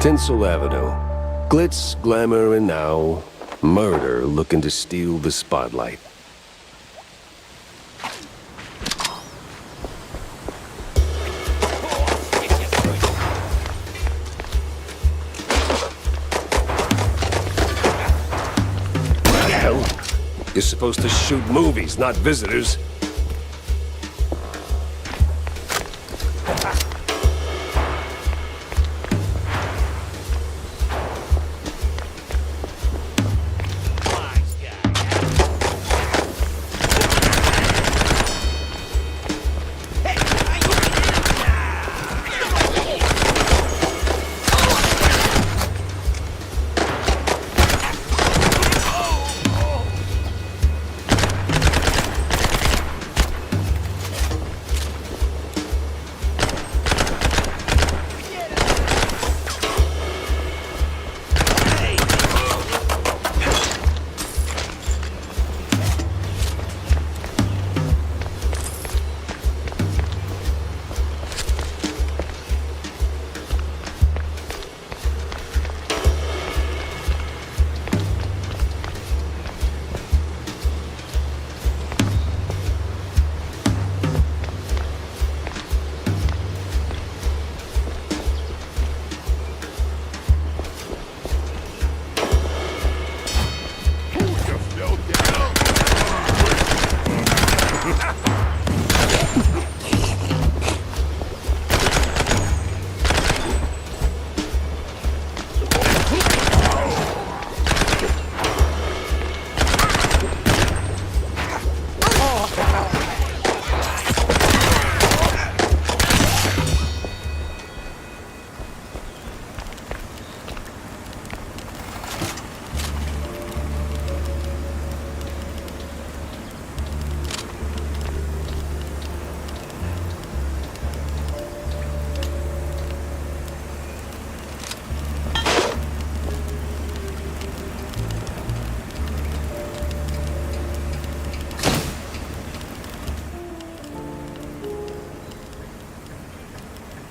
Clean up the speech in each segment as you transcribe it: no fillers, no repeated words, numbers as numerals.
Tinsel Avenue. Glitz, glamour, and now murder looking to steal the spotlight. What the hell? You're supposed to shoot movies, not visitors.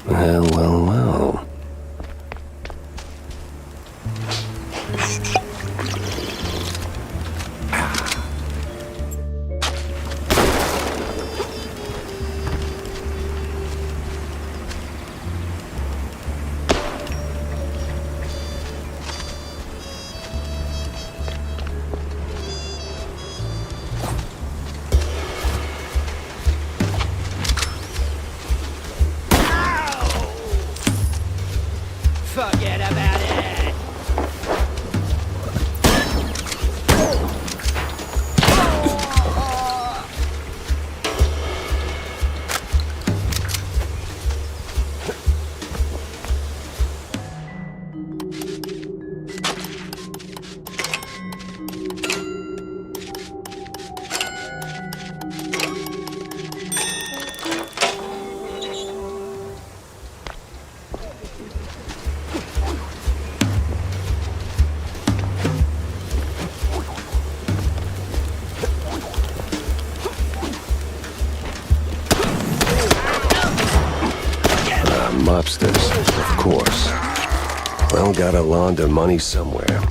Well. Forget about it! Mobsters, of course. Well, gotta launder money somewhere.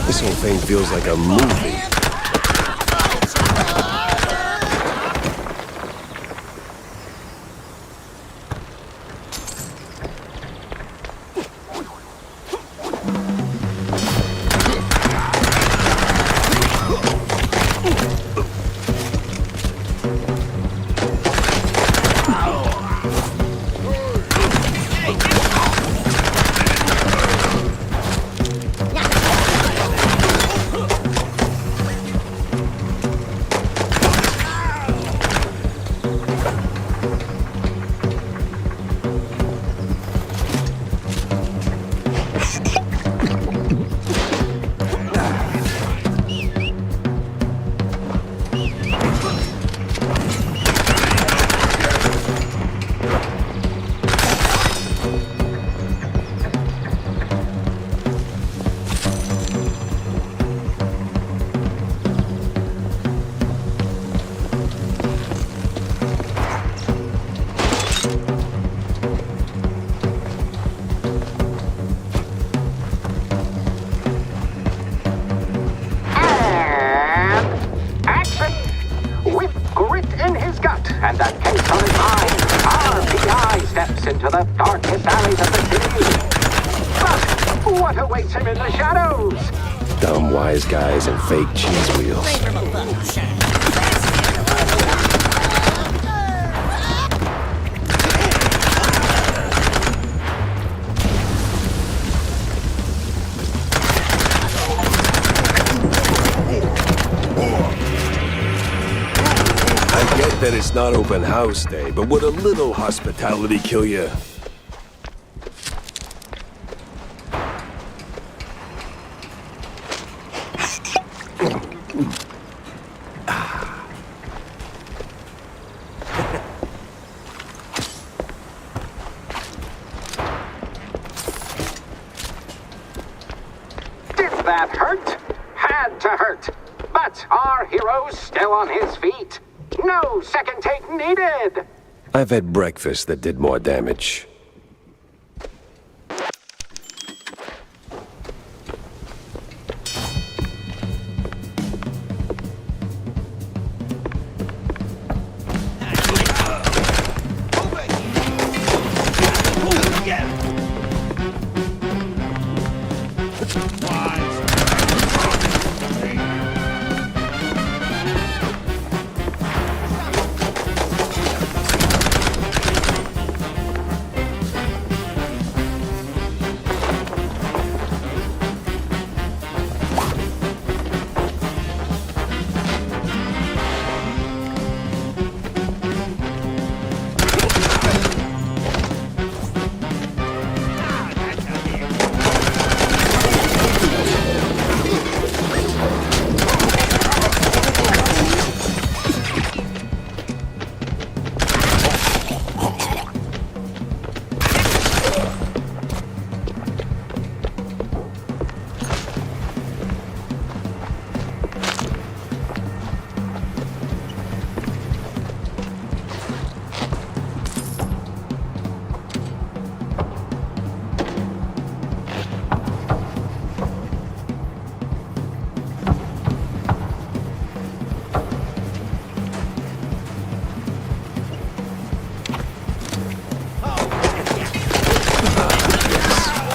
This whole thing feels like a movie. into the darkest alleys of the city. But what awaits him in the shadows? Dumb wise guys and fake cheese wheels. I get that it's not open house day, but would a little hospitality kill you? Did that hurt? Had to hurt. But our hero's still on his feet. No second take needed. I've had breakfast that did more damage.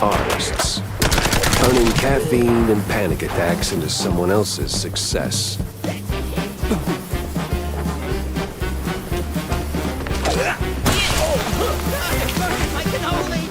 Artists. Turning caffeine and panic attacks into someone else's success. I can only...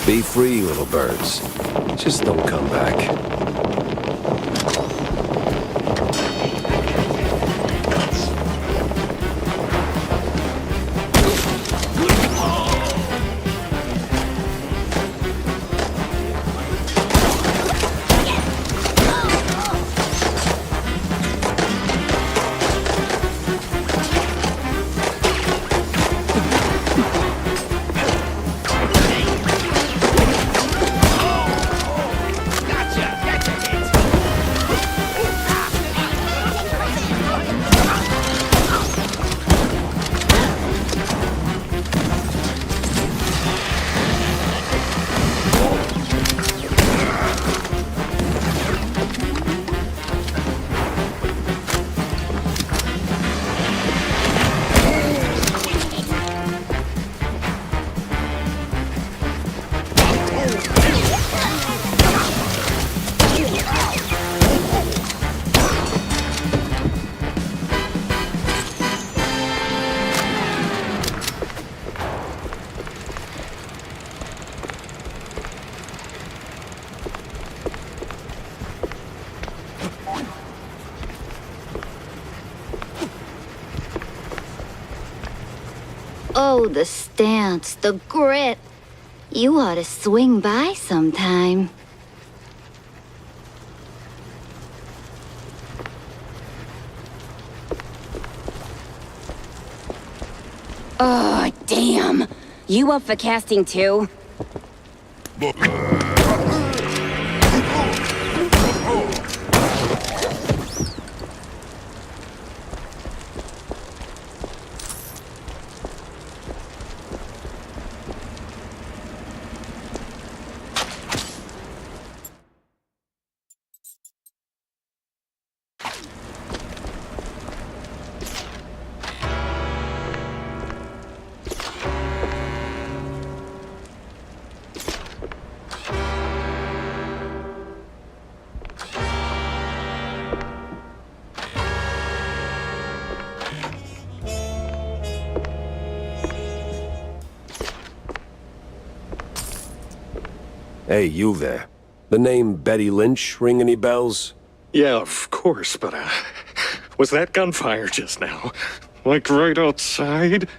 Be free, little birds. Just don't come back. Oh, the stance, the grit. You ought to swing by sometime. Oh, damn. You up for casting too? Hey, you there. The name Betty Lynch ring any bells? Yeah, of course, but, was that gunfire just now? Like right outside?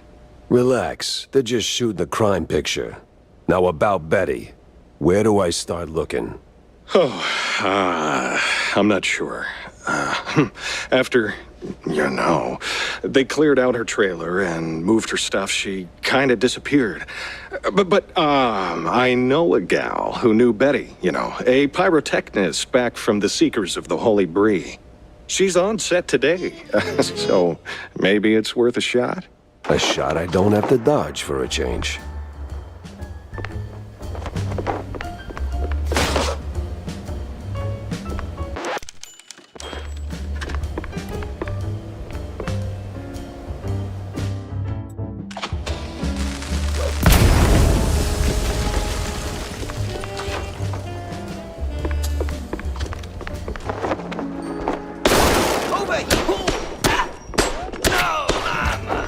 Relax, they're just shooting a crime picture. Now about Betty, where do I start looking? I'm not sure. After, they cleared out her trailer and moved her stuff, she kinda disappeared. But I know a gal who knew Betty, a pyrotechnist back from the Seekers of the Holy Bree. She's on set today, so maybe it's worth a shot? A shot I don't have to dodge for a change. Over! Ah! No, Mama!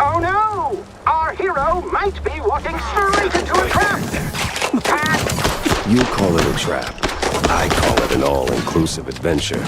Oh no! Our hero might be walking straight into a trap! And You call it a trap. I call it an all-inclusive adventure.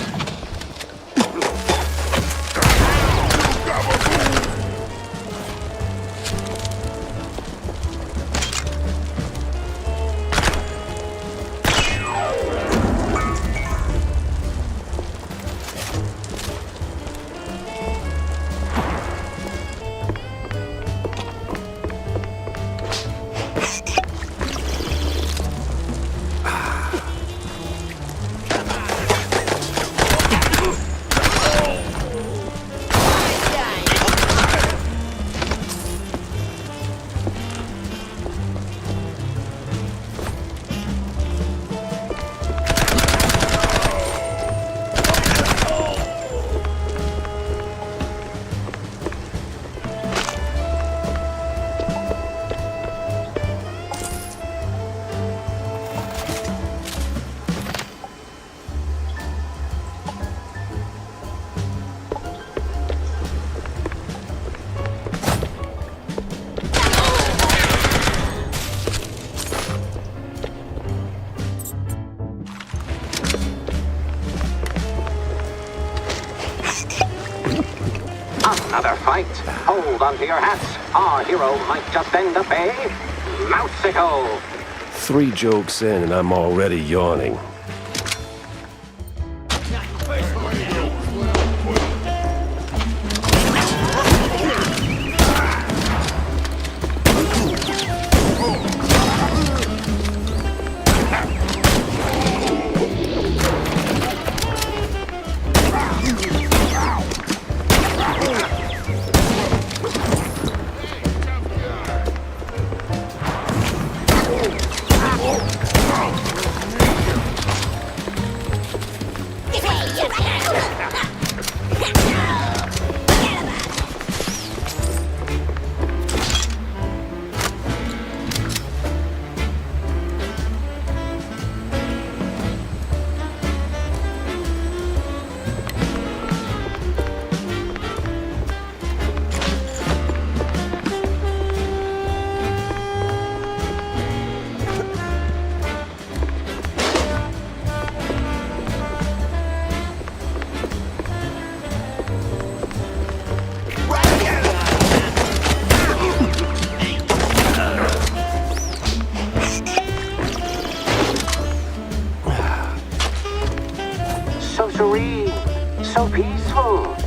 another fight. Hold onto your hats. Our hero might just end up a mouseicle. 3 jokes in and I'm already yawning. Not first. so peaceful.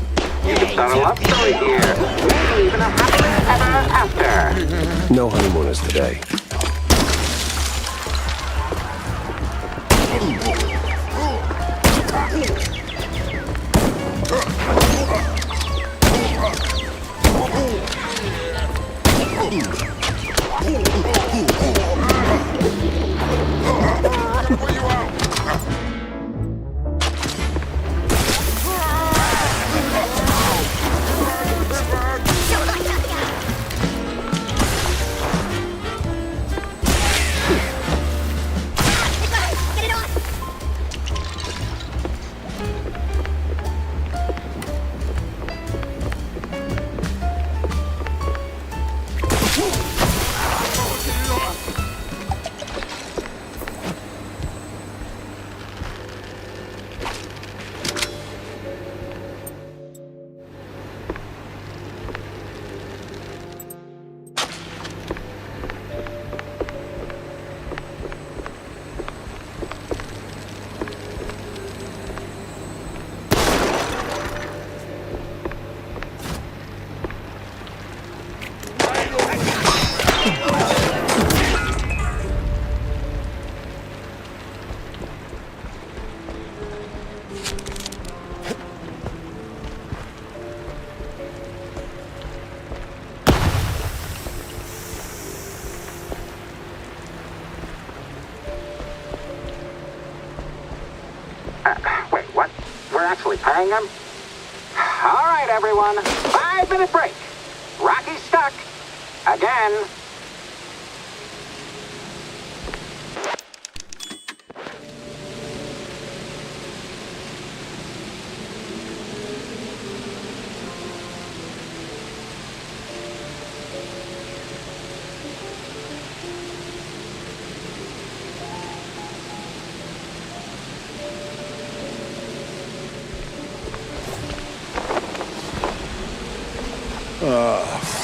You could start a love story here. Maybe even a happily ever after. No honeymooners today. Wait, what? We're actually paying him? All right, everyone. 5-minute break. Rocky's stuck. Again.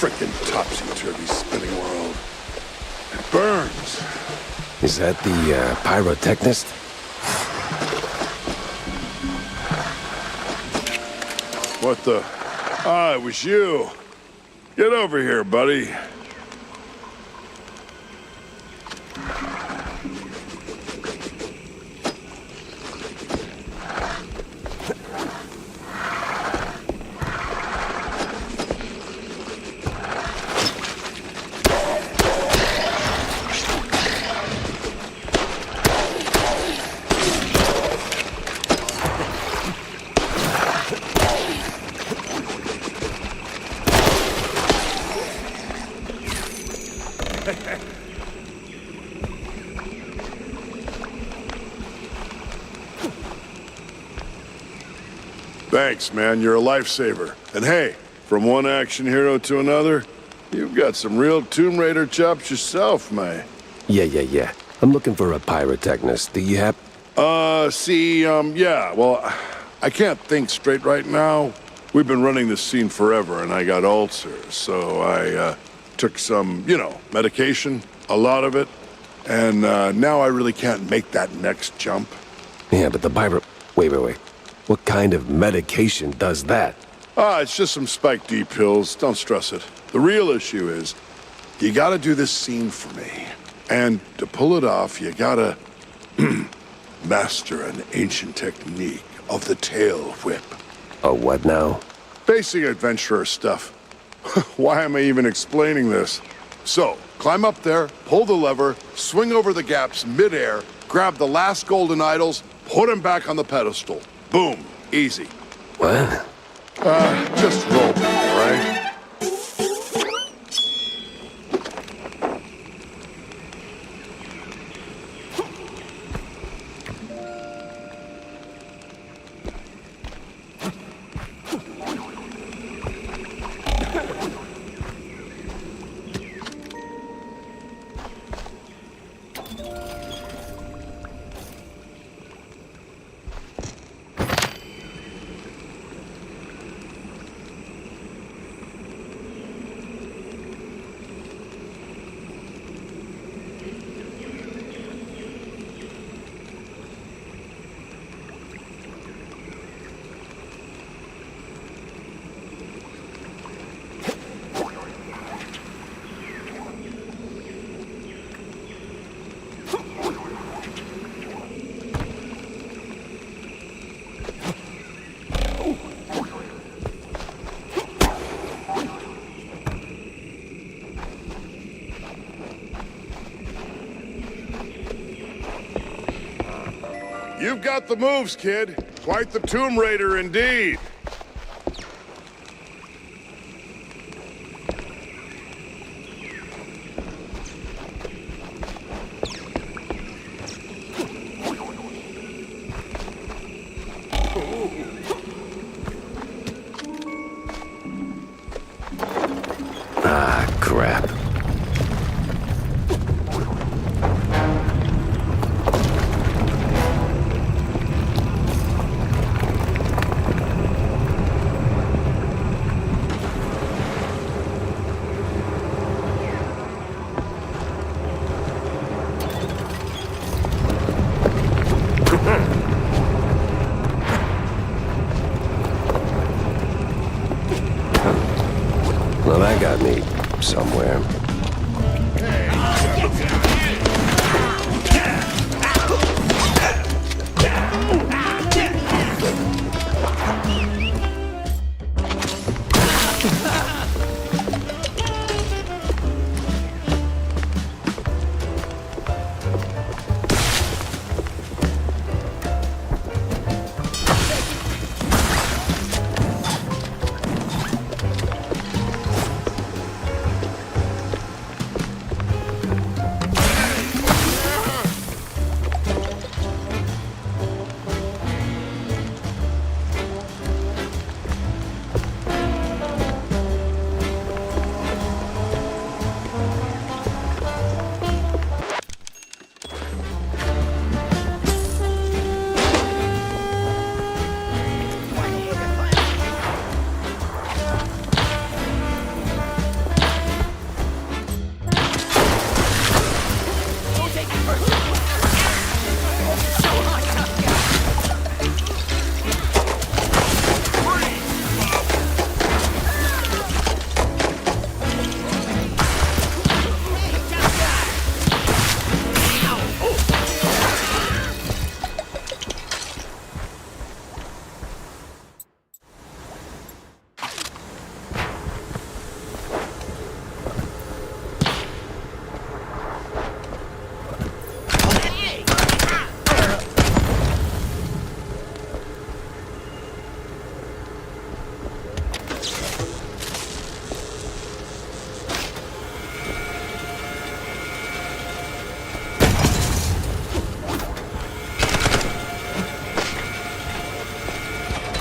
Frickin' topsy-turvy spinning world. It burns. Is that the pyrotechnist? What the? Ah, it was you. Get over here, buddy. Thanks, man. You're a lifesaver. And hey, from one action hero to another, you've got some real Tomb Raider chops yourself, man. Yeah. I'm looking for a pyrotechnist. Do you have... Yeah, well, I can't think straight right now. We've been running this scene forever, and I got ulcers, so I, took some, medication, a lot of it, and, now I really can't make that next jump. Yeah, but the pyro... Wait. What kind of medication does that? It's just some Spike D pills. Don't stress it. The real issue is, you gotta do this scene for me. And to pull it off, you gotta master an ancient technique of the tail whip. Oh, what now? Basic adventurer stuff. Why am I even explaining this? So, climb up there, pull the lever, swing over the gaps midair, grab the last golden idols, put them back on the pedestal. Boom. Easy. What? Just roll, all right? You've got the moves, kid. Quite the Tomb Raider indeed. Ah, crap. Well, that got me somewhere.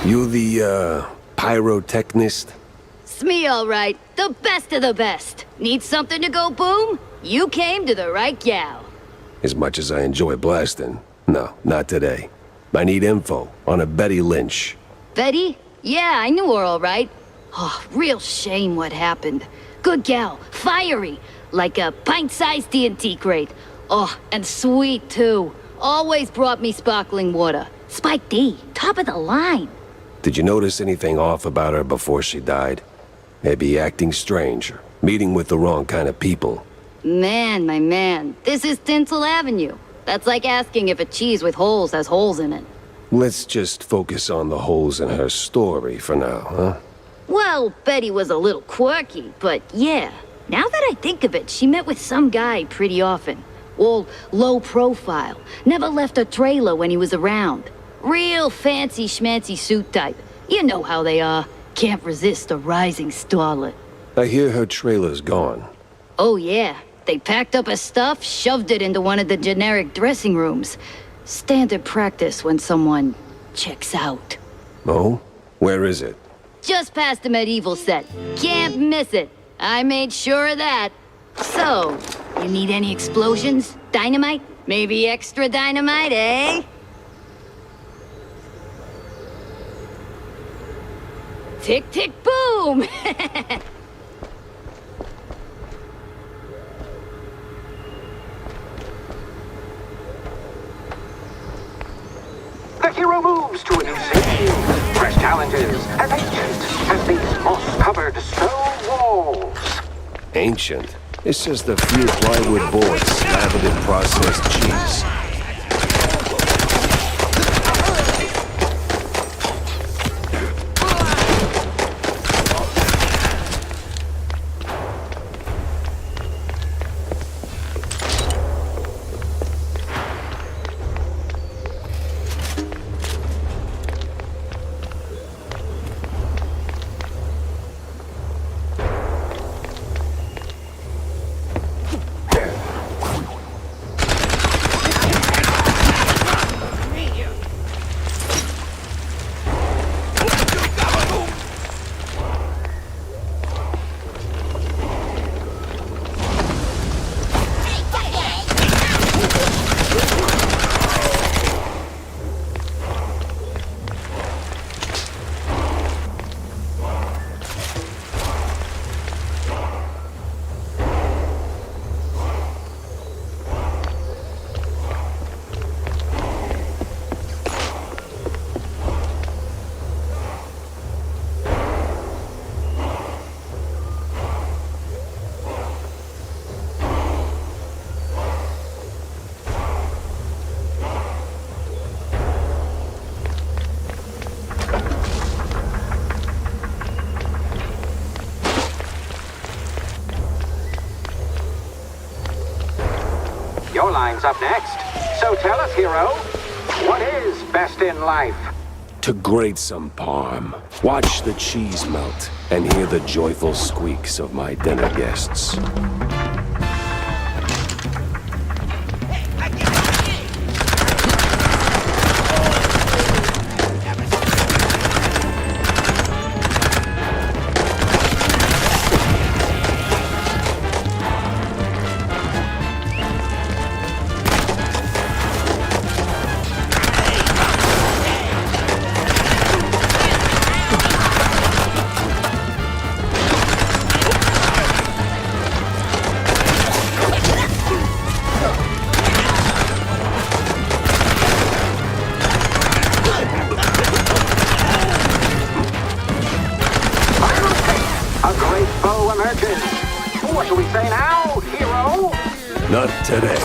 You the, pyrotechnist? It's me, all right. The best of the best. Need something to go boom? You came to the right gal. As much as I enjoy blasting, no, not today. I need info on a Betty Lynch. Betty? Yeah, I knew her all right. Oh, real shame what happened. Good gal, fiery, like a pint-sized TNT crate. Oh, and sweet, too. Always brought me sparkling water. Spike D, top of the line. Did you notice anything off about her before she died? Maybe acting strange, or meeting with the wrong kind of people. Man, my man, this is Tinsel Avenue. That's like asking if a cheese with holes has holes in it. Let's just focus on the holes in her story for now, huh? Well, Betty was a little quirky, but yeah. Now that I think of it, she met with some guy pretty often. All low profile. Never left her trailer when he was around. Real fancy schmancy suit type. You know how they are. Can't resist a rising starlet. I hear her trailer's gone. Oh yeah. They packed up her stuff, shoved it into one of the generic dressing rooms. Standard practice when someone checks out. Oh? Where is it? Just past the medieval set. Can't miss it. I made sure of that. So, you need any explosions? Dynamite? Maybe extra dynamite, eh? Tick, tick, boom! The hero moves to a new city. Fresh challenges, as ancient as these moss-covered stone walls. Ancient. It's just a few plywood boards slathered in processed cheese. Your line's up next. So tell us, hero, what is best in life? To grate some parm, watch the cheese melt, and hear the joyful squeaks of my dinner guests. A great foe emerges. What do we say now, hero? Not today.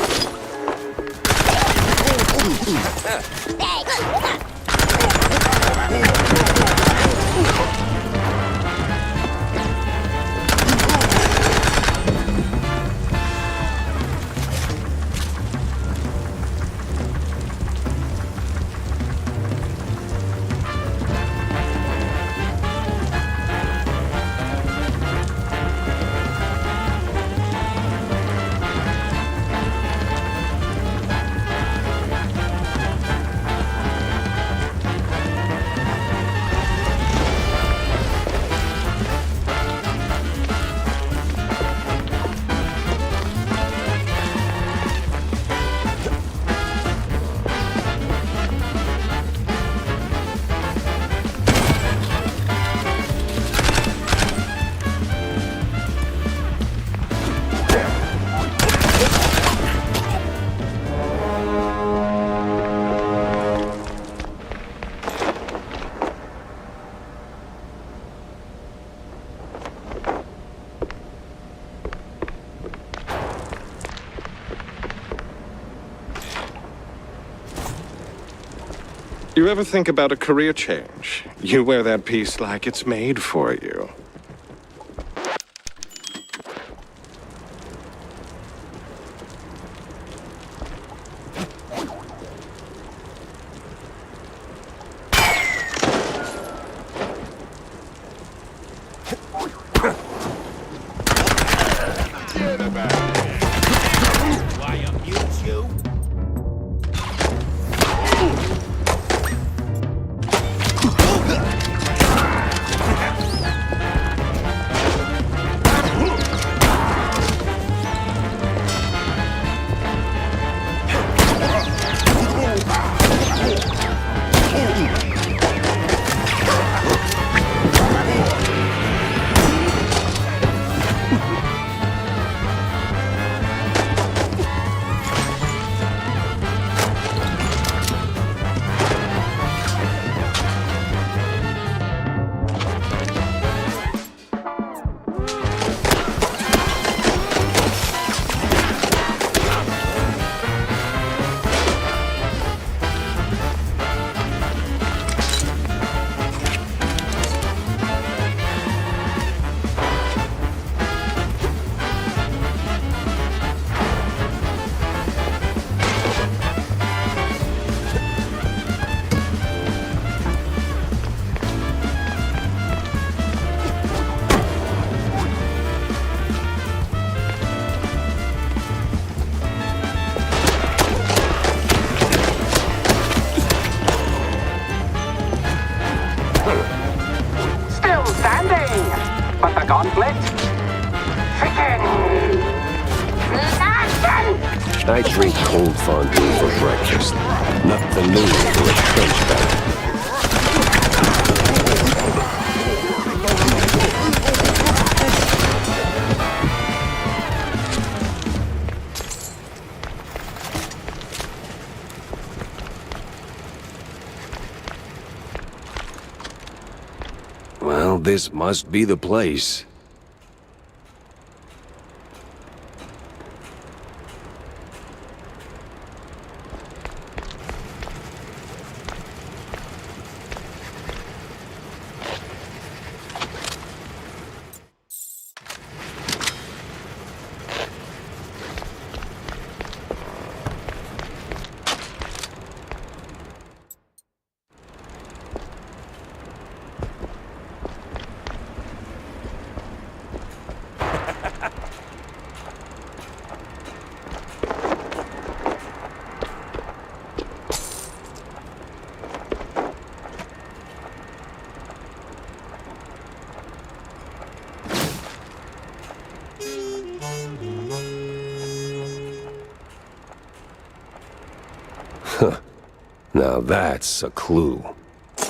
You ever think about a career change? You wear that piece like it's made for you. Why abuse you? Still standing, but the gauntlet? Chicken! Nothing! I drink cold fondue for breakfast. Nothing new for a trench bout. Well, this must be the place. Now that's a clue.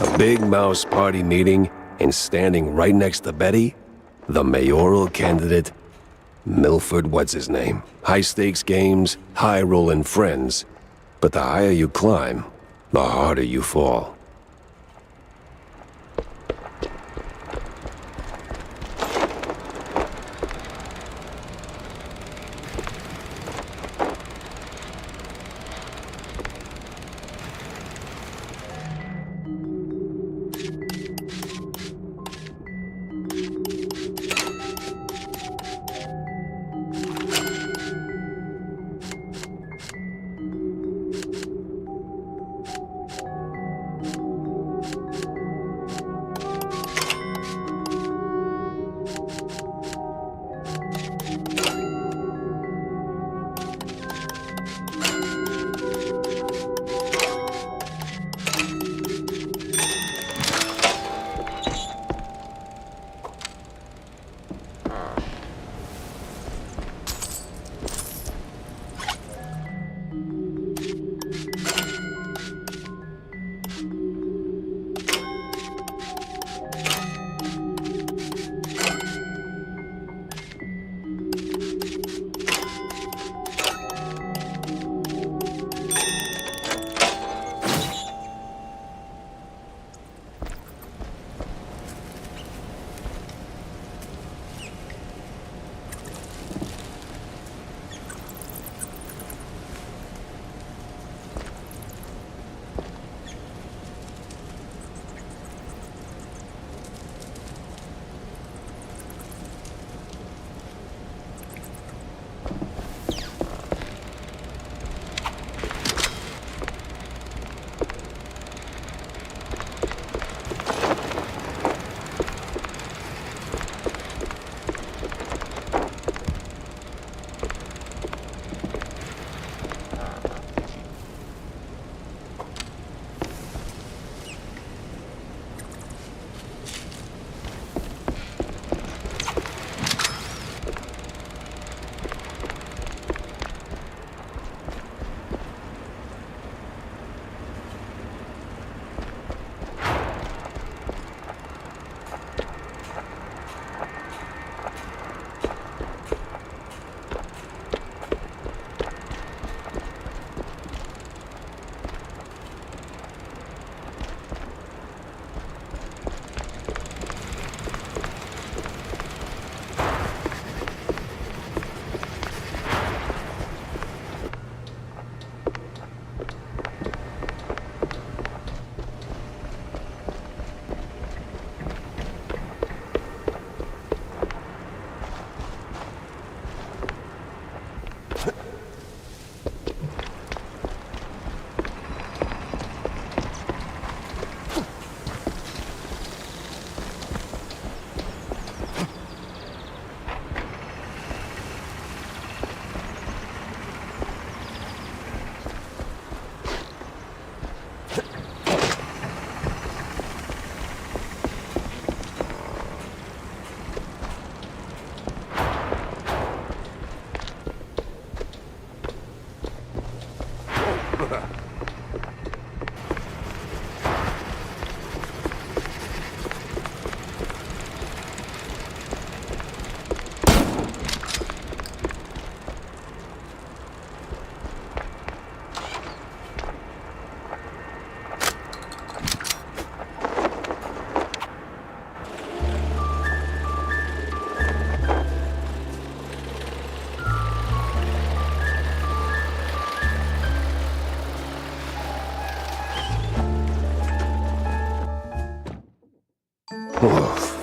A big mouse party meeting, and standing right next to Betty, the mayoral candidate, Milford what's-his-name. High-stakes games, high-rolling friends. But the higher you climb, the harder you fall.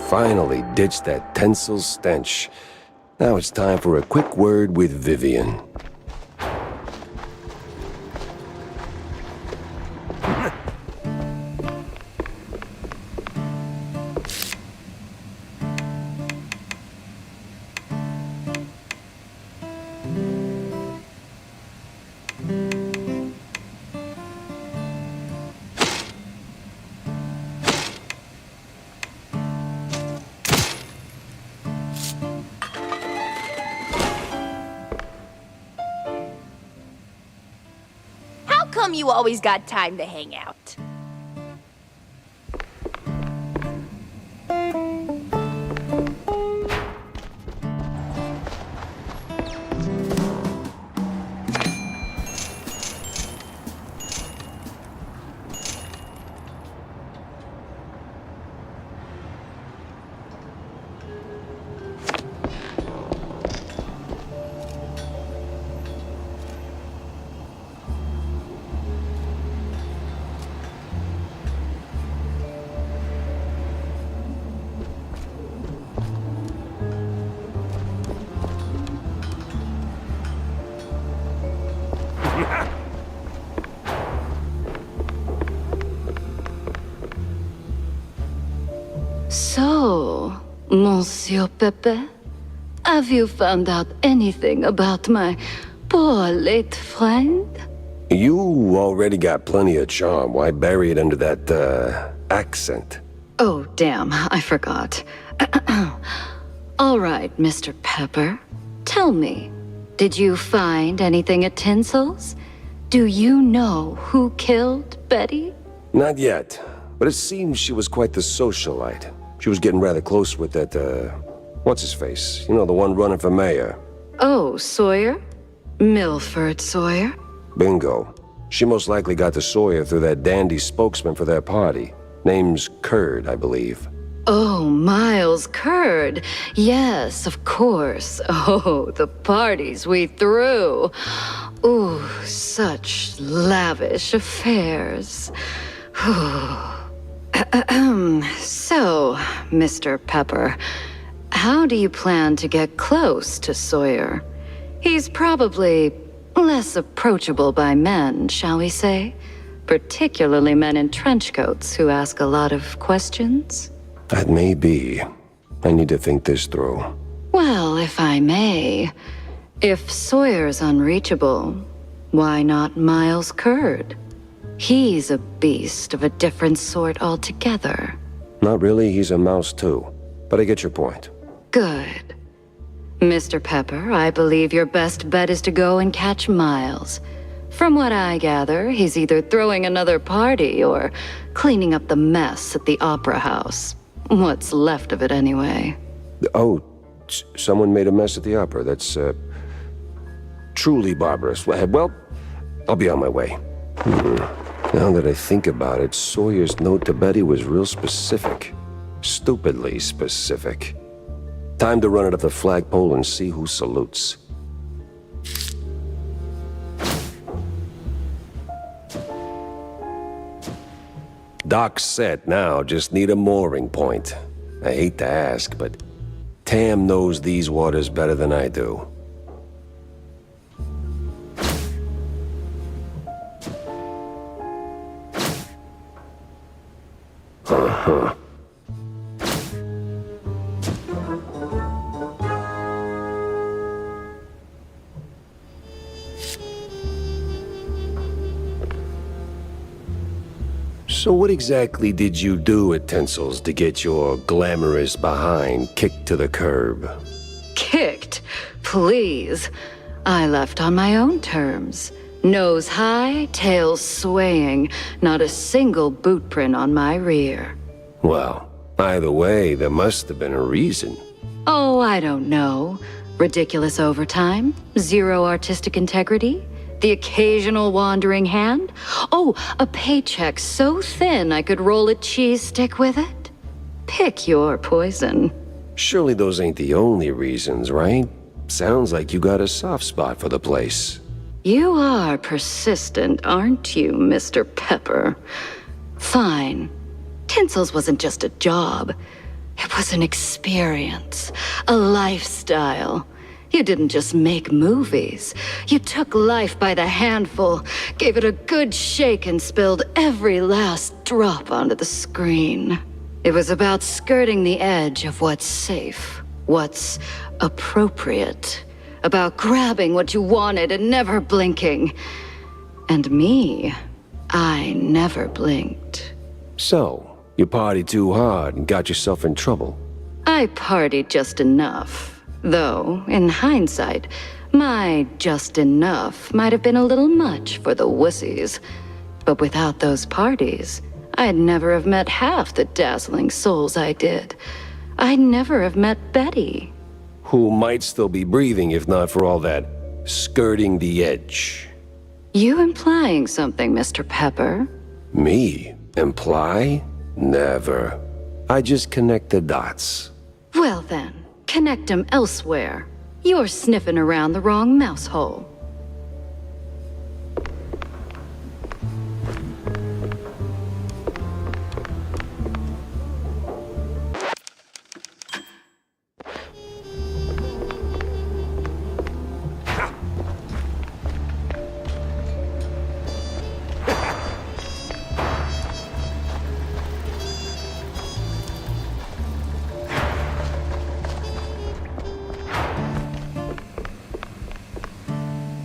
Finally ditched that tensile stench. Now it's time for a quick word with Vivian. come you always got time to hang out? So, Monsieur Pepe, have you found out anything about my poor late friend? You already got plenty of charm. Why bury it under that, accent? Oh, damn, I forgot. All right, Mr. Pepper, tell me, did you find anything at Tinsel's? Do you know who killed Betty? Not yet, but it seems she was quite the socialite. She was getting rather close with that, what's-his-face? You know, the one running for mayor. Oh, Sawyer? Milford Sawyer? Bingo. She most likely got to Sawyer through that dandy spokesman for their party. Name's Curd, I believe. Oh, Miles Curd. Yes, of course. Oh, the parties we threw. Ooh, such lavish affairs. So, Mr. Pepper, how do you plan to get close to Sawyer? He's probably less approachable by men, shall we say? Particularly men in trench coats who ask a lot of questions? That may be. I need to think this through. Well, if I may, if Sawyer's unreachable, why not Miles Curd? He's a beast of a different sort altogether. Not really, he's a mouse too. But I get your point. Good. Mr. Pepper, I believe your best bet is to go and catch Miles. From what I gather, he's either throwing another party or cleaning up the mess at the Opera House. What's left of it, anyway. Oh, someone made a mess at the opera. That's, truly barbarous. Well, I'll be on my way. Now that I think about it, Sawyer's note to Betty was real specific. Stupidly specific. Time to run it up the flagpole and see who salutes. Dock's set now, just need a mooring point. I hate to ask, but Tam knows these waters better than I do. Uh-huh. So what exactly did you do at Tinsel's to get your glamorous behind kicked to the curb? Kicked? Please. I left on my own terms. Nose high, tail swaying, not a single boot print on my rear. Well, either way, there must have been a reason. Oh, I don't know. Ridiculous overtime? Zero artistic integrity? The occasional wandering hand? Oh, a paycheck so thin I could roll a cheese stick with it? Pick your poison. Surely those ain't the only reasons, right? Sounds like you got a soft spot for the place. You are persistent, aren't you, Mr. Pepper? Fine. Tinsel's wasn't just a job. It was an experience, a lifestyle. You didn't just make movies. You took life by the handful, gave it a good shake, and spilled every last drop onto the screen. It was about skirting the edge of what's safe, what's appropriate, about grabbing what you wanted and never blinking. And me, I never blinked. So, you partied too hard and got yourself in trouble. I partied just enough. Though, in hindsight, My just enough might have been a little much for the wussies. But without those parties, I'd never have met half the dazzling souls I did. I'd never have met Betty. Who might still be breathing if not for all that skirting the edge. You implying something, Mr. Pepper? Me? Imply? Never. I just connect the dots. Well then, connect 'em elsewhere. You're sniffing around the wrong mouse hole.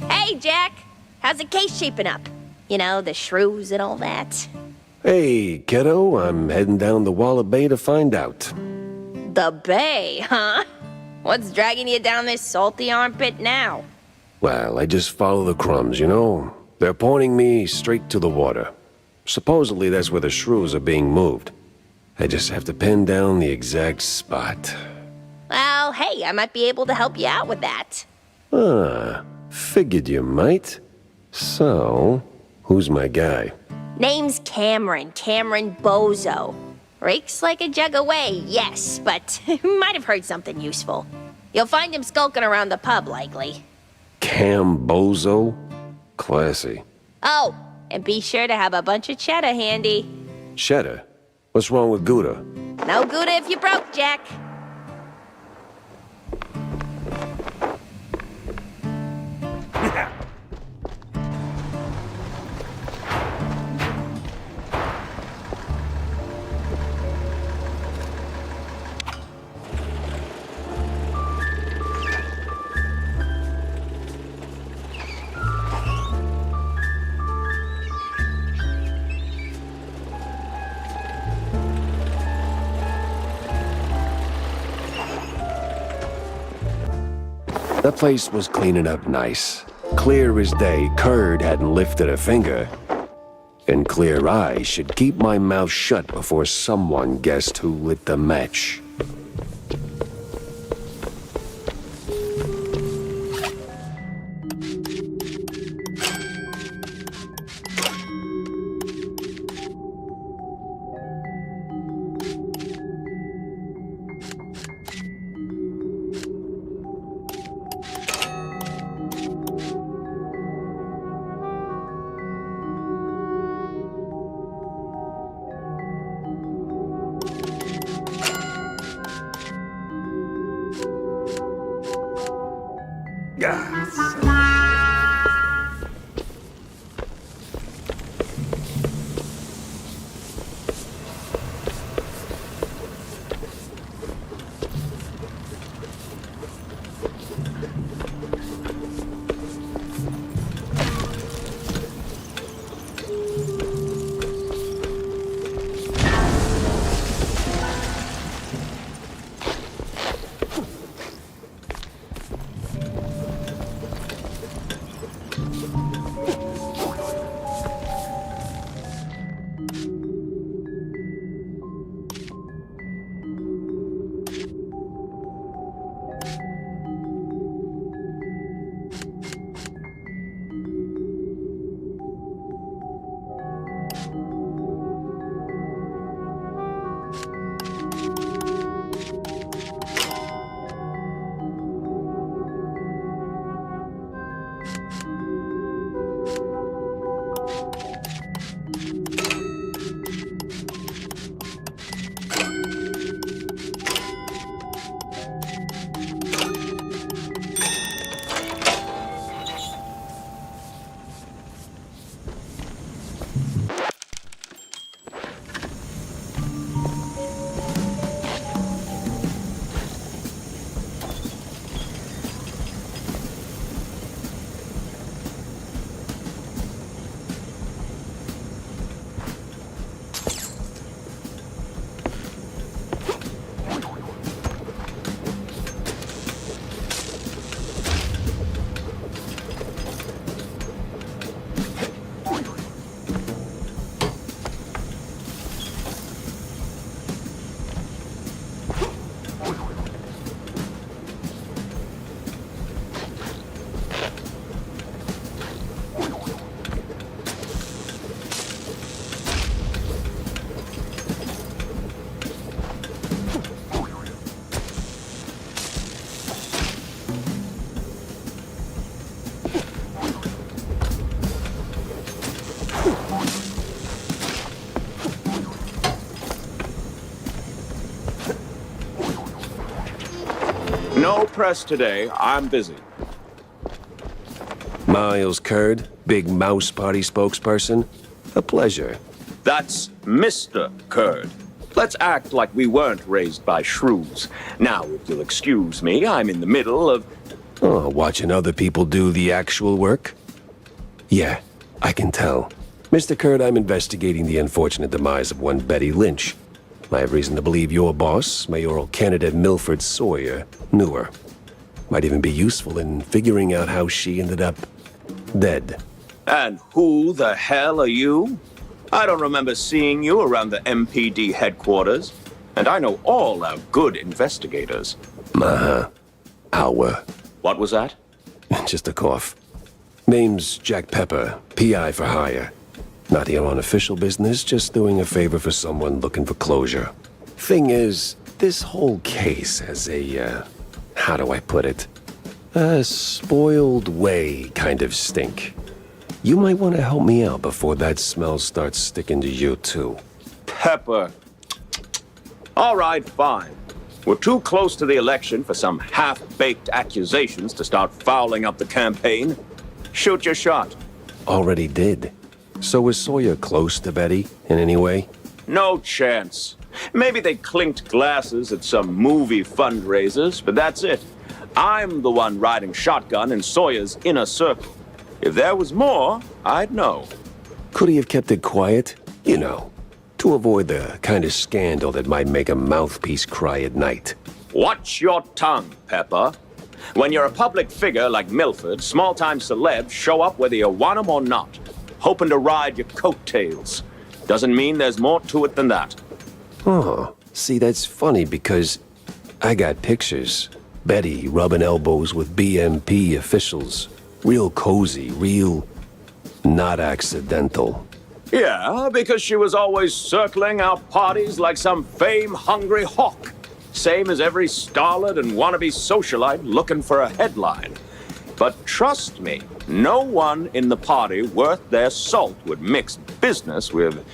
Hey, Jack. How's the case shaping up? You know, the shrews and all that. Hey, kiddo, I'm heading down the Walla Bay to find out. The bay, huh? What's dragging you down this salty armpit now? Well, I just follow the crumbs, you know? They're pointing me straight to the water. Supposedly that's where the shrews are being moved. I just have to pin down the exact spot. Well, hey, I might be able to help you out with that. Ah, figured you might. So, who's my guy? Name's Cameron Bozo. Rakes like a jug away, yes, but might have heard something useful. You'll find him skulking around the pub, likely. Cam Bozo? Classy. Oh, and be sure to have a bunch of cheddar handy. Cheddar? What's wrong with Gouda? No good if you broke, Jack. The place was cleaning up nice. Clear as day, Curd hadn't lifted a finger. And clear eyes should keep my mouth shut before someone guessed who lit the match. press today. I'm busy. Miles Curd, Big Mouse Party spokesperson. A pleasure. That's Mr. Curd. Let's act like we weren't raised by shrews. Now, if you'll excuse me, I'm in the middle of... Oh, watching other people do the actual work? Yeah, I can tell. Mr. Curd, I'm investigating the unfortunate demise of one Betty Lynch. I have reason to believe your boss, mayoral candidate Milford Sawyer, knew her. Might even be useful in figuring out how she ended up dead. And who the hell are you? I don't remember seeing you around the MPD headquarters. And I know all our good investigators. Our. What was that? Just a cough. Name's Jack Pepper, PI for hire. Not here on official business, just doing a favor for someone looking for closure. Thing is, this whole case has a, how do I put it? A spoiled way kind of stink. You might want to help me out before that smell starts sticking to you, too. Pepper. All right, fine. We're too close to the election for some half-baked accusations to start fouling up the campaign. Shoot your shot. Already did. So was Sawyer close to Betty in any way? No chance. Maybe they clinked glasses at some movie fundraisers, but that's it. I'm the one riding shotgun in Sawyer's inner circle. If there was more, I'd know. Could he have kept it quiet? You know, to avoid the kind of scandal that might make a mouthpiece cry at night. Watch your tongue, Pepper. When you're a public figure like Milford, small-time celebs show up whether you want them or not, hoping to ride your coattails. Doesn't mean there's more to it than that. Oh, see, that's funny because I got pictures. Betty rubbing elbows with BMP officials. Real cozy, real not accidental. Yeah, because she was always circling our parties like some fame-hungry hawk. Same as every starlet and wannabe socialite looking for a headline. But trust me, no one in the party worth their salt would mix business with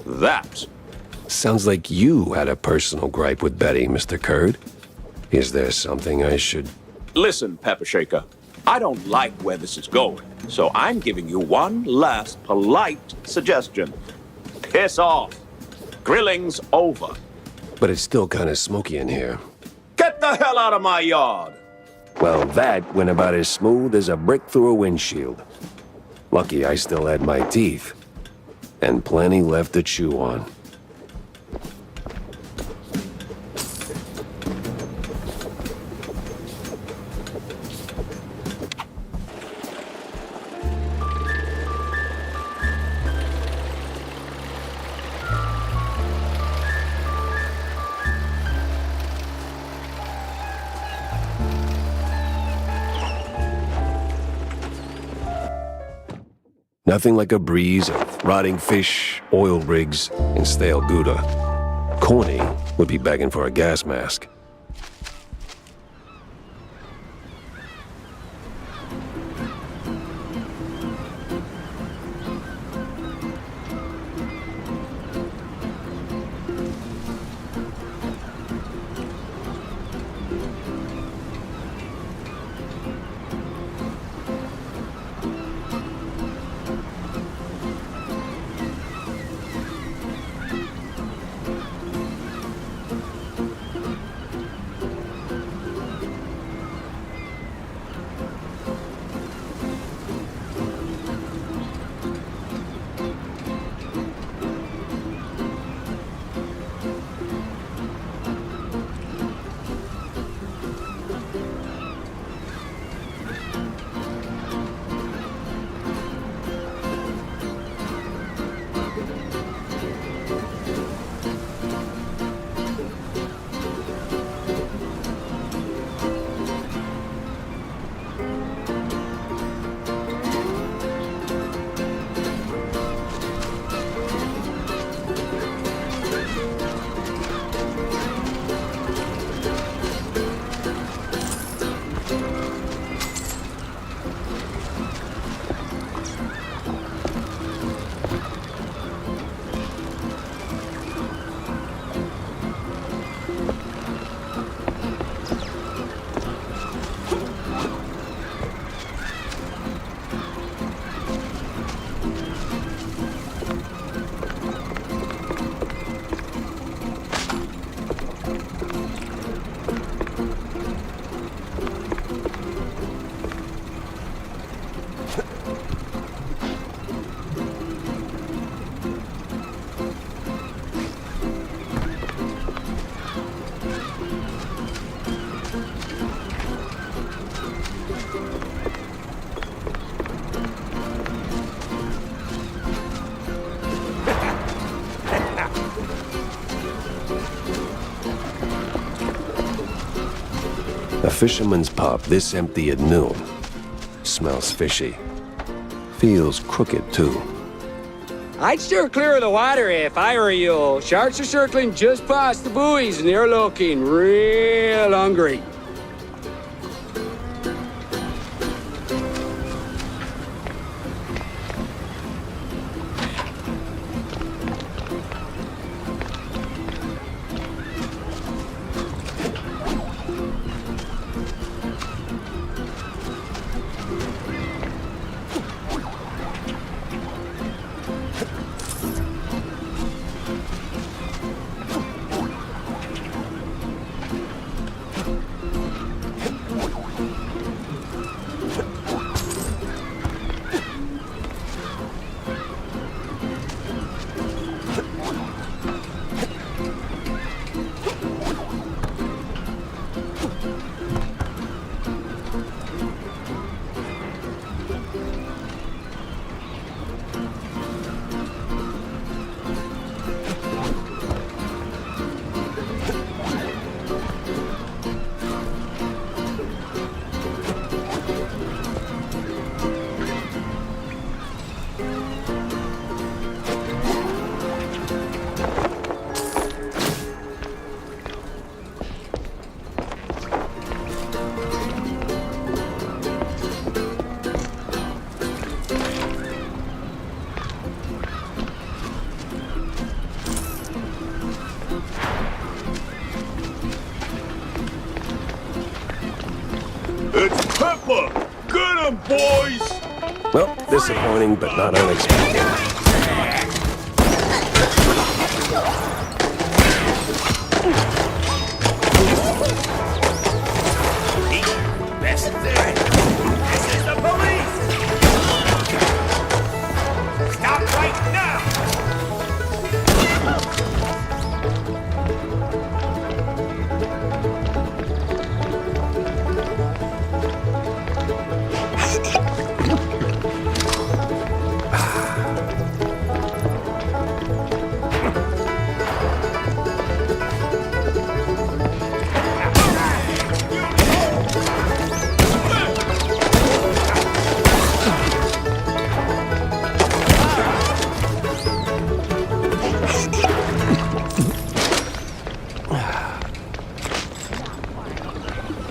that. Sounds like you had a personal gripe with Betty, Mr. Curd. Is there something I should... Listen, Pepper Shaker, I don't like where this is going, so I'm giving you one last polite suggestion. Piss off. Grilling's over. But it's still kind of smoky in here. Get the hell out of my yard! Well, that went about as smooth as a brick through a windshield. Lucky I still had my teeth. And plenty left to chew on. Nothing like a breeze of rotting fish, oil rigs, and stale Gouda. Corny would be begging for a gas mask. A fisherman's pub this empty at noon. Smells fishy. Feels crooked, too. I'd steer clear of the water if I were you. Sharks are circling just past the buoys and they're looking real hungry. It's Pepper! Get him, boys! Well, disappointing, but not unexpected. Best thing! This is the police! Stop right now!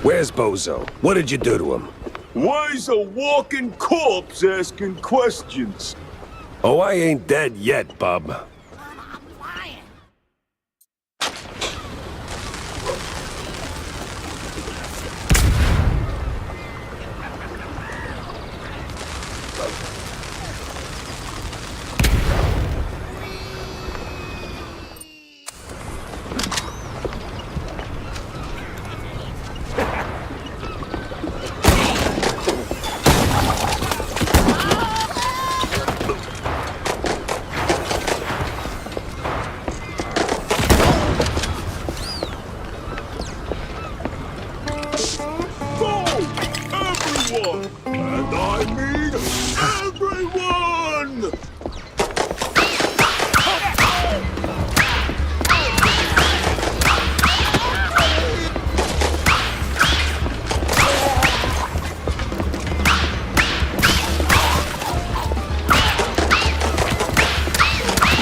Where's Bozo? What did you do to him? Why's a walking corpse asking questions? Oh, I ain't dead yet, bub. And I mean everyone!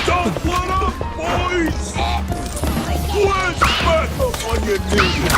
Don't let up, boys! Let's back up on your knees!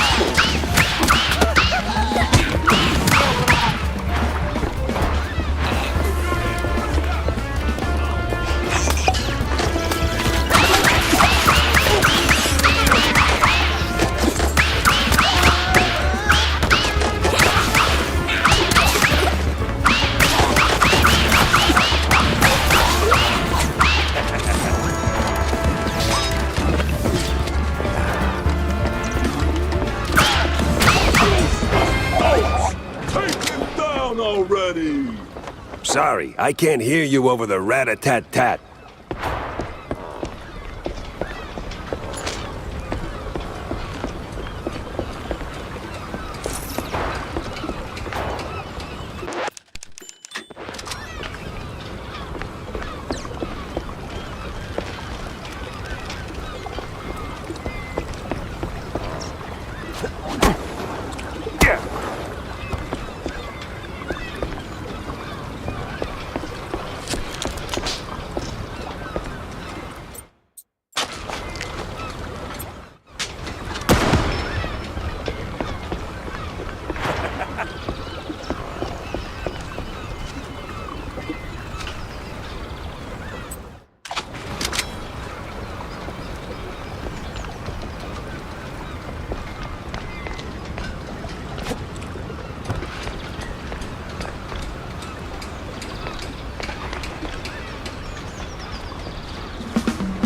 Sorry, I can't hear you over the rat-a-tat-tat.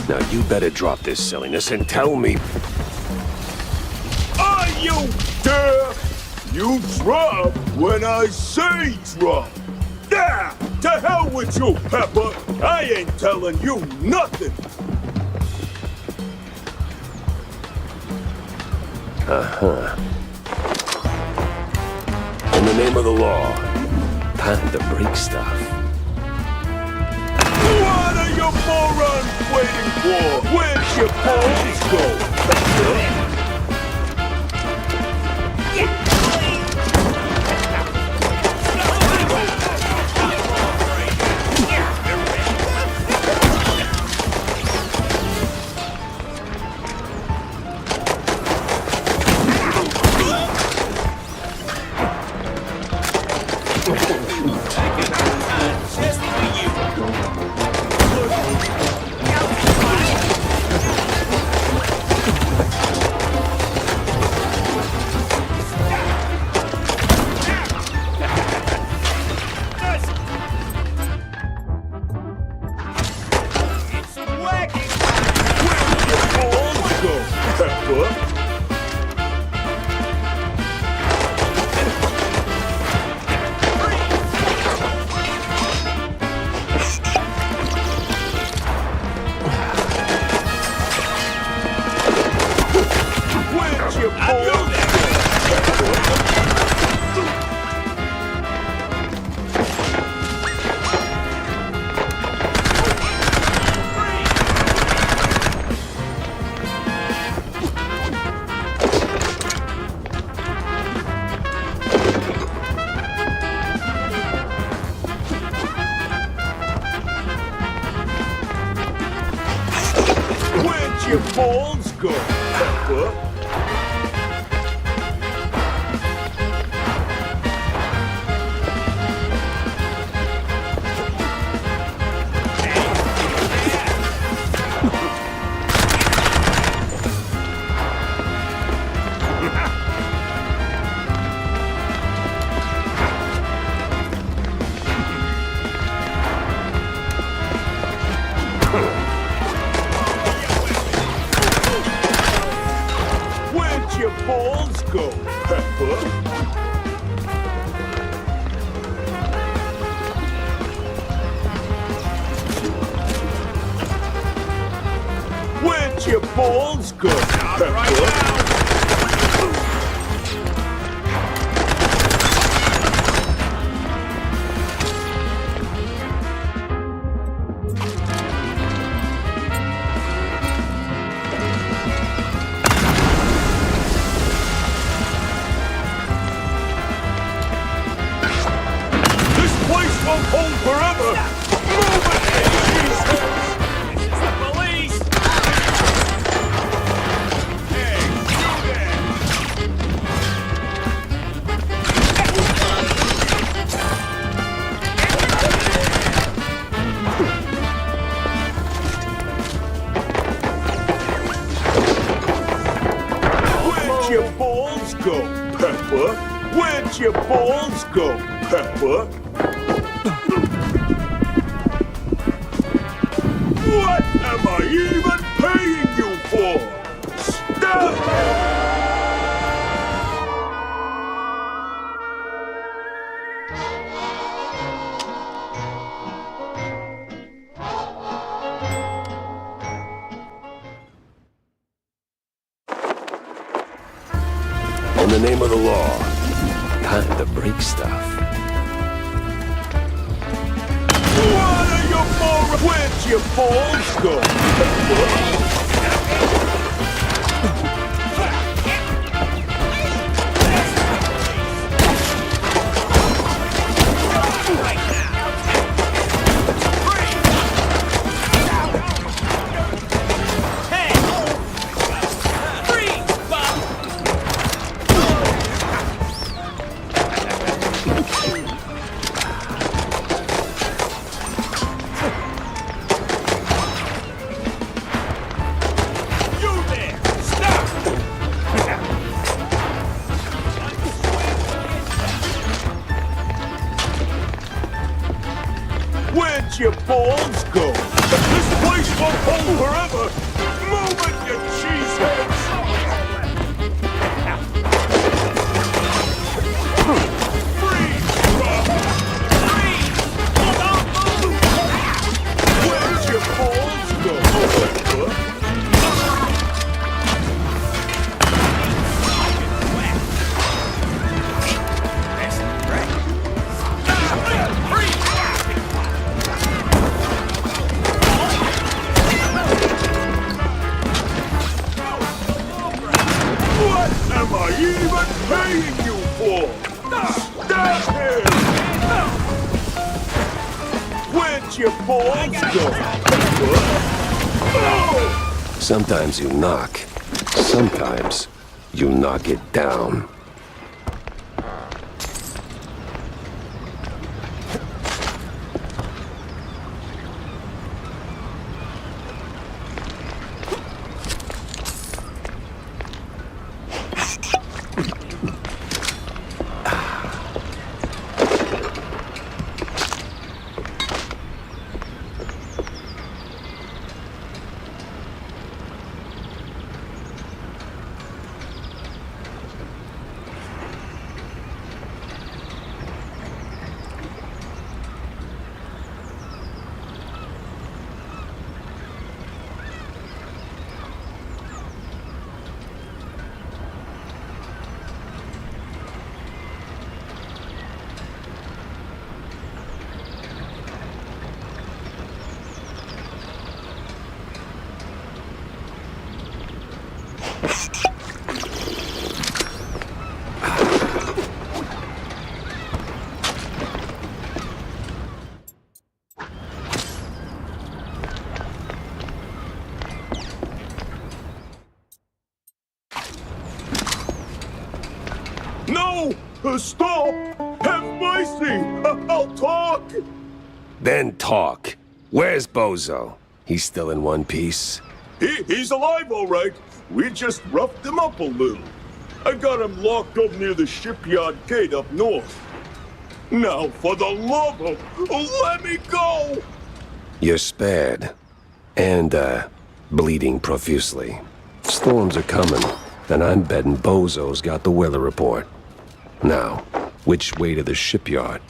Now you better drop this silliness and tell me... Are you deaf? You drop when I say drop. Yeah, to hell with you, Pepper. I ain't telling you nothing. In the name of the law, time to break stuff. What are you morons waiting for? Where's your balls go, Pepper? Your balls go, Pepper. Your balls go, Pepper. Where'd your balls go, Pepper? Won't hold forever! Move it, Jesus! It's the police! Hey, you there! Where'd your balls go, Pepper? Where'd your balls go, Pepper? What am I even paying you for? Stop! the name of the law. Time to break stuff. What are you for? Where'd your balls go? Where'd your balls go? This place won't hold forever! Move it, you cheeseheads! Freeze, Rob! Freeze! Where'd your balls go? What am I even paying you for? Stop him! Where'd your balls go? Sometimes you knock. Sometimes you knock it down. No! Stop! Have mercy! I'll talk! Then talk. Where's Bozo? He's still in one piece? He's alive, all right. We just roughed him up a little. I got him locked up near the shipyard gate up north. Now, for the love of... let me go! You're spared. And, bleeding profusely. Storms are coming, and I'm betting Bozo's got the weather report. Now, which way to the shipyard?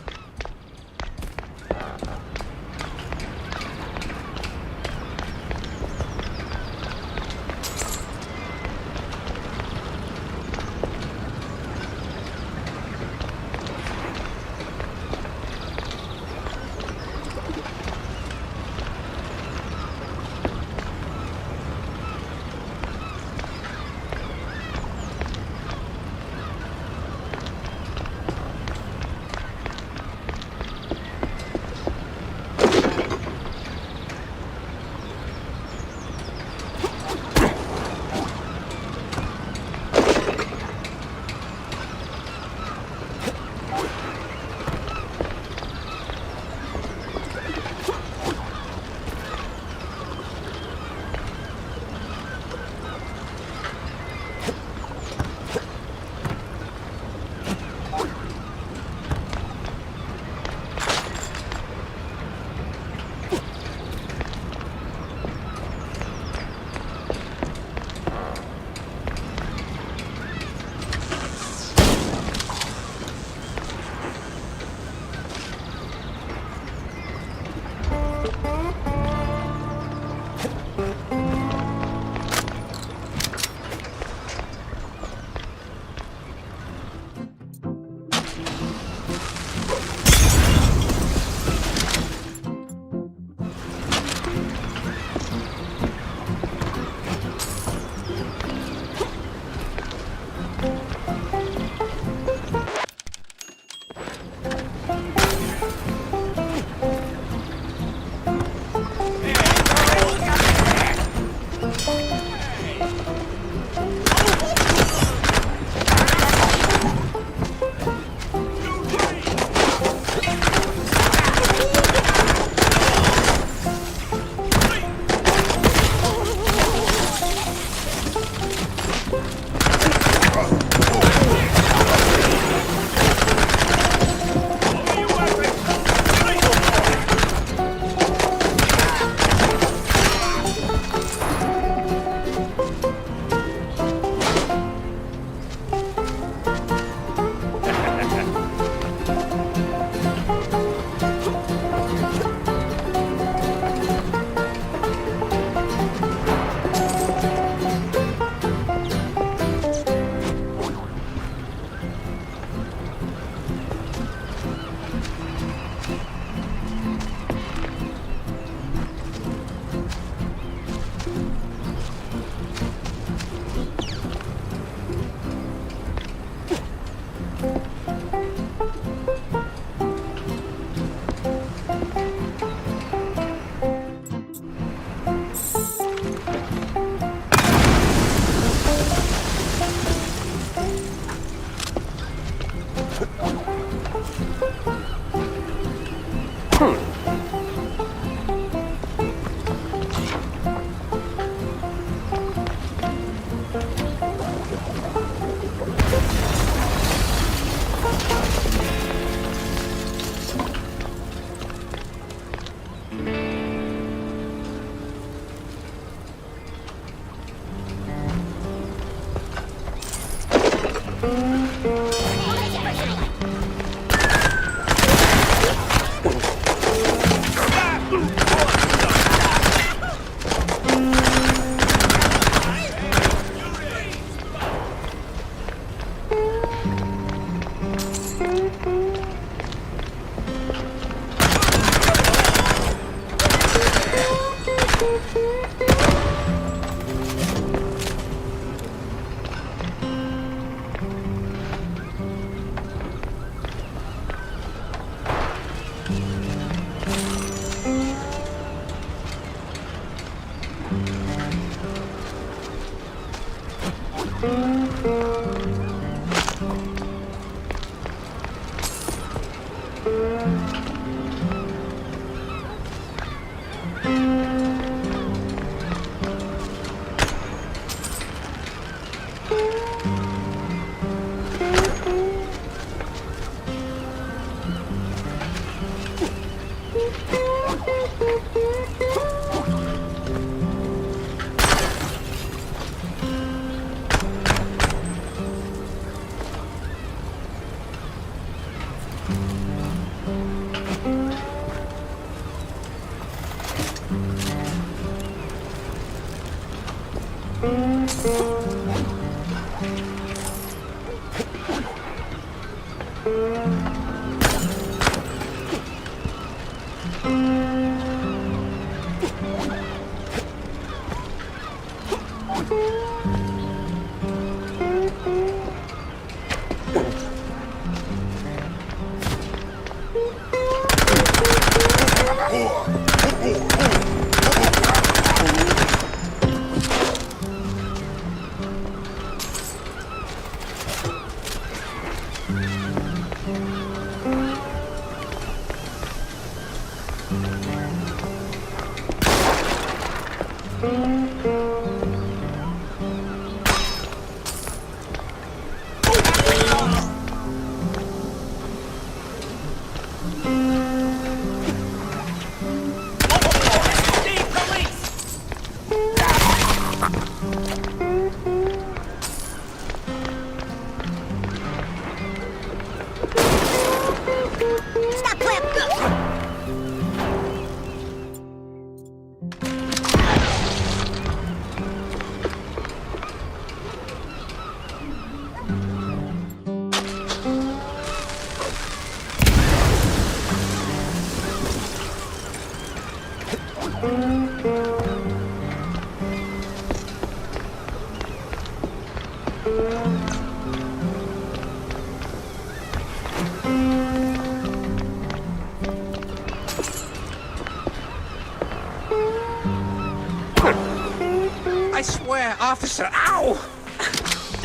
I swear, officer, ow!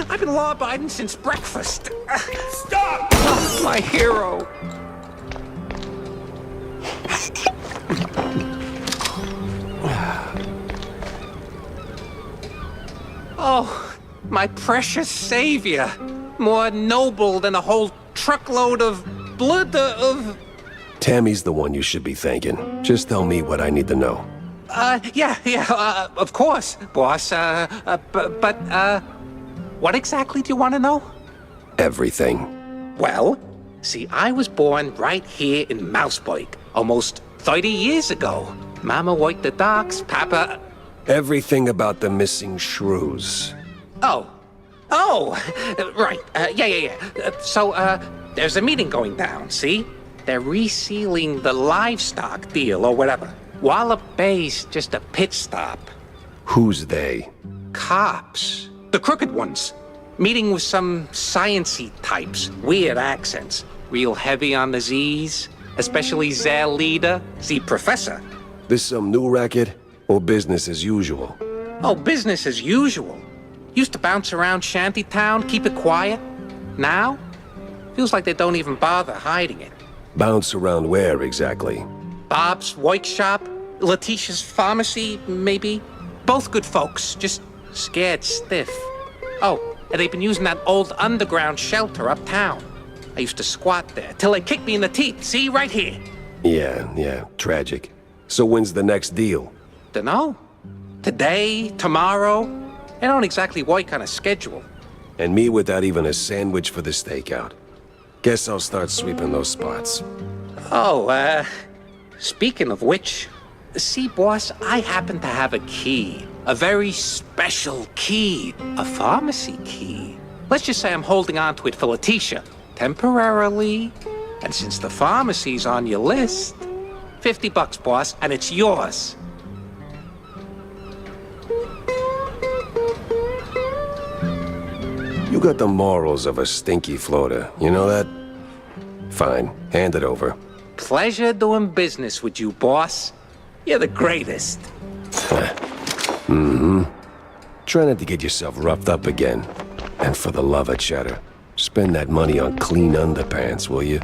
I've been law-abiding since breakfast. Stop! Oh, my hero. Oh, my precious savior. More noble than a whole truckload of blood of... Tammy's the one you should be thanking. Just tell me what I need to know. Of course, boss. What exactly do you want to know? Everything. Well, see, I was born right here in Mouseburg, almost 30 years ago. Mama worked the docks, Papa... Everything about the missing shrews. Oh, right. So, there's a meeting going down, see? They're resealing the livestock deal or whatever. Wallop Bay's just a pit stop. Who's they? Cops. The crooked ones. Meeting with some science-y types. Weird accents. Real heavy on the Z's. Especially their leader, the professor. This some new racket? Or business as usual? Oh, business as usual. Used to bounce around Shantytown, keep it quiet. Now? Feels like they don't even bother hiding it. Bounce around where exactly? Bob's workshop, Letitia's pharmacy, maybe. Both good folks, just scared stiff. Oh, and they've been using that old underground shelter uptown. I used to squat there till they kicked me in the teeth. See, right here. Yeah, tragic. So when's the next deal? Dunno. Today, tomorrow. They don't exactly work on a schedule. And me without even a sandwich for the stakeout. Guess I'll start sweeping those spots. Oh, speaking of which, see, boss, I happen to have a key. A very special key. A pharmacy key. Let's just say I'm holding on to it for Letitia. Temporarily. And since the pharmacy's on your list, $50, boss, and it's yours. You got the morals of a stinky floater, you know that? Fine, hand it over. Pleasure doing business with you, boss. You're the greatest. Try not to get yourself roughed up again. And for the love of cheddar, spend that money on clean underpants, will you?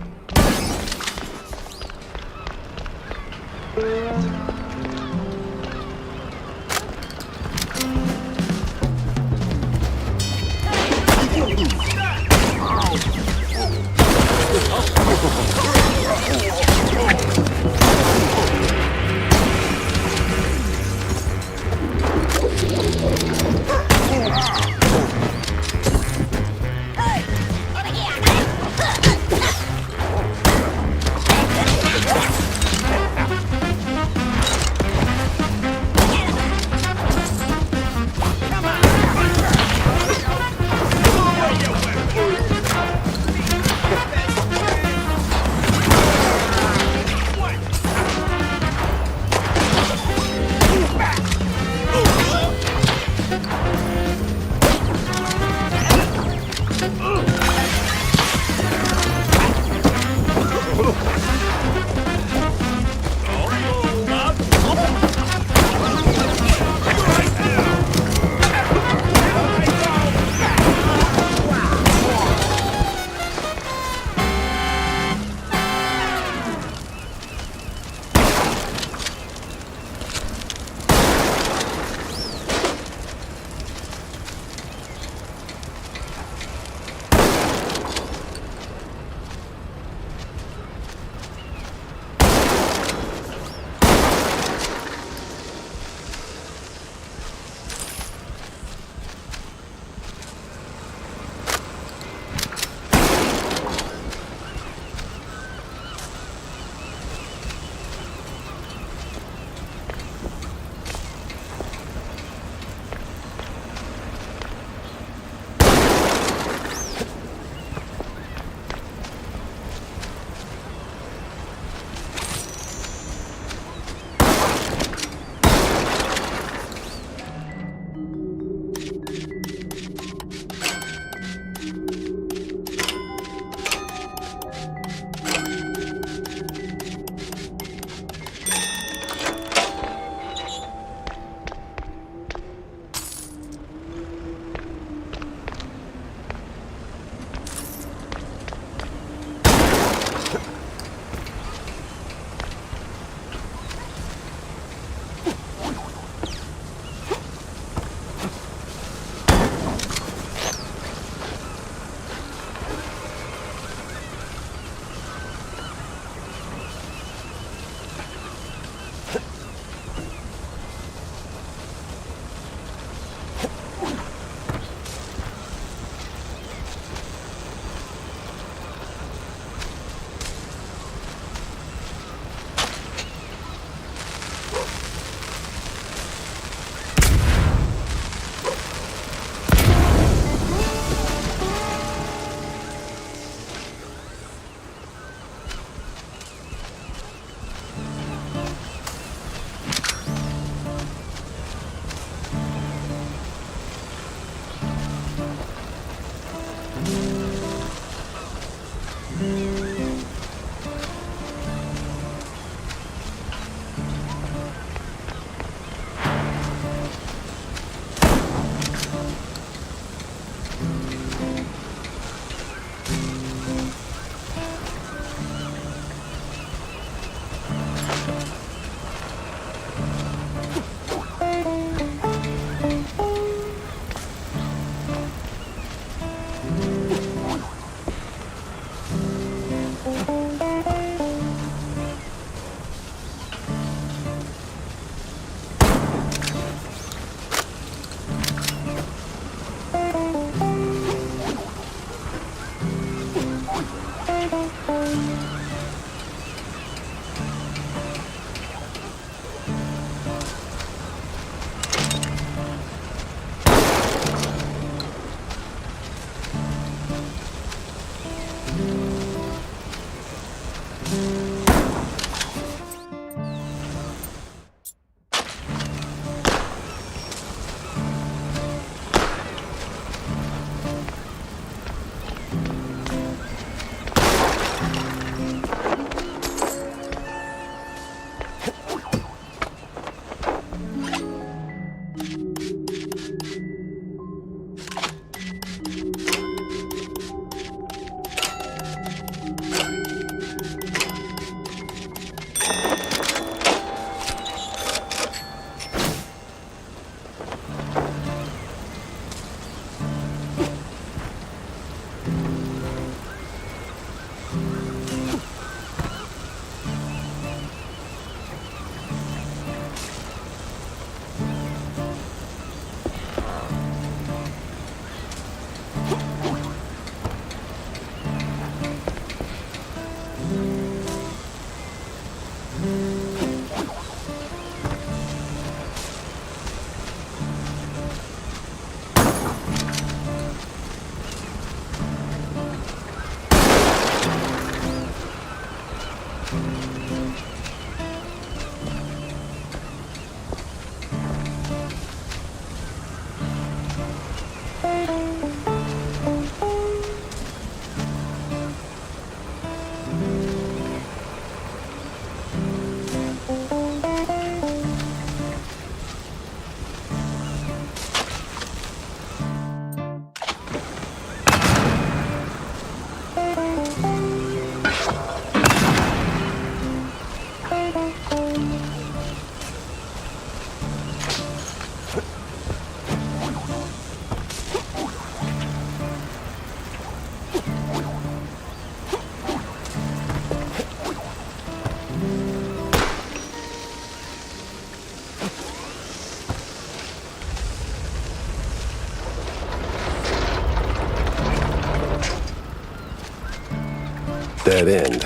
dead end.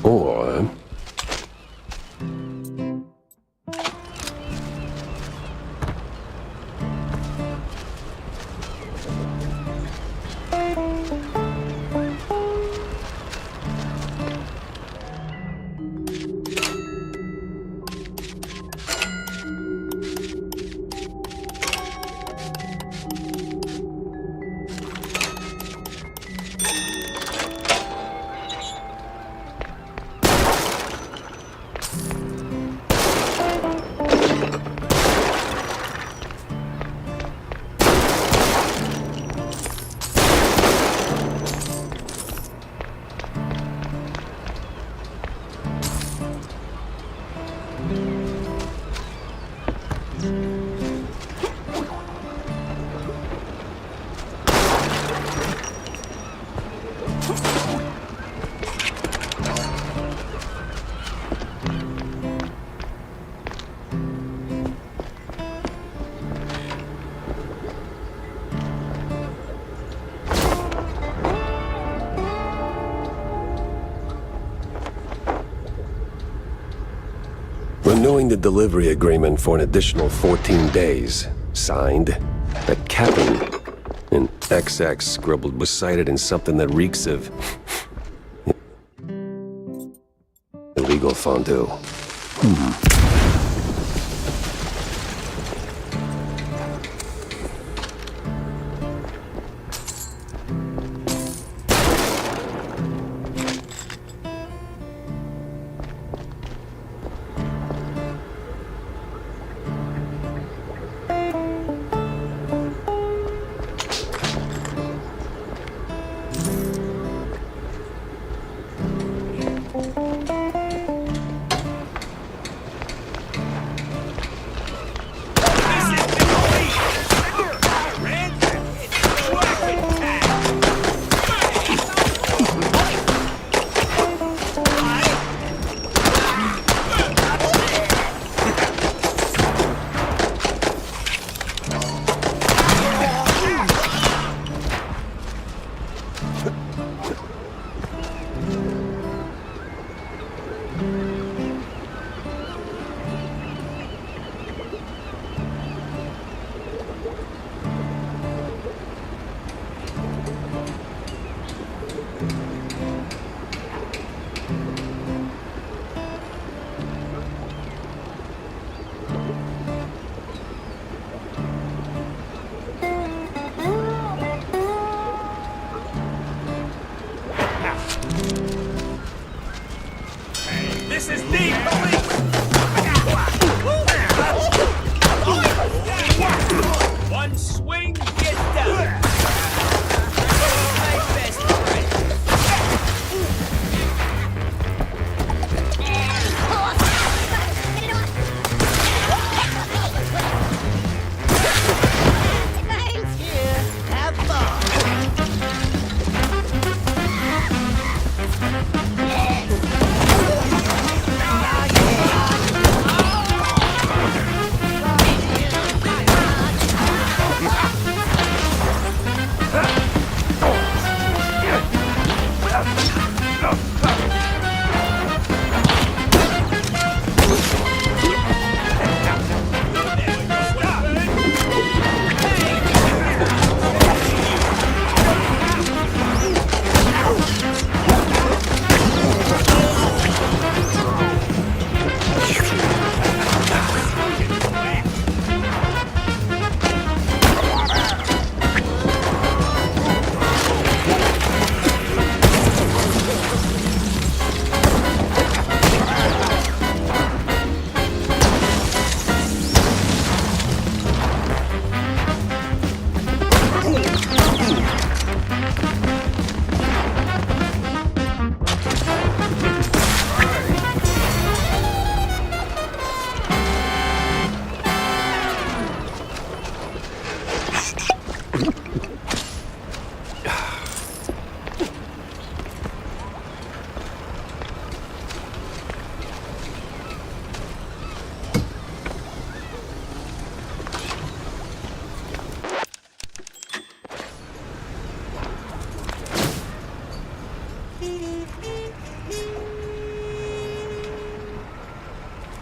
Or... Renewing the delivery agreement for an additional 14 days. Signed, a Captain. An XX scribbled beside it in something that reeks of... illegal fondue.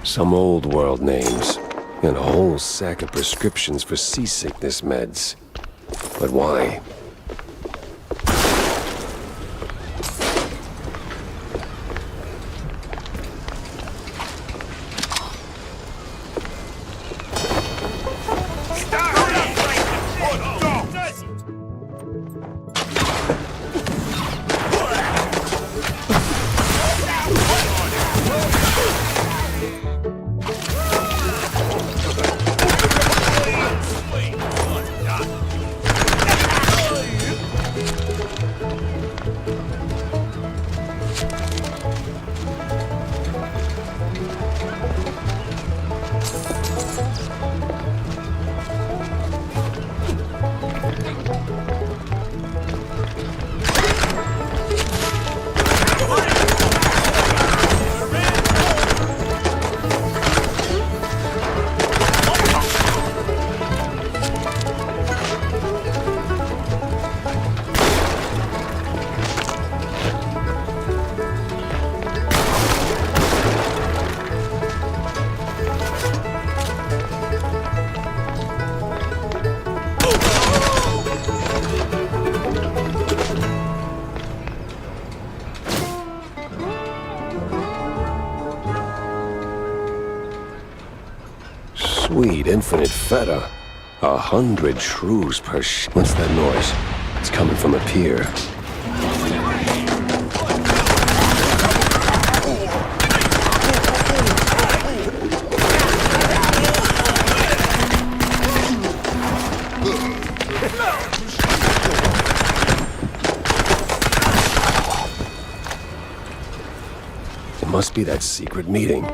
Some old world names, and a whole sack of prescriptions for seasickness meds. But why? Sweet infinite feta. 100 shrews per What's that noise? It's coming from a pier. It must be that secret meeting.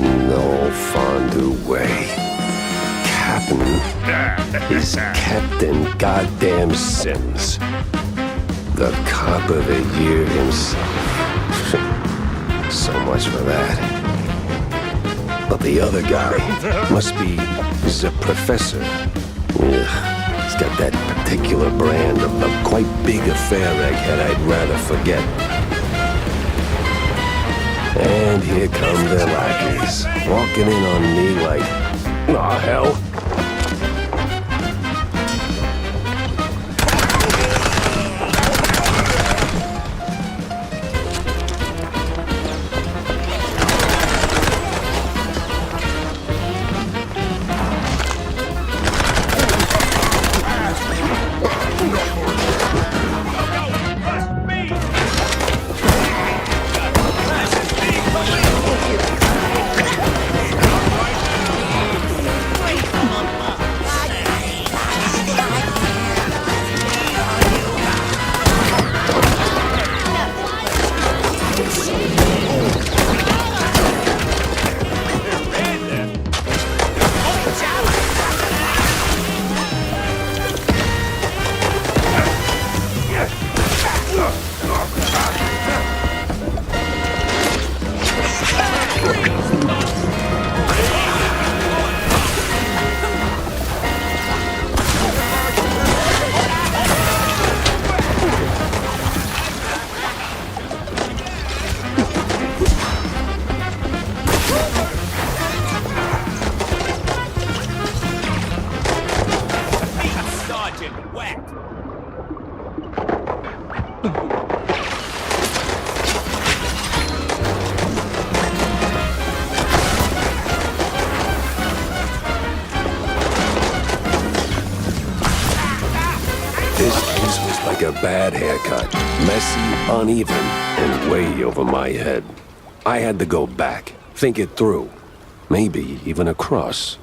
No fondue way. Captain is Captain Goddamn Sims. The cop of the year himself. So much for that. But the other guy must be the professor. Ugh, he's got that particular brand of the quite big affair egghead I'd rather forget. And here come the lackeys, walking in on me like, aw, hell. Like a bad haircut. Messy, uneven, and way over my head. I had to go back, Think it through. Maybe even a cross.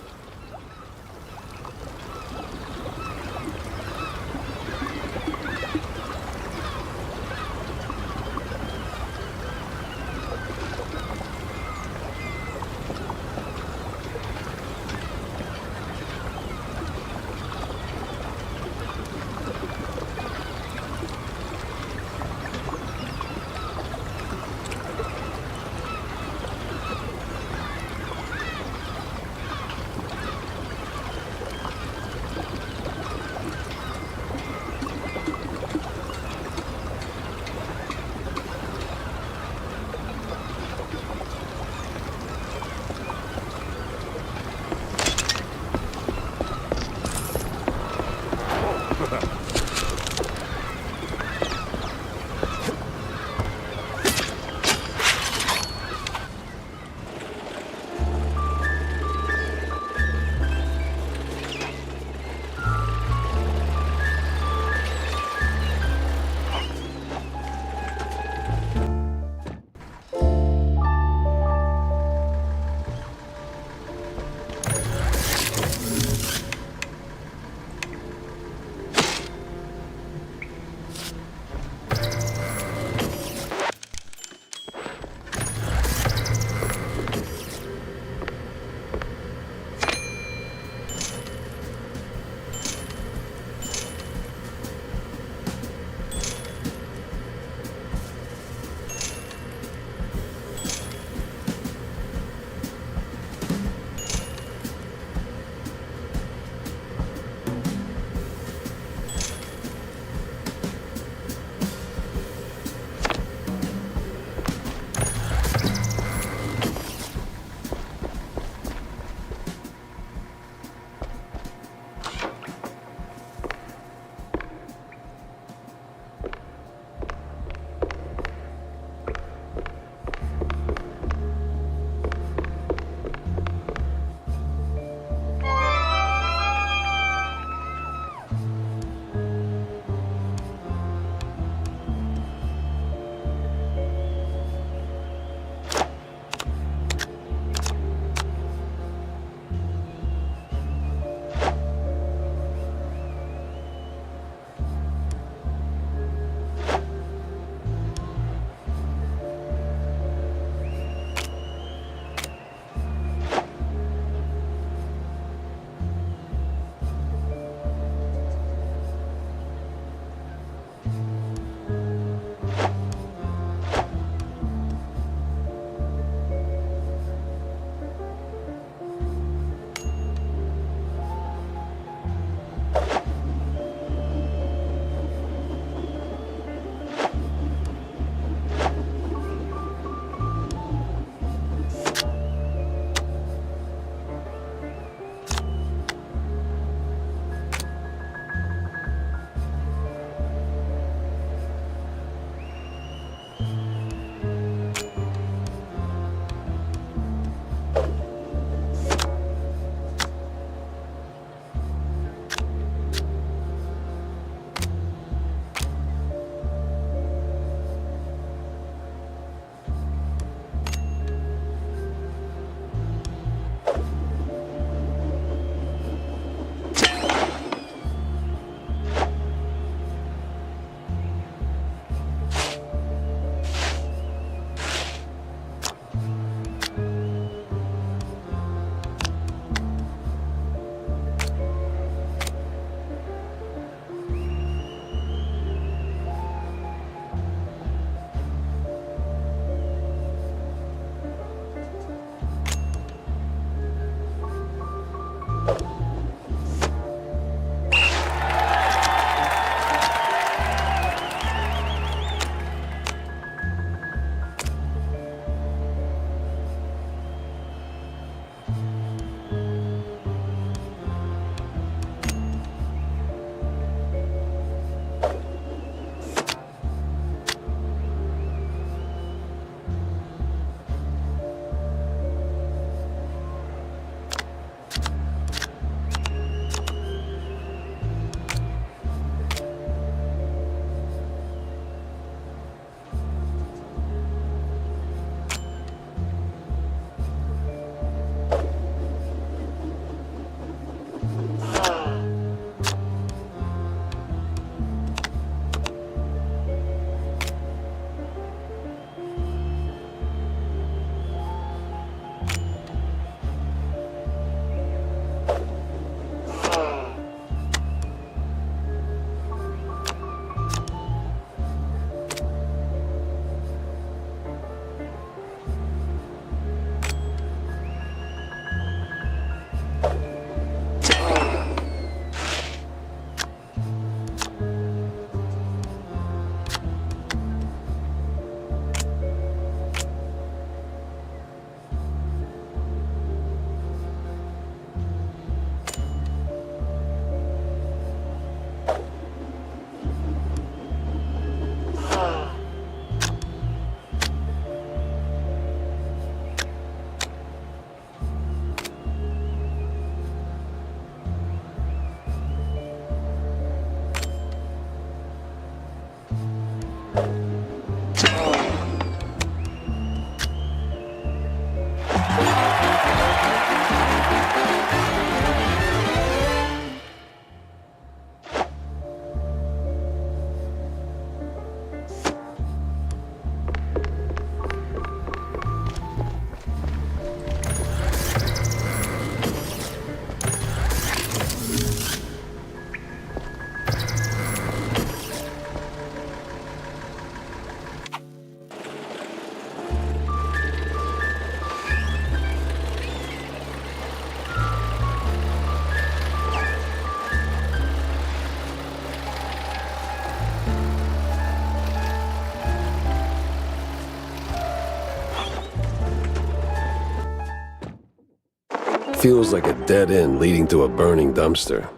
Feels like a dead end leading to a burning dumpster.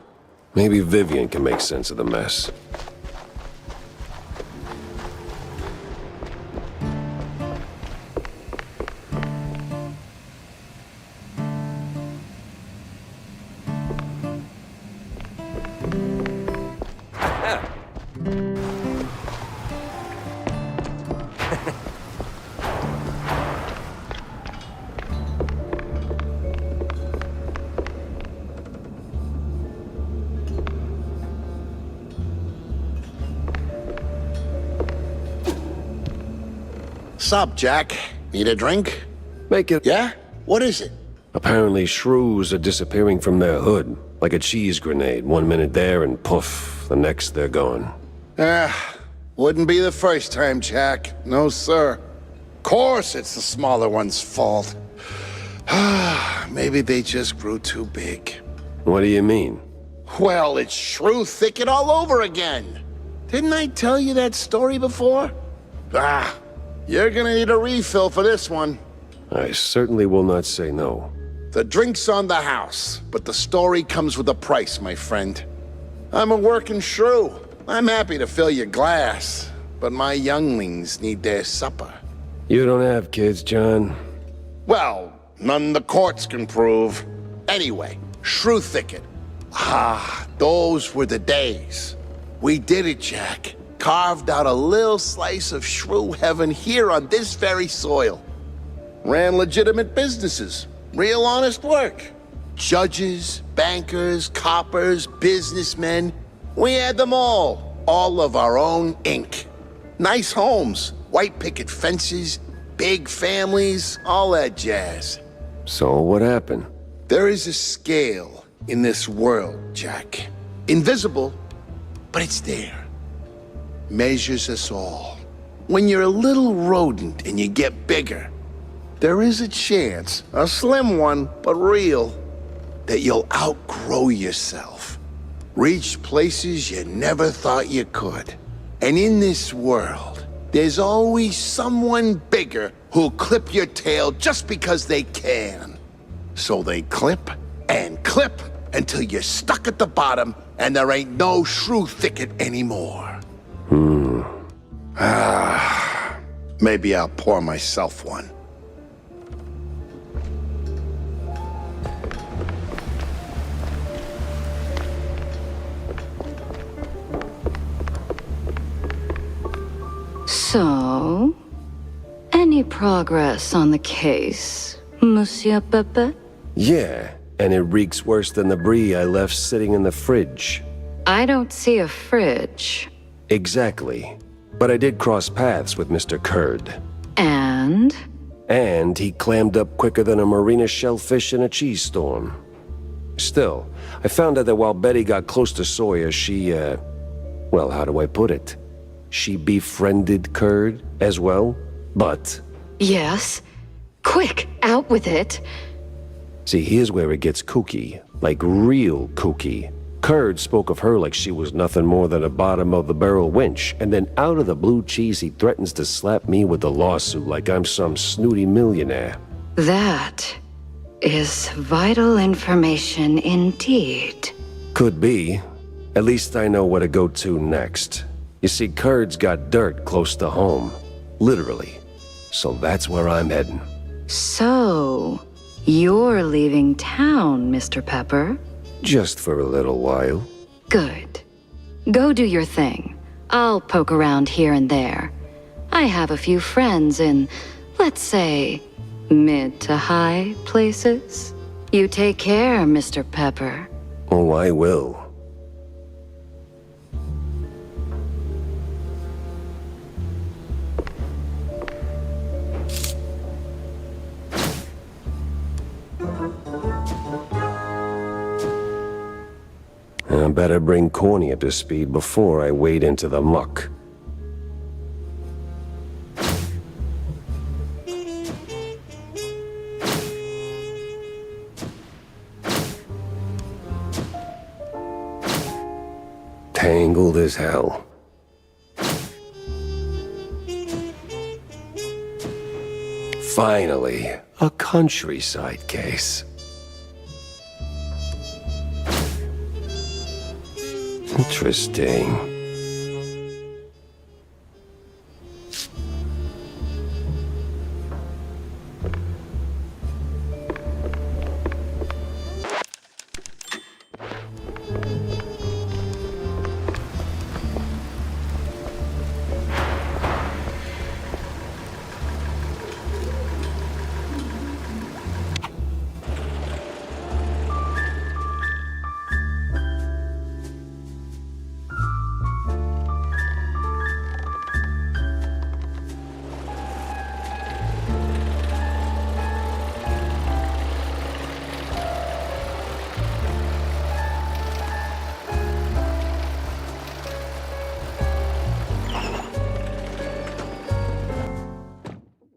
Maybe Vivian can make sense of the mess. Sup, Jack? Need a drink? Make it... Yeah? What is it? Apparently shrews are disappearing from their hood, like a cheese grenade. 1 minute there and poof, the next they're gone. Wouldn't be the first time, Jack. No, sir. Course it's the smaller one's fault. Maybe they just grew too big. What do you mean? Well, it's Shrew Thicket all over again. Didn't I tell you that story before? You're gonna need a refill for this one. I certainly will not say no. The drink's on the house, but the story comes with a price, my friend. I'm a working shrew. I'm happy to fill your glass, but my younglings need their supper. You don't have kids, John. Well, none the courts can prove. Anyway, Shrew Thicket. Those were the days. We did it, Jack. Carved out a little slice of shrew heaven here on this very soil. Ran legitimate businesses. Real honest work. Judges, bankers, coppers, businessmen. We had them all. All of our own ink. Nice homes, white picket fences, big families, all that jazz. So what happened? There is a scale in this world, Jack. Invisible, but it's there. Measures us all. When you're a little rodent and you get bigger, there is a chance, a slim one, but real, that you'll outgrow yourself. Reach places you never thought you could. And in this world, there's always someone bigger who'll clip your tail just because they can. So they clip and clip until you're stuck at the bottom and there ain't no Shrew Thicket anymore. Maybe I'll pour myself one. So, any progress on the case, Monsieur Pepe? Yeah, and it reeks worse than the brie I left sitting in the fridge. I don't see a fridge. Exactly. But I did cross paths with Mr. Kurd. And? And he clammed up quicker than a marina shellfish in a cheese storm. Still, I found out that while Betty got close to Sawyer, she, well, how do I put it? She befriended Kurd as well, but... Yes. Quick, out with it. See, here's where it gets kooky. Like real kooky. Kurd spoke of her like she was nothing more than a bottom-of-the-barrel wench, and then out of the blue cheese he threatens to slap me with a lawsuit like I'm some snooty millionaire. That is vital information indeed. Could be. At least I know where to go to next. You see, Kurd's got dirt close to home. Literally. So that's where I'm heading. So, you're leaving town, Mr. Pepper? Just for a little while. Good. Go do your thing. I'll poke around here and there. I have a few friends in, let's say, mid to high places. You take care, Mr. Pepper. Oh, I will. I better bring Corny up to speed before I wade into the muck. Tangled as hell. Finally, a countryside case. Interesting.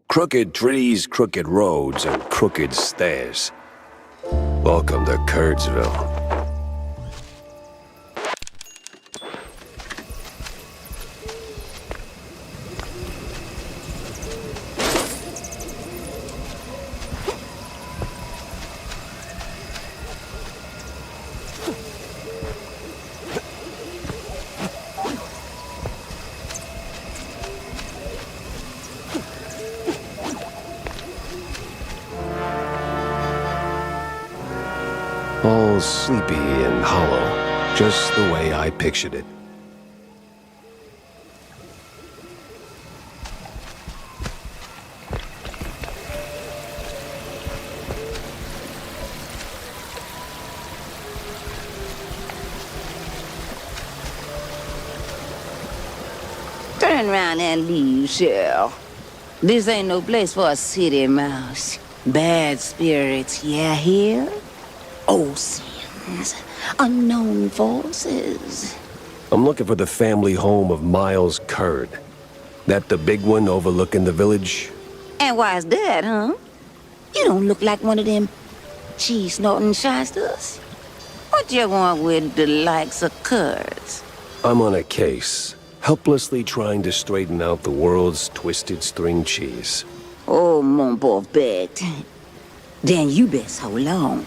Crooked trees, crooked roads, and crooked stairs. Welcome to Kurtzville. All sleepy and hollow, just the way I pictured it. Turn around and leave, Shell. This ain't no place for a city mouse. Bad spirits, yeah, here? Old sins, unknown forces. I'm looking for the family home of Miles Curd. That the big one overlooking the village? And why's that, huh? You don't look like one of them cheese-snorting shysters. What you want with the likes of Kurds? I'm on a case, helplessly trying to straighten out the world's twisted string cheese. Oh, mon pauvre bête. Then you best hold on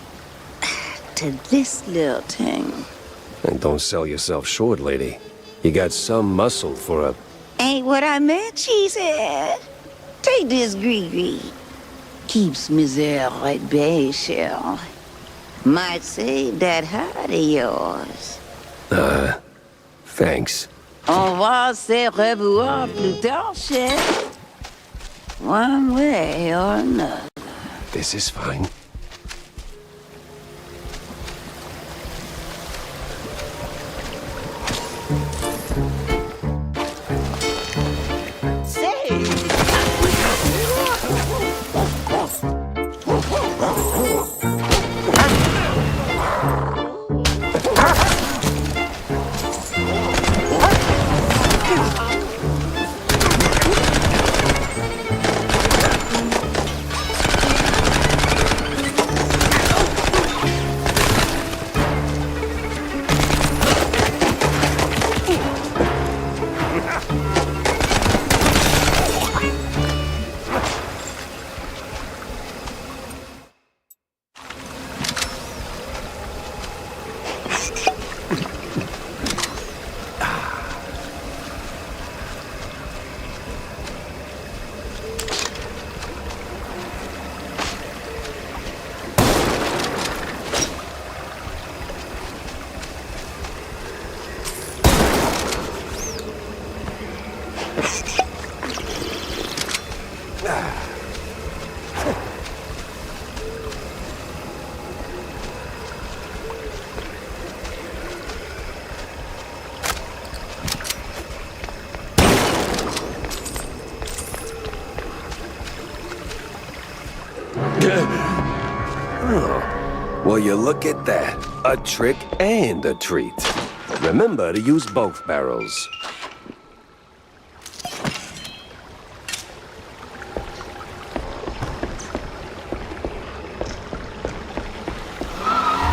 to this little thing. And don't sell yourself short, lady. You got some muscle for a... Ain't what I meant, cheesehead. Take this Gree. Keeps misère at bay, Shell. Might save that heart of yours. Thanks. On va se revoir plus tard, Shell. One way or another. This is fine. Well, you look at that. A trick and a treat. Remember to use both barrels.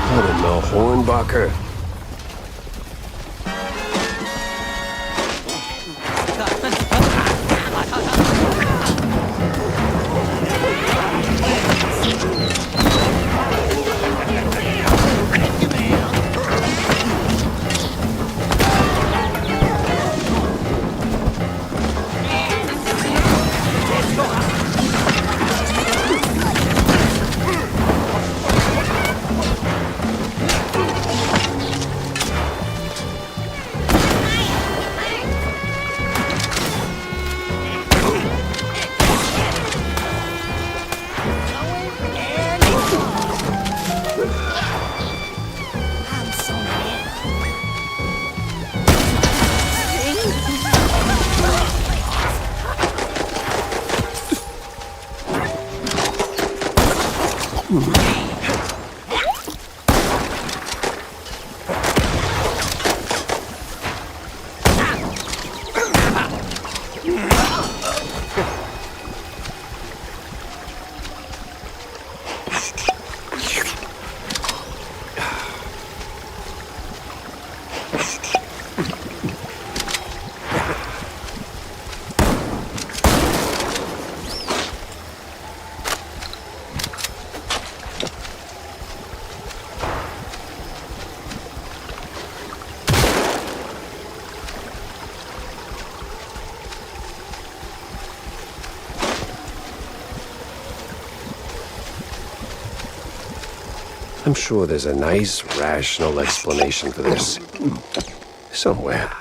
What in the Hornbacher? I'm sure there's a nice, rational explanation for this. Somewhere.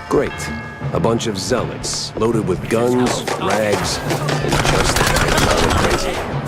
Great. A bunch of zealots, loaded with guns, rags, and just the right amount of crazy.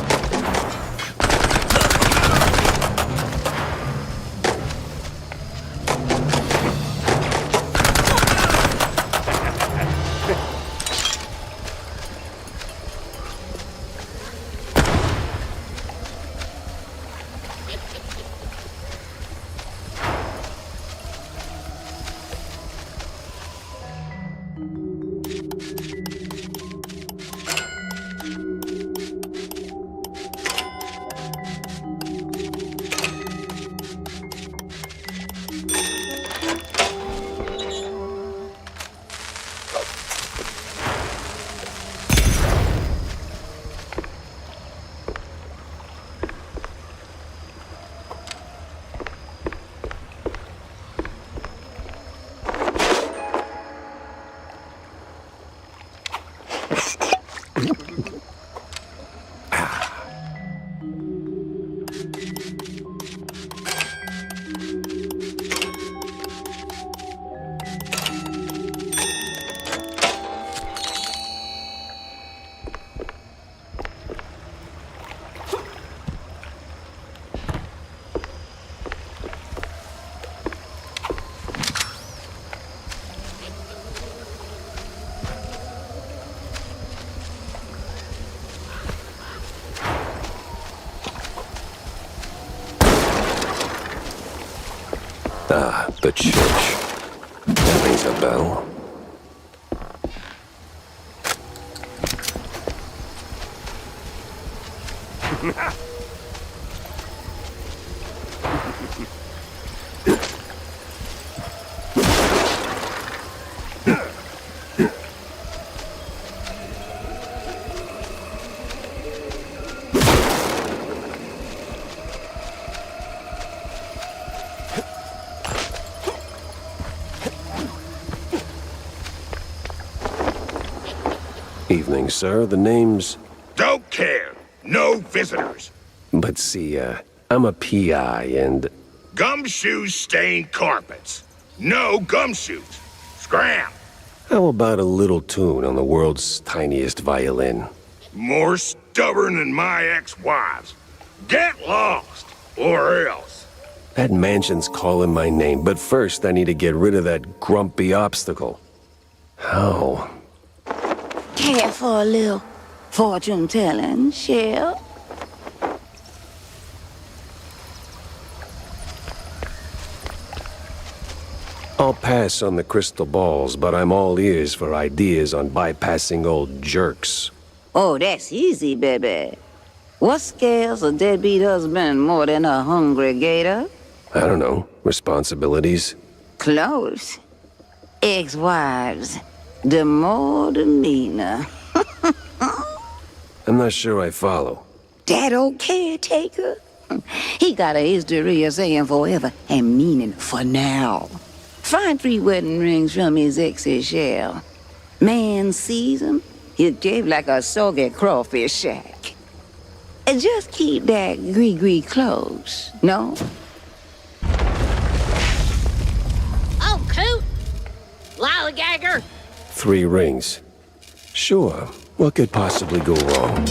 Ah, the church. That rings a bell. Evening, sir. The name's... Don't care. No visitors. But see, I'm a PI and... Gumshoes stain carpets. No gumshoes. Scram. How about a little tune on the world's tiniest violin? More stubborn than my ex-wives. Get lost, or else. That mansion's calling my name, but first I need to get rid of that grumpy obstacle. How? Care for a little fortune telling, Shell? I'll pass on the crystal balls, but I'm all ears for ideas on bypassing old jerks. Oh, that's easy, baby. What scales a deadbeat husband more than a hungry gator? I don't know. Responsibilities? Close. Ex-wives. The more the meaner. I'm not sure I follow. That old caretaker? He got a history of saying forever and meaning for now. Find 3 wedding rings from his ex's shell. Man sees him, he'll gave like a soggy crawfish shack. And just keep that gree-gree close, no? Oh, coot! Lollygagger! 3 rings. Sure. What could possibly go wrong?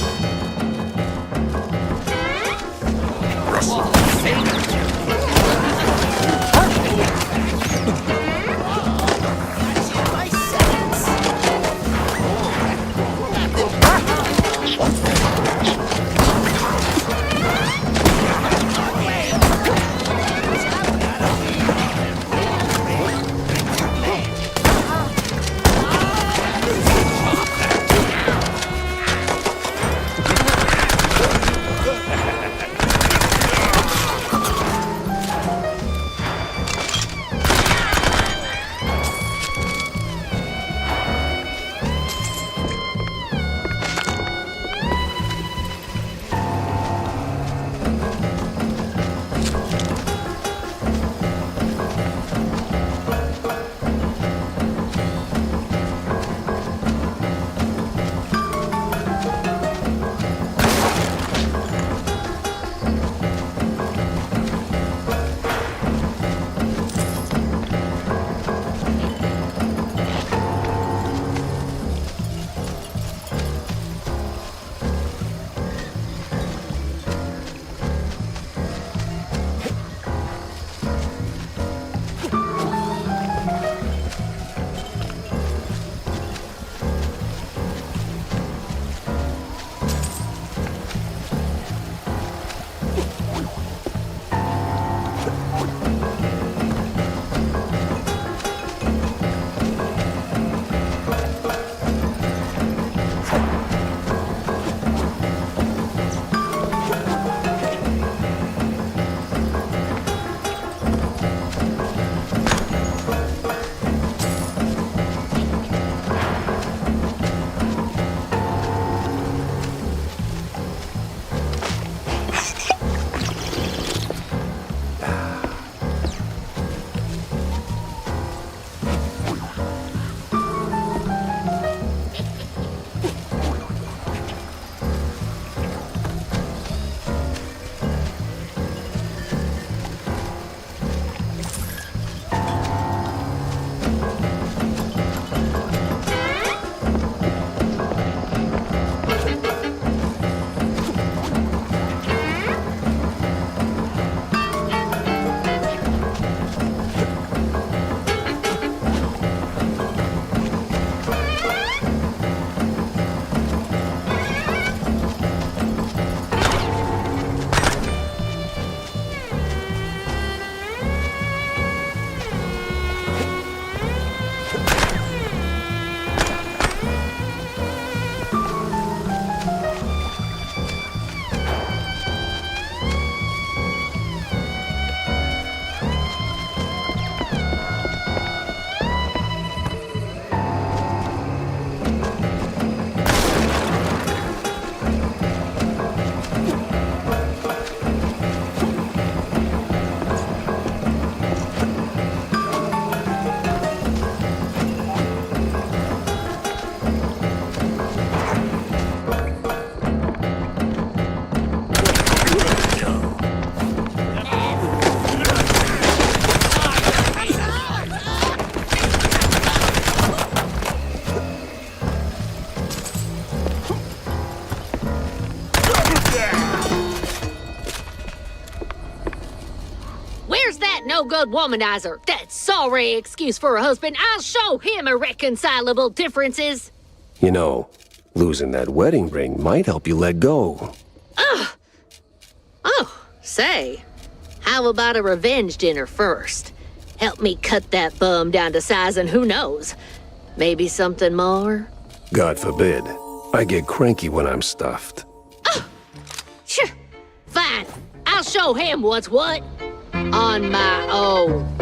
no-good womanizer. That sorry excuse for a husband. I'll show him irreconcilable differences. You know, losing that wedding ring might help you let go. Oh, say, how about a revenge dinner first? Help me cut that bum down to size and who knows, maybe something more? God forbid. I get cranky when I'm stuffed. Sure, fine. I'll show him what's what. On my own.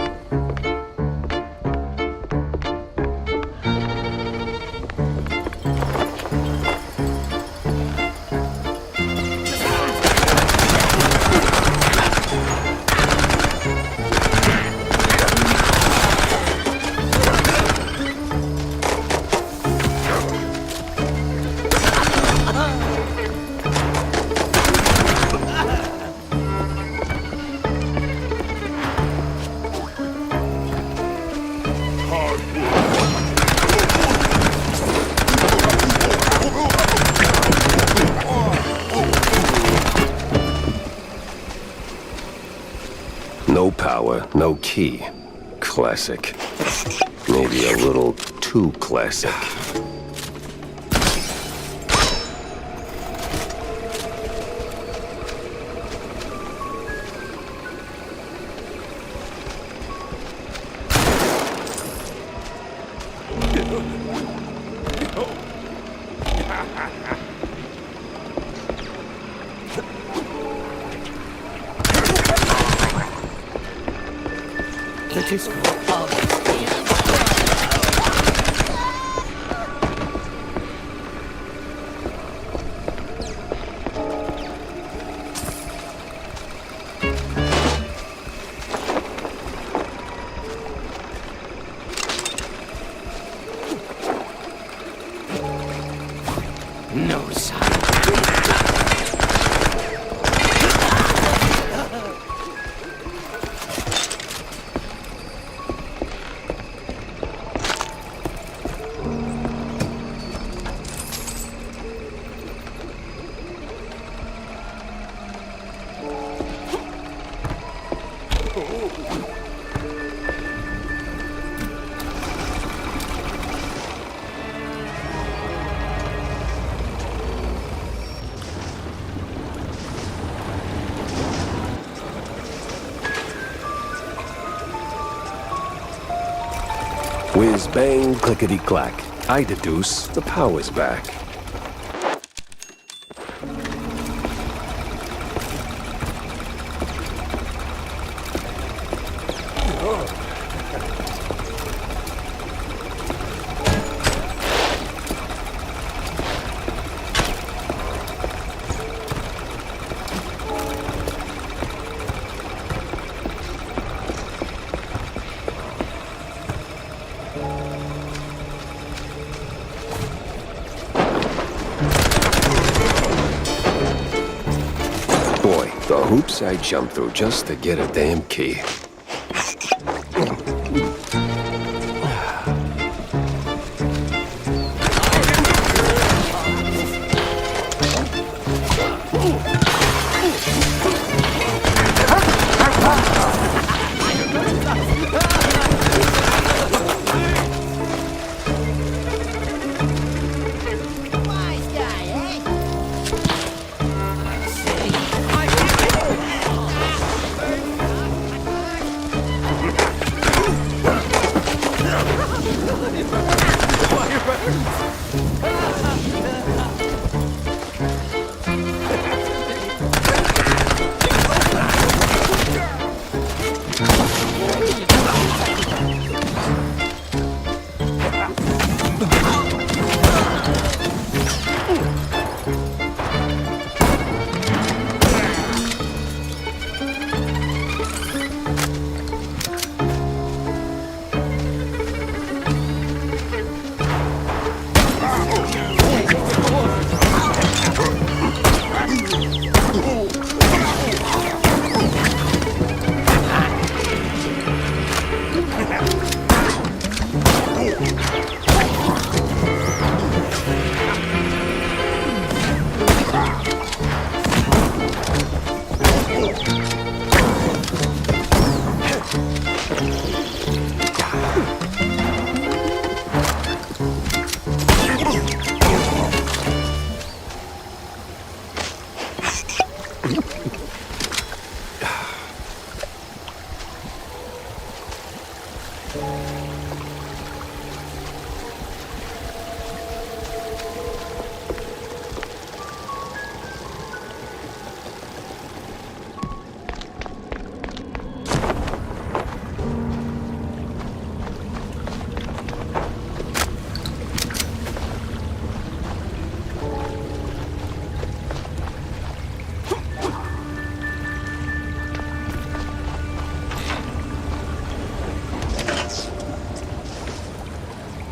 No power, no key. Classic. Maybe a little too classic. No sign. Whiz bang, clickety clack. I deduce the power's back. Boy, the hoops I jumped through just to get a damn key.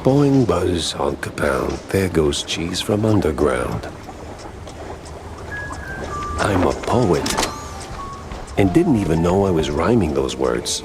Boing, buzz, honk a pound. There goes cheese from underground. I'm a poet. And didn't even know I was rhyming those words.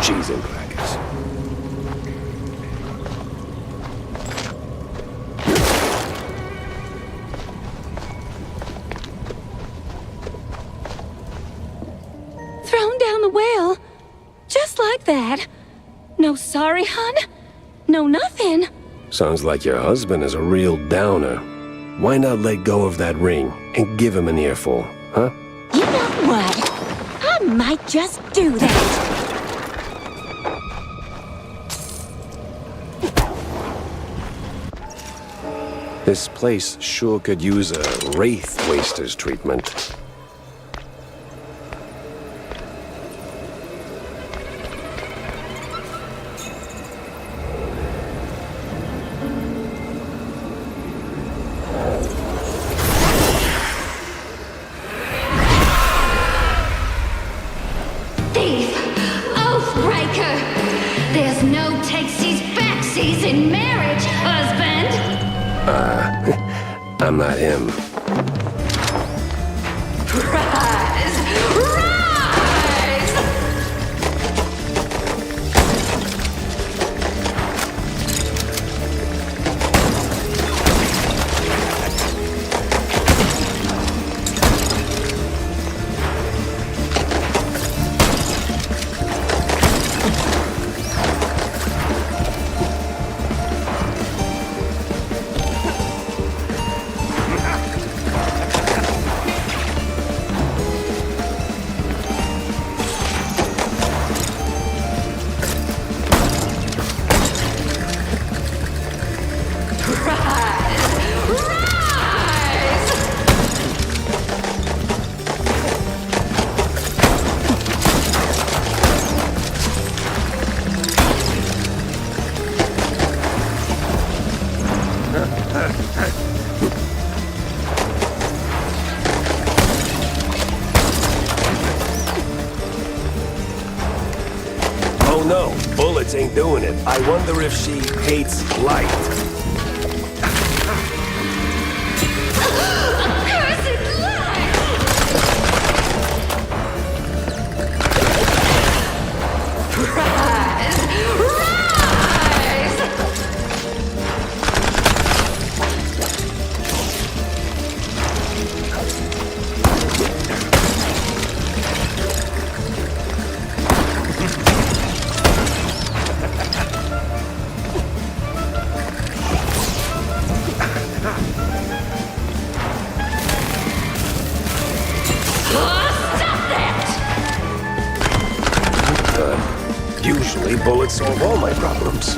Cheese and crackers. Thrown down the well. Just like that. No sorry, hun? No nothing. Sounds like your husband is a real downer. Why not let go of that ring and give him an earful, huh? You know what? I might just do that. This place sure could use a Wraith Waster's treatment. Thief! Oathbreaker! There's no takesies backsies in marriage, husband! I'm not him. Rise! Rise! Oh no, bullets ain't doing it. I wonder if she hates light. Accursed lie! Rise! bullets solve all my problems.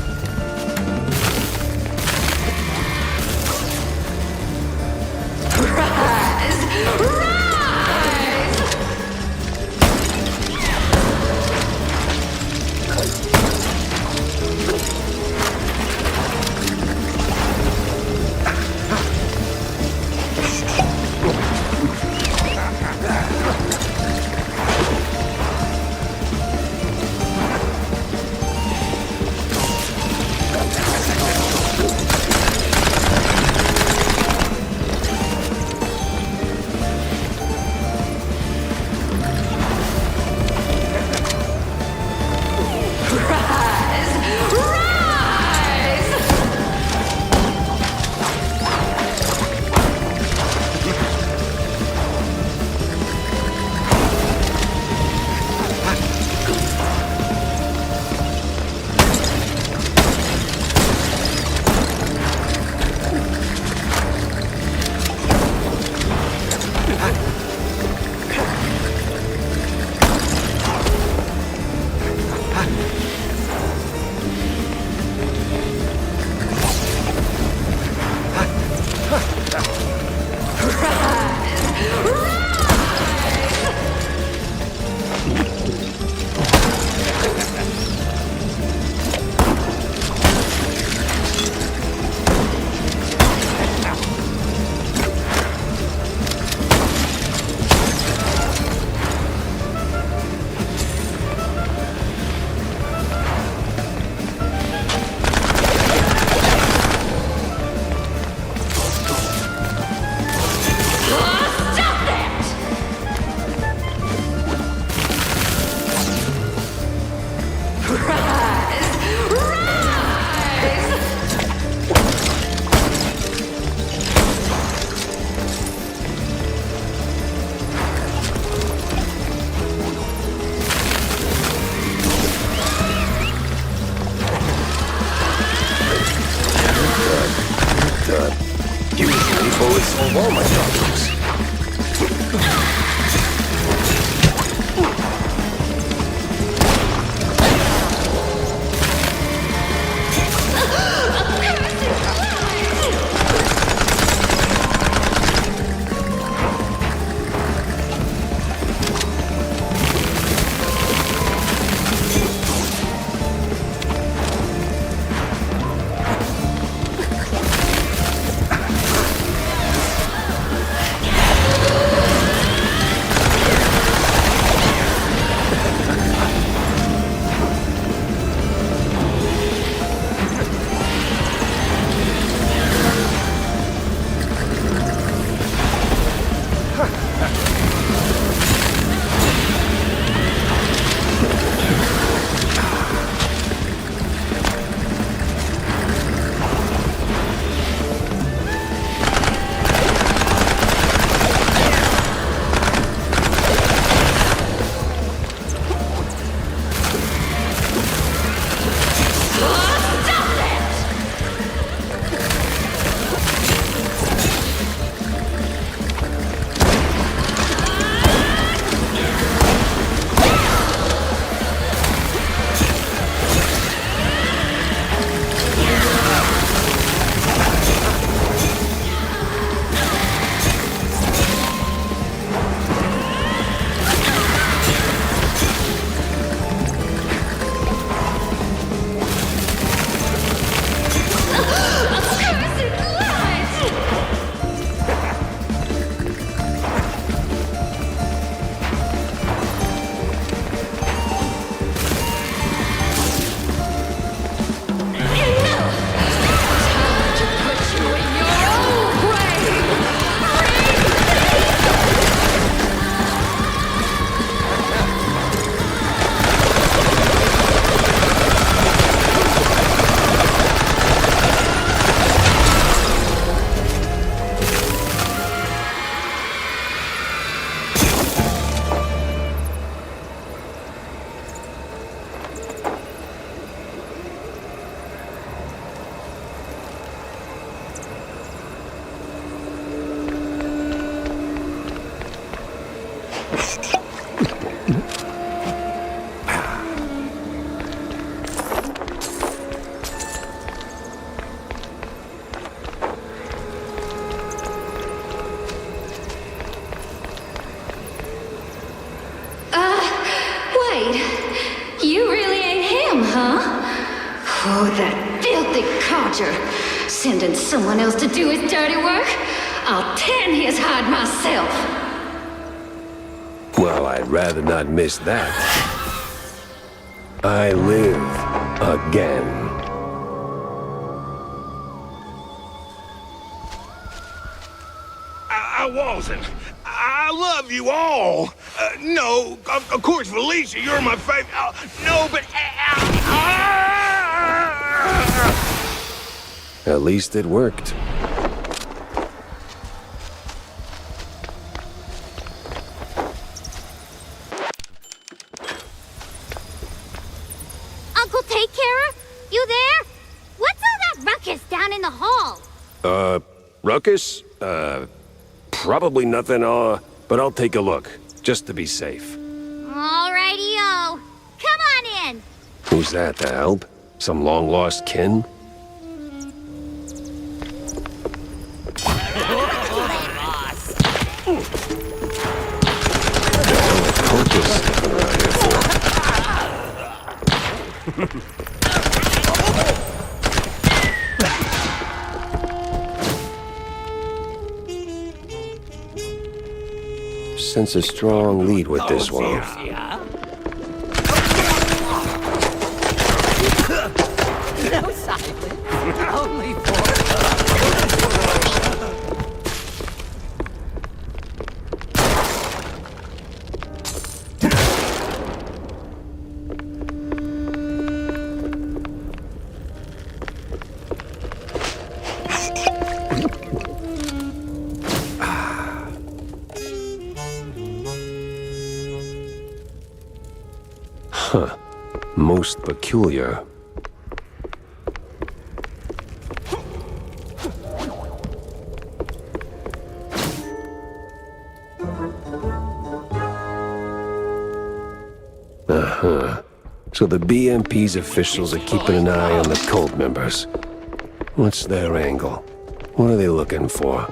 Oh, that filthy codger! Sending someone else to do his dirty work? I'll tan his hide myself! Well, I'd rather not miss that. I live again. I wasn't. I love you all. No, of course, Felicia, you're my favorite. No, but... At least it worked. Uncle Take Carer? You there? What's all that ruckus down in the hall? Ruckus? Probably nothing, but I'll take a look, just to be safe. Alrighty-o. Come on in. Who's that, the help? Some long-lost kin? Sense a strong lead with this one. No silence, only for... Huh. Most peculiar. Uh-huh. So the BMP's officials are keeping an eye on the cult members. What's their angle? What are they looking for?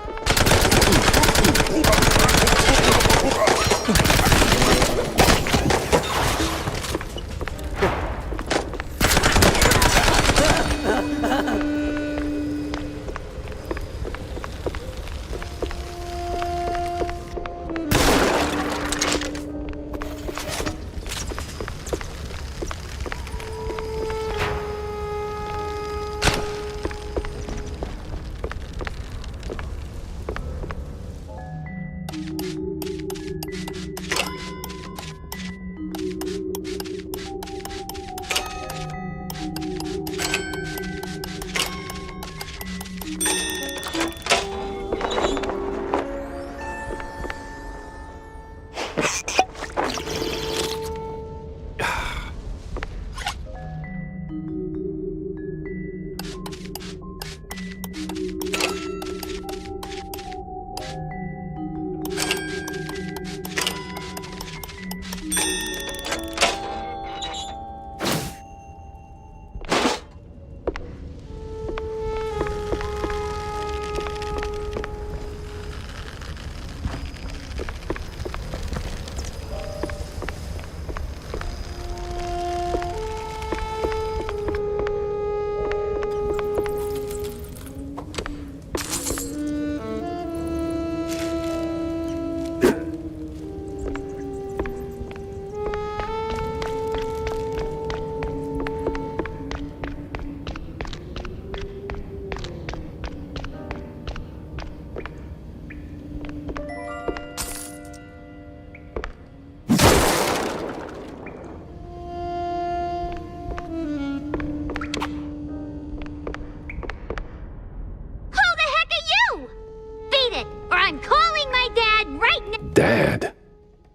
Dad?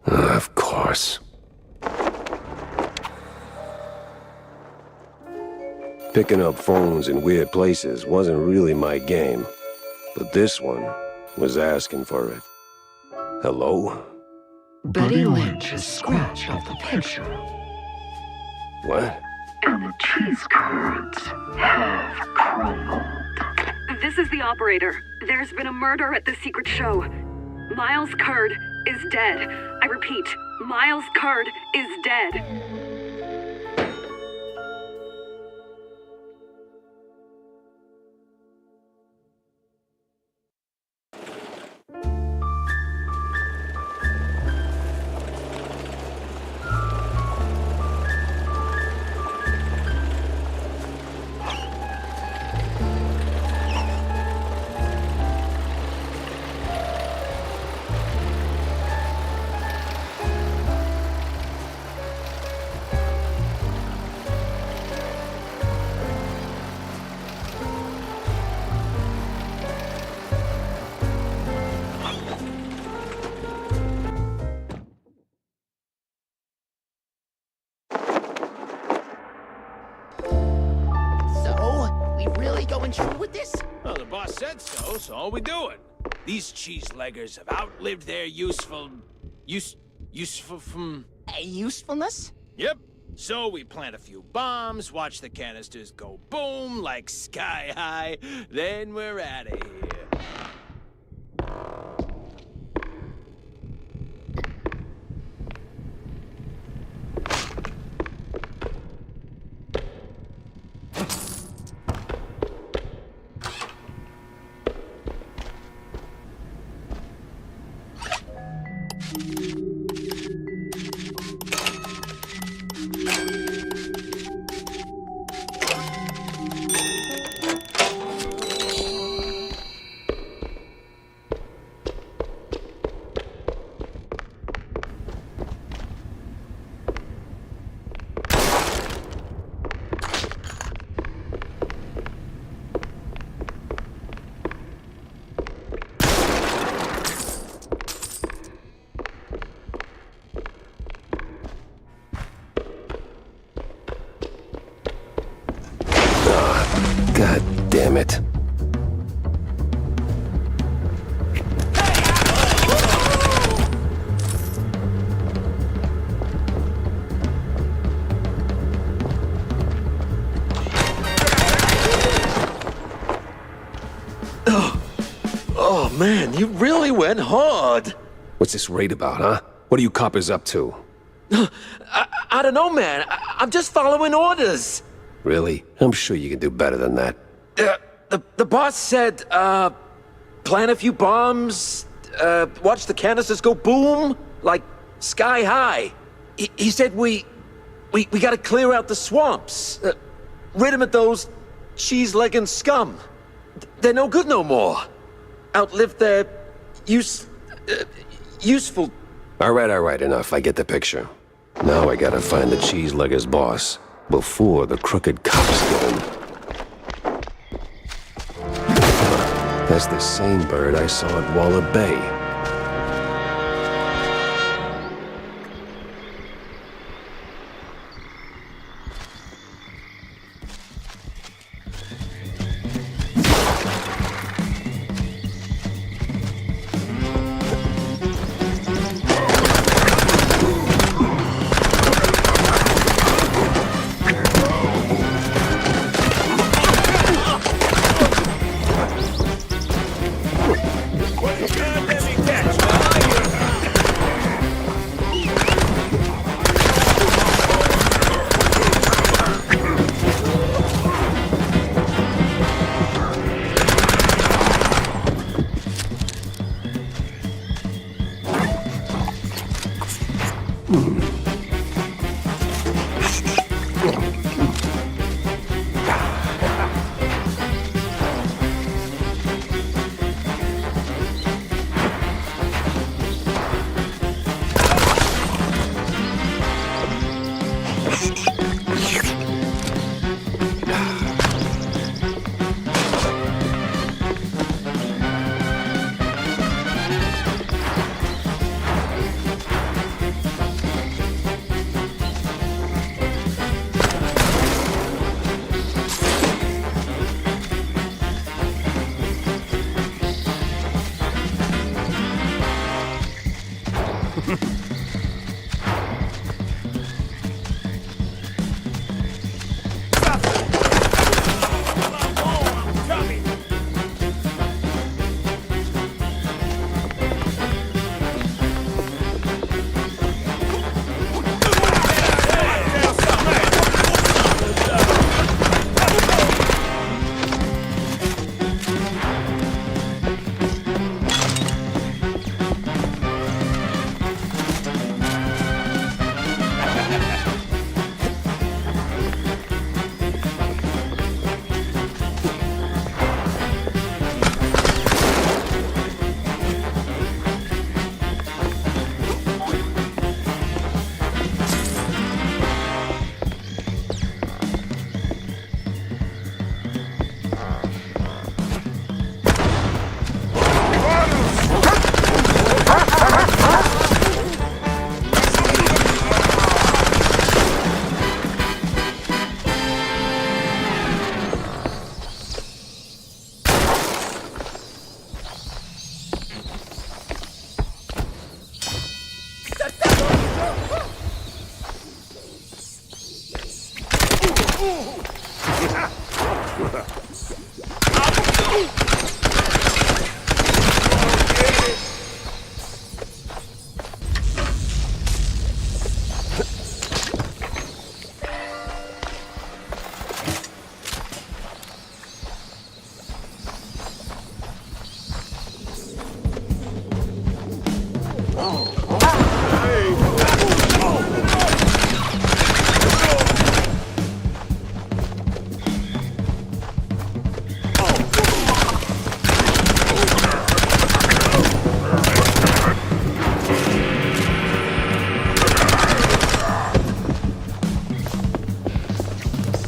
Of course. Picking up phones in weird places wasn't really my game, but this one was asking for it. Hello? Betty Lynch is scratched off the picture. What? And the cheese curds have crumbled. This is the operator. There's been a murder at the secret show. Miles Curd is dead. I repeat, Miles Curd is dead. we really going through with this? Well, the boss said so, so we do it. These cheese-leggers have outlived their Usefulness? Yep. So we plant a few bombs, watch the canisters go boom like sky high, then we're out of here. God damn it. Oh, man, you really went hard. What's this raid about, huh? What are you coppers up to? I don't know, man. I'm just following orders. Really? I'm sure you can do better than that. The boss said, plant a few bombs, watch the canisters go boom, like sky high. He said we gotta clear out the swamps, rid 'em of those cheese-legging scum. They're no good no more. Outlived their useful... All right, enough. I get the picture. Now I gotta find the cheese-legger's boss before the crooked cops get him. That's the same bird I saw at Waller Bay. God, let me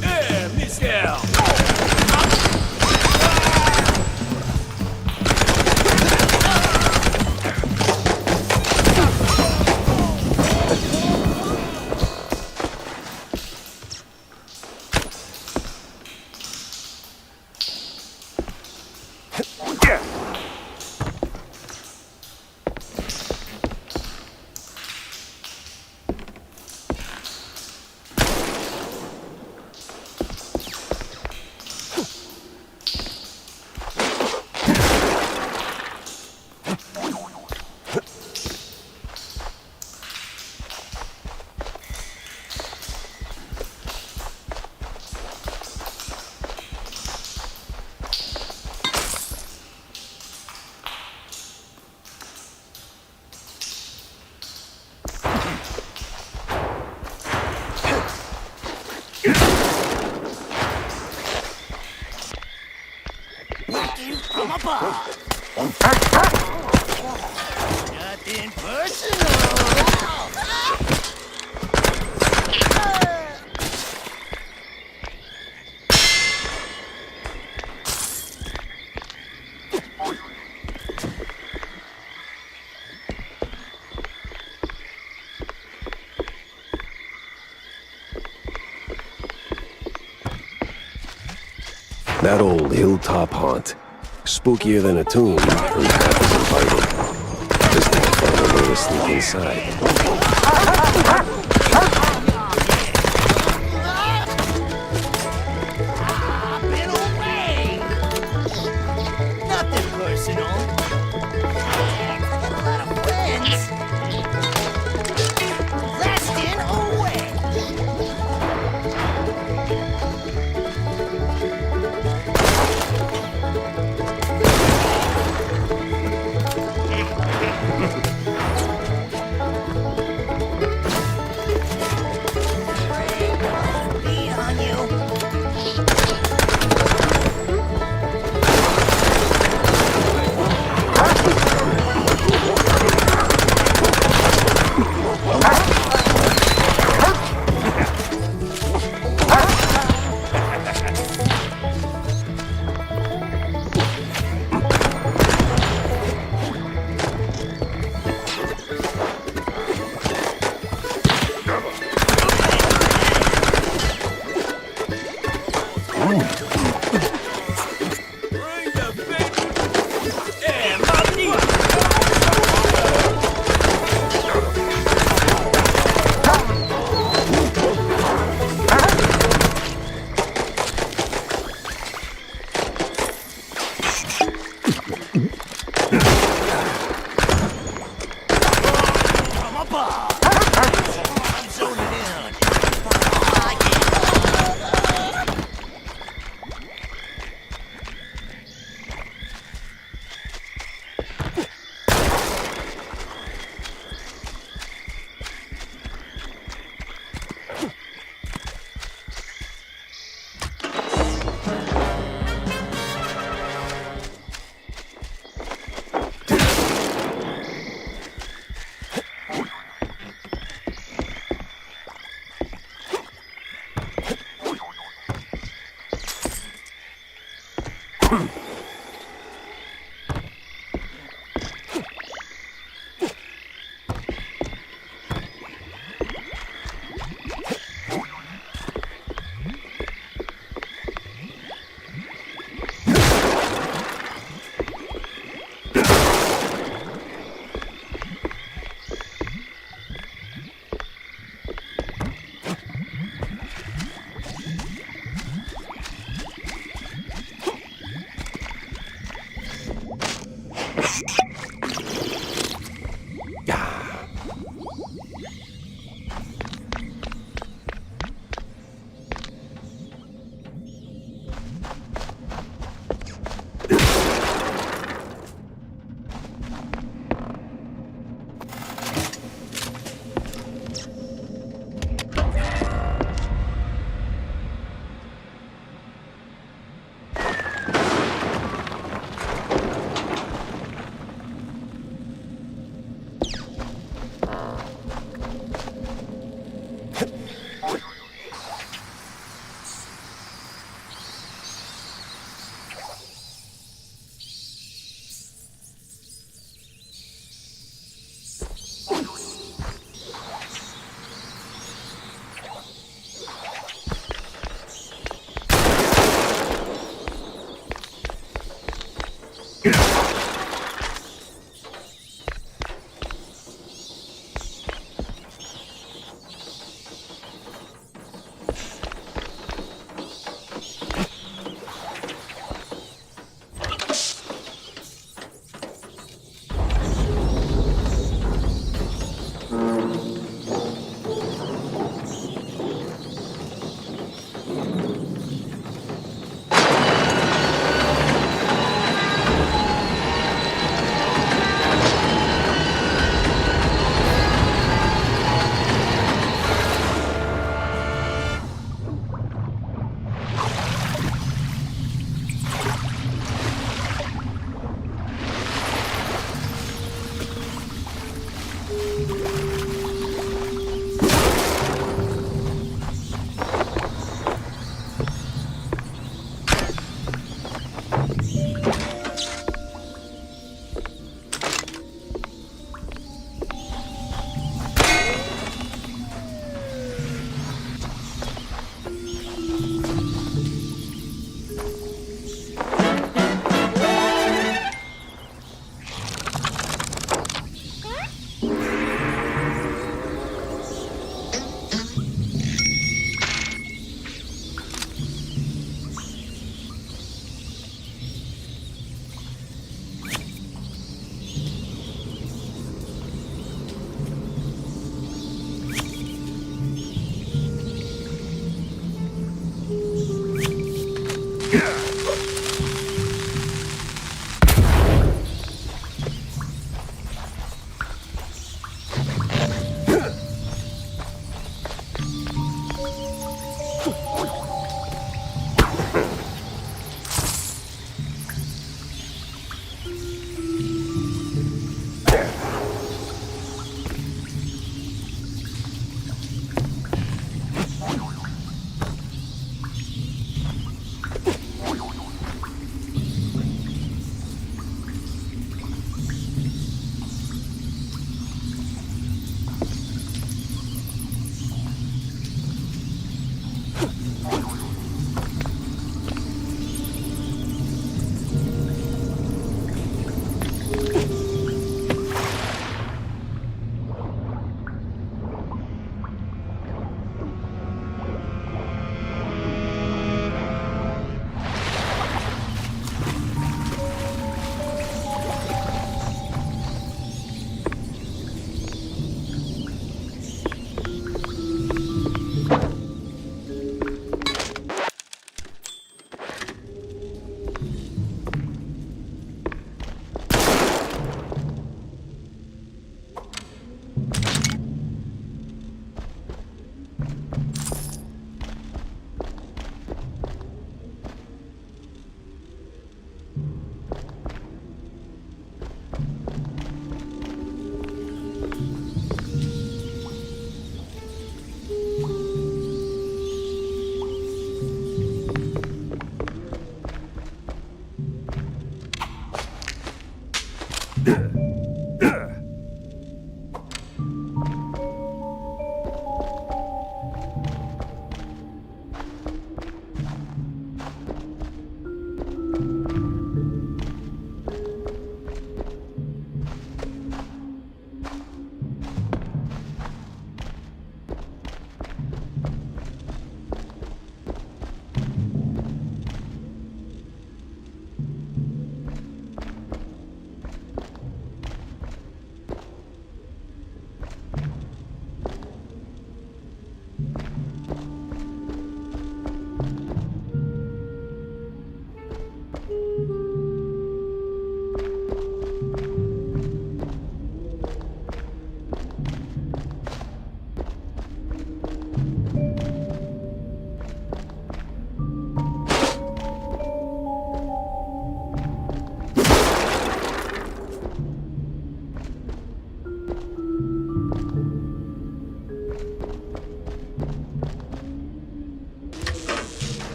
Yeah, Michelle! From above. Nothing personal. That old hilltop haunt. Spookier than a tomb, and half as inviting. Just like a fun way to sneak inside. Been away. Nothing personal. I got a lot of friends. Resting away. Be on you. From above. I'm zoning in.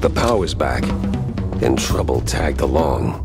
The power's back, and trouble tagged along.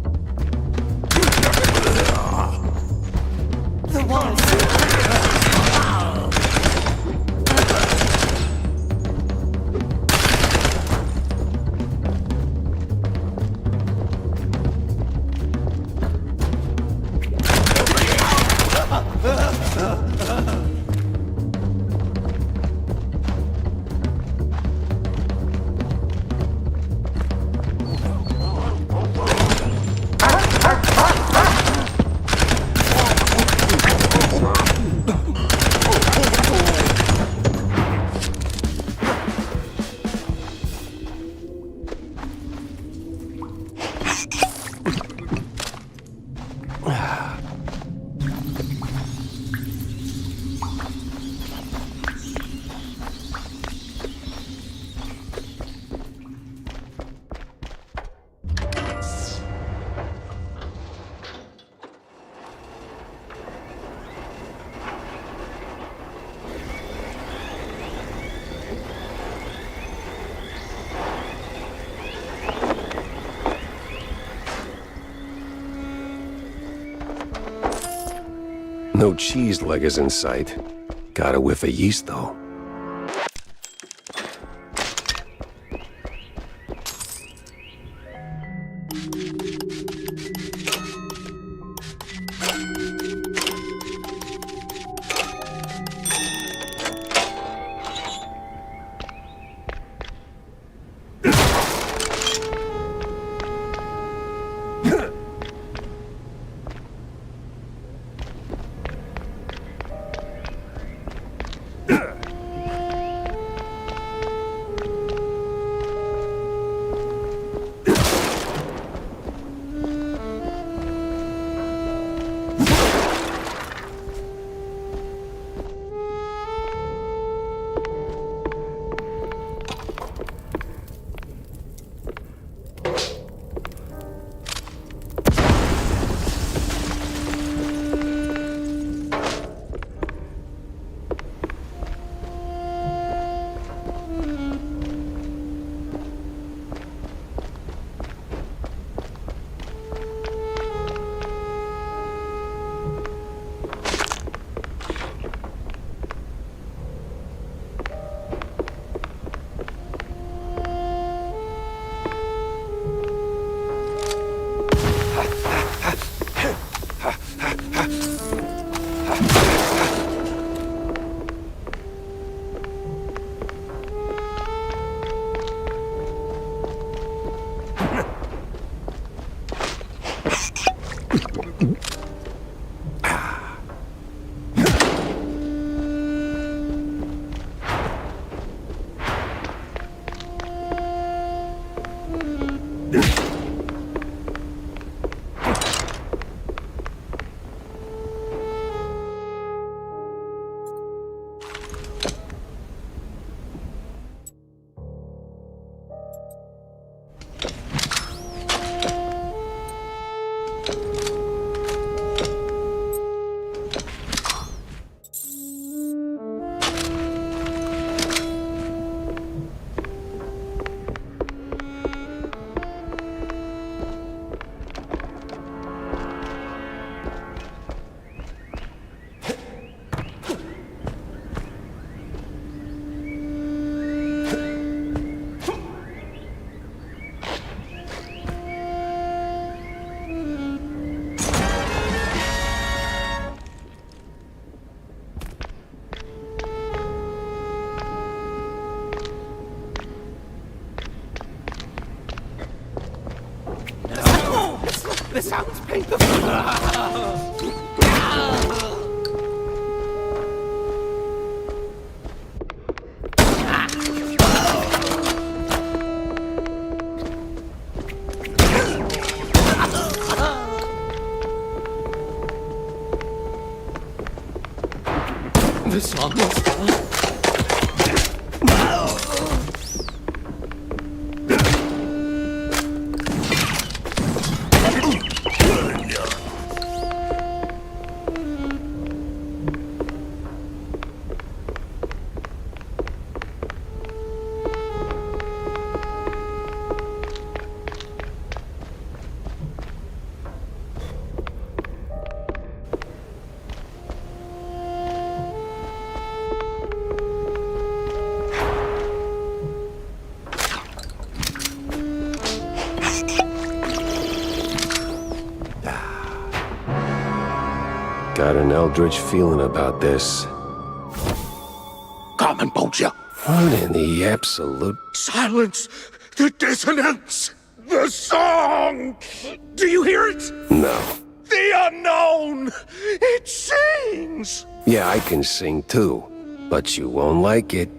No cheese leggers in sight. Got a whiff of yeast, though. This sounds painful. This almost done. Got an eldritch feeling about this. Carmen Bolger. What in the absolute... Silence! The dissonance! The song! Do you hear it? No. The unknown! It sings! Yeah, I can sing too, but you won't like it.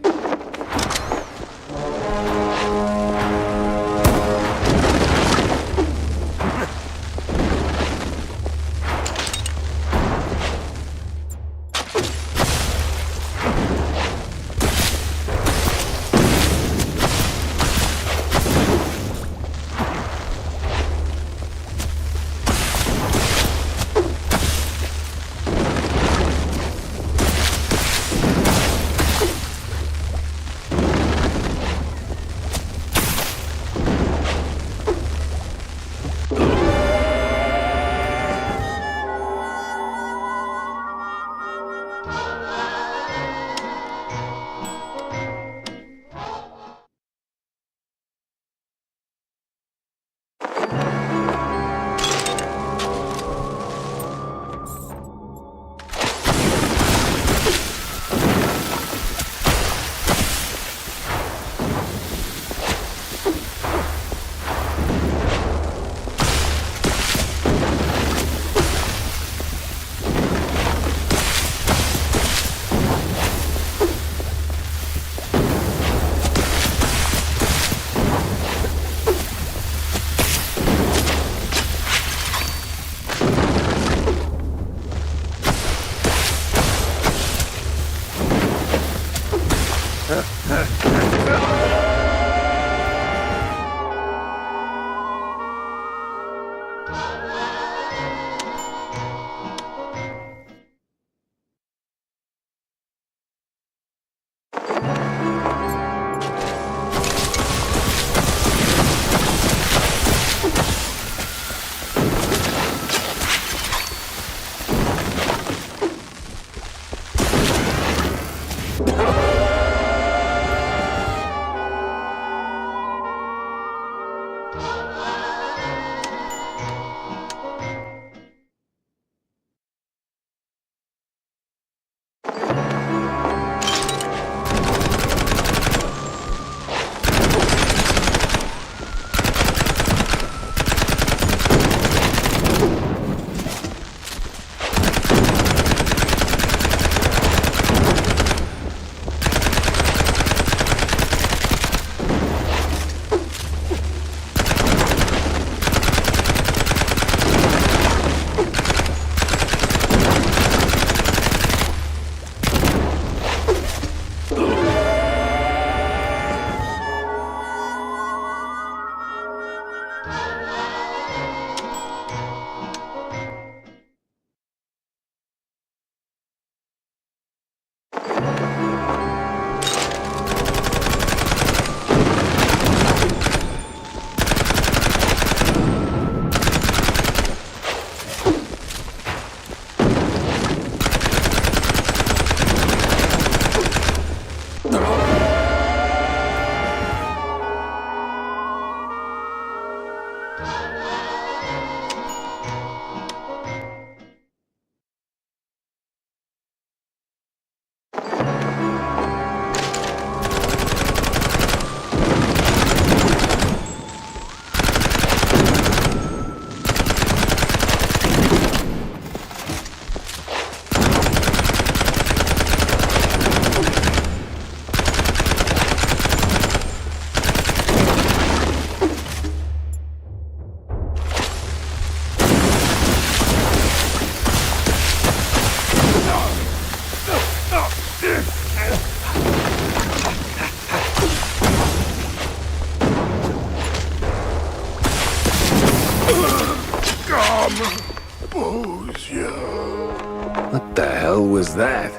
What the hell was that?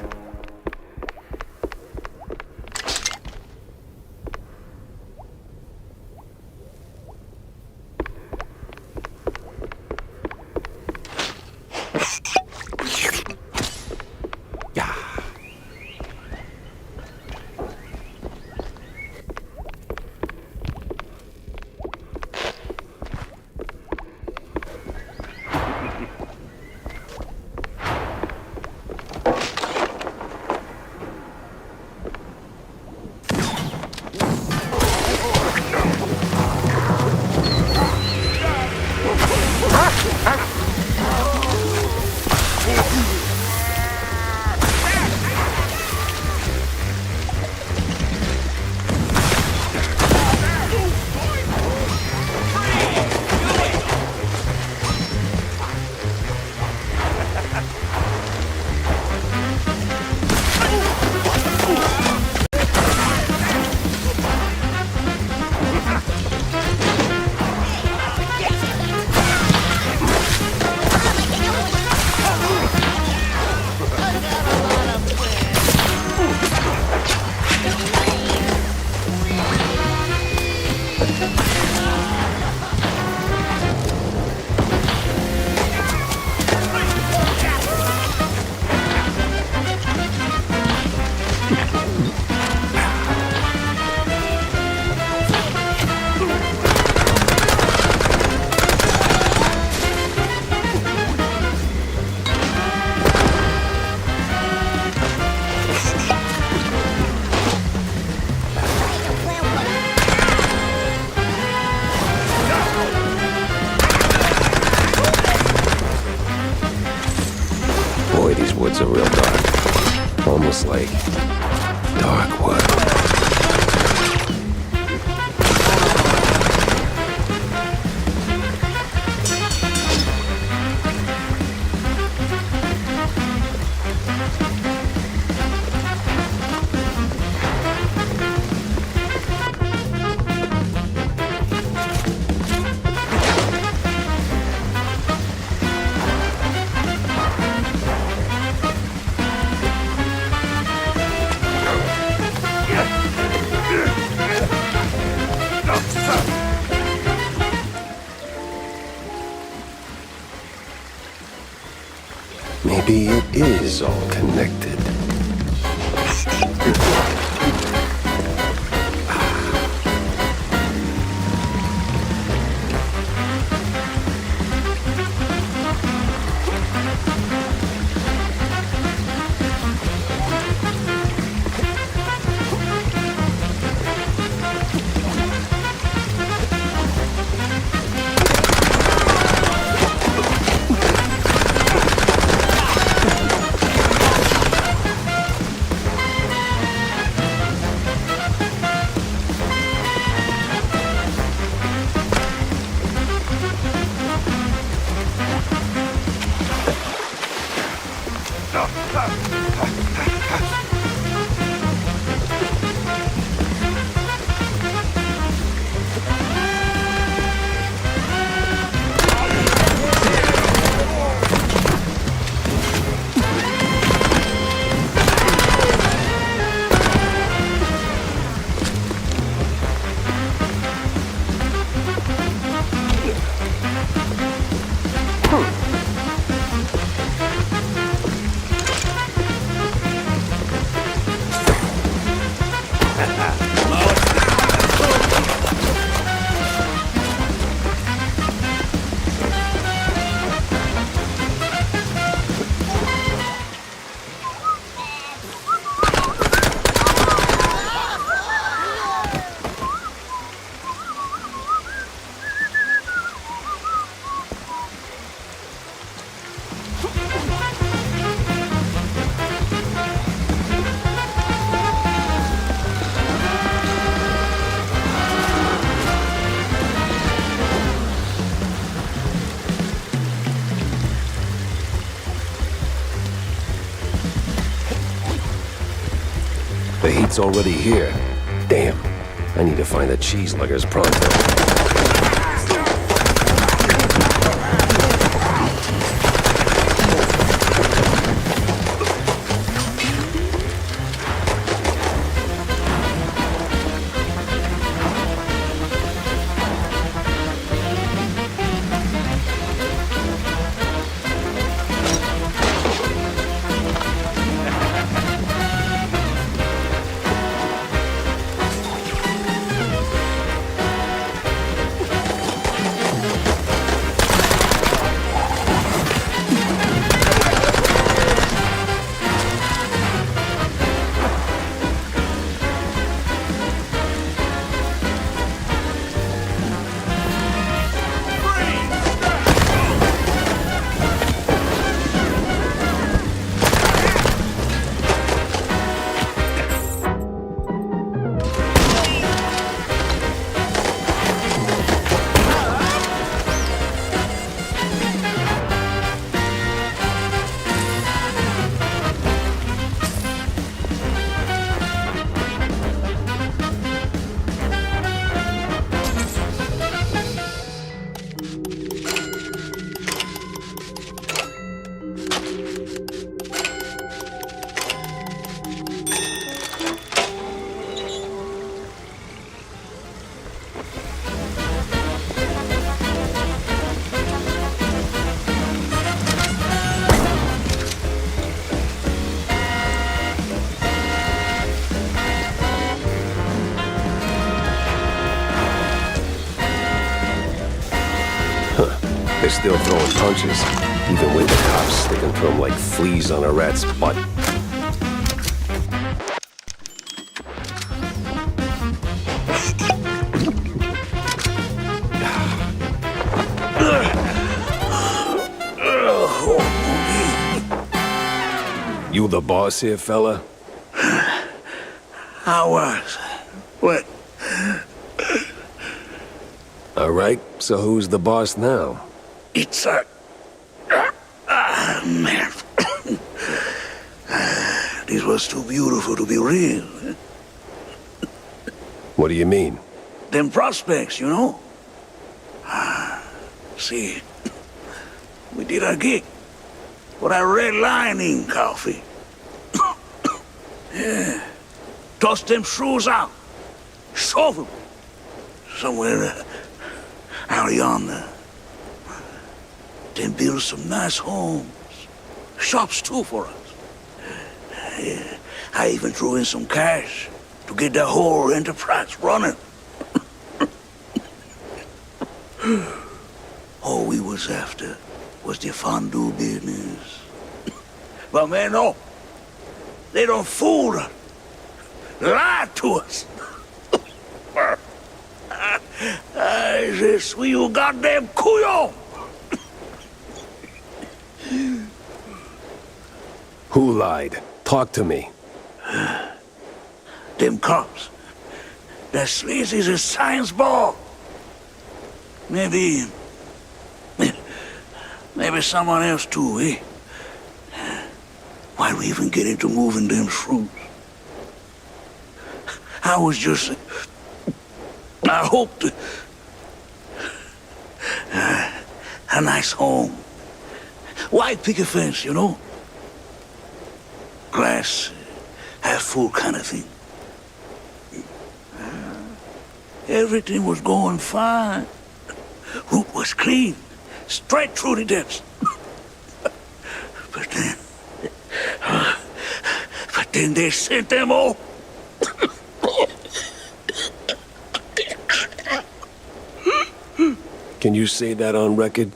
Woods are real dark. Almost like dark wood. Maybe it is all connected. The heat's already here. Damn. I need to find the cheese luggers pronto. They're still throwing punches, even with the cops sticking through them like fleas on a rat's butt. You the boss here, fella? I was. What? All right, so who's the boss now? It's a... man. This was too beautiful to be real. What do you mean? Them prospects, you know? See, we did our gig for that red lining coffee. Yeah. Toss them shrews out. Shove them. Somewhere out yonder. Then build some nice homes. Shops too for us. Yeah. I even threw in some cash to get that whole enterprise running. All we was after was the fondue business. But man, no. They don't fool us. Lie to us. Je suis un goddamn couillon. Who lied? Talk to me. Them cops. They're sleazy as a science ball. Maybe someone else too, eh? Why'd we even get into moving them shrews? I was just... I hoped... a nice home. White picket fence, you know? Glass, half full kind of thing. Everything was going fine. Route was clean. Straight through the depths. But then they sent them all. Can you say that on record?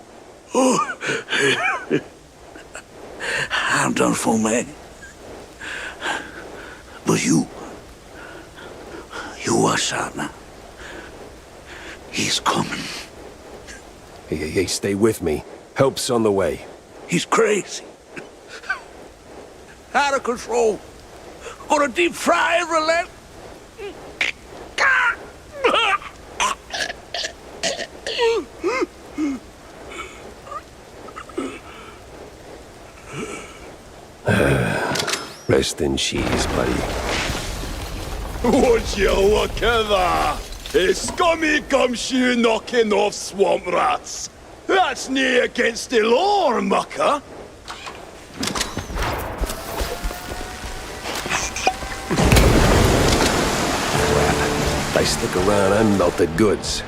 I'm done for, man. But you watch out now. He's coming. Hey, stay with me. Help's on the way. He's crazy. Out of control. Gonna deep fry every leg. Rest in cheese, buddy. Would you look at that? A scummy gumshoe knocking off swamp rats. That's nae against the law, mucker. If I stick around, I'm melted goods.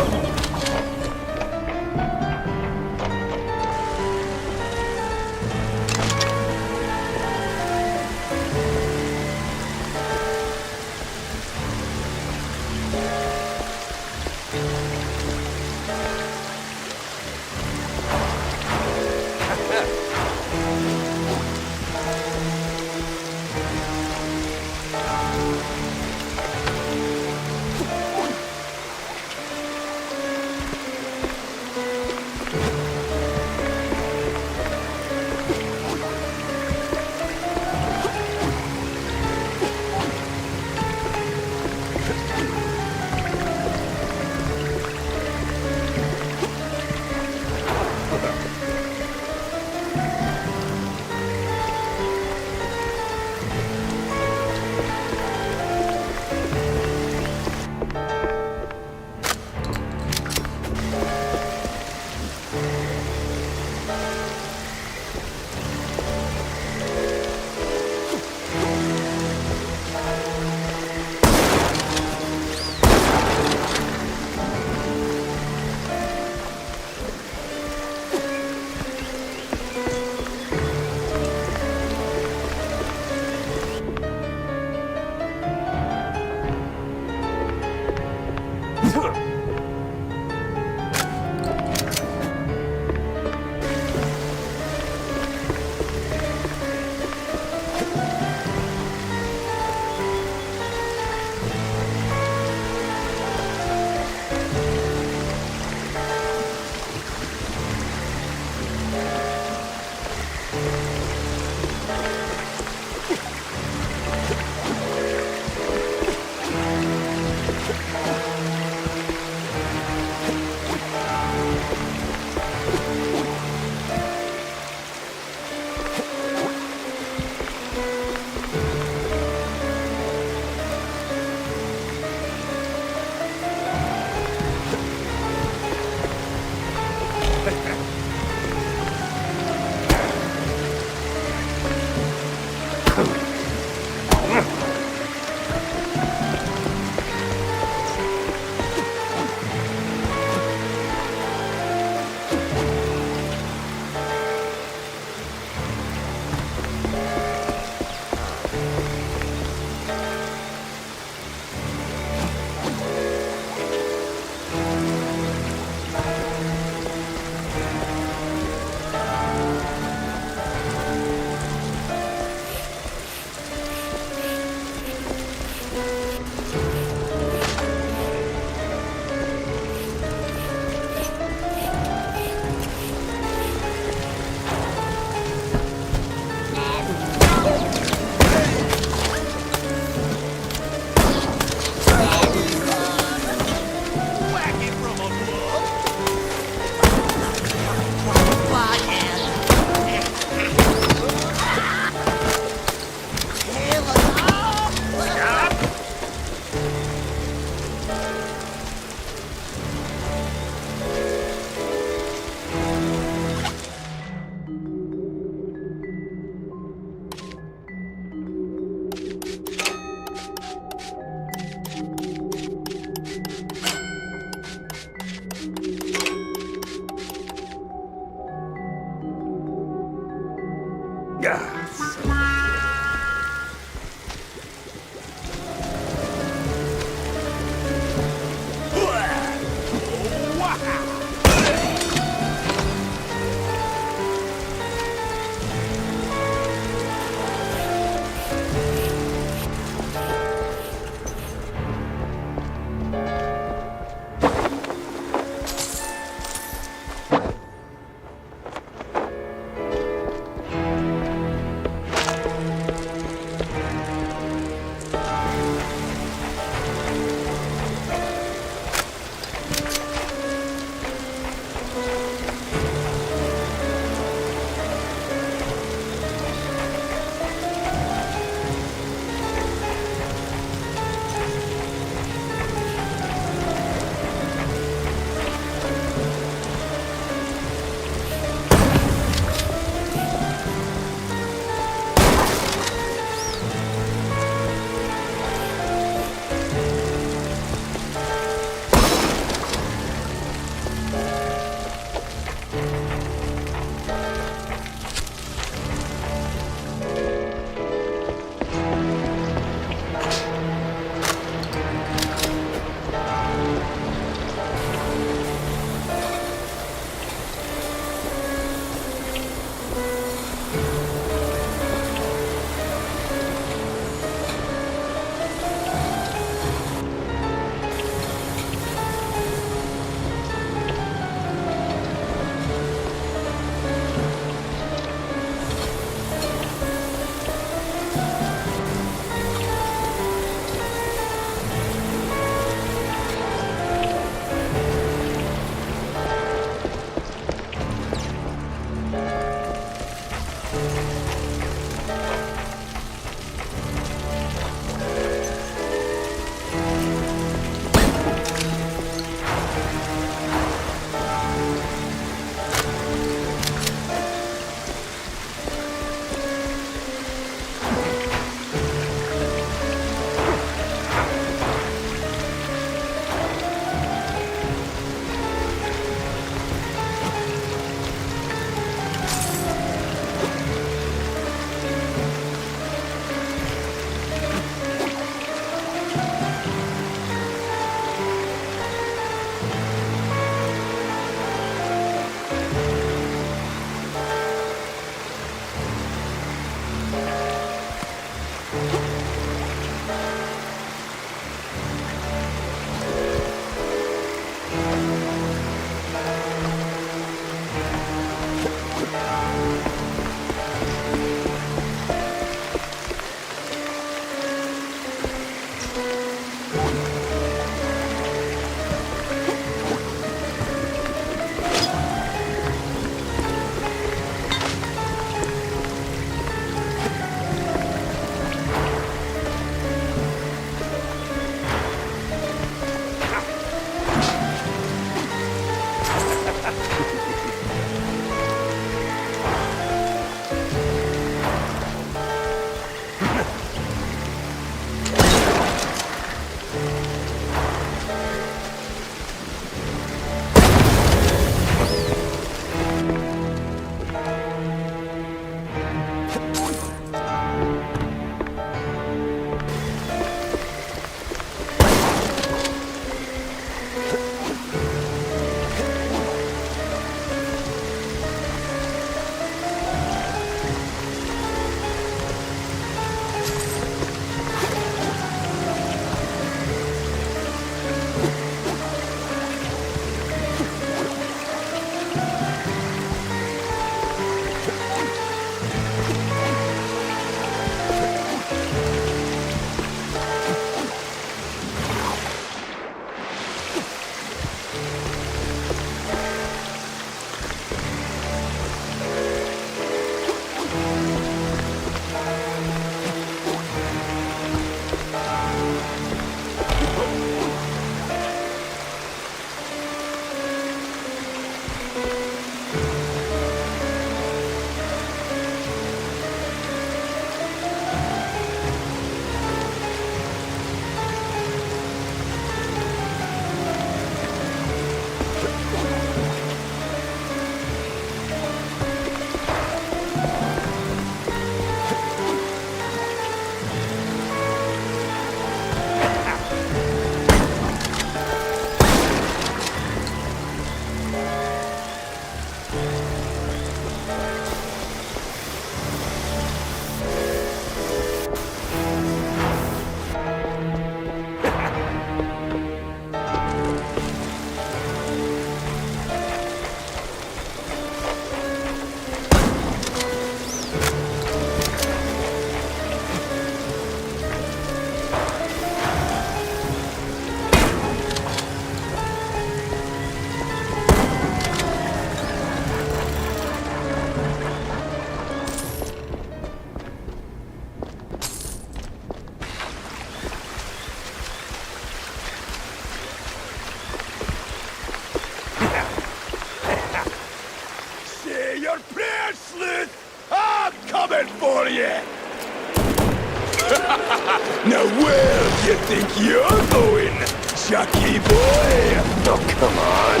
Where do you think you're going, Chucky boy? Oh, come on.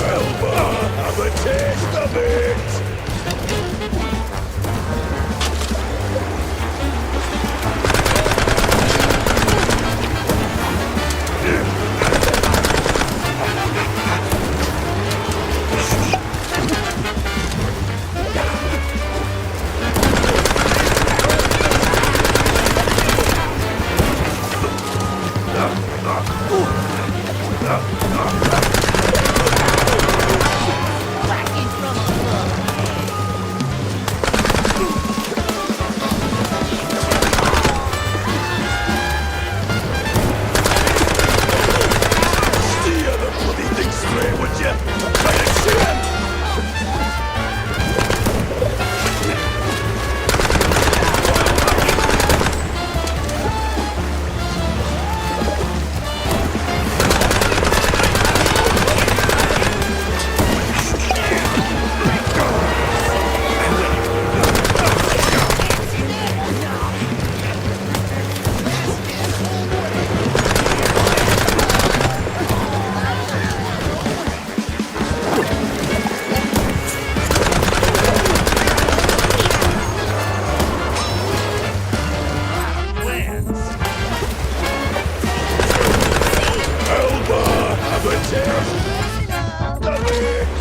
Elba, have a taste of it! Steer the bloody thing straight, would you? Try to shoot him! Elba, have a taste of it!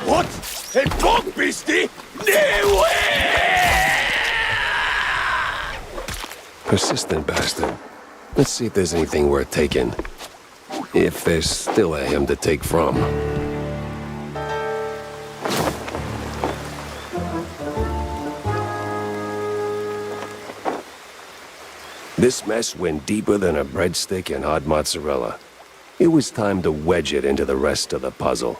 What? A bog beastie? No way! Persistent bastard. Let's see if there's anything worth taking. If there's still a him to take from. This mess went deeper than a breadstick and hot mozzarella. It was time to wedge it into the rest of the puzzle.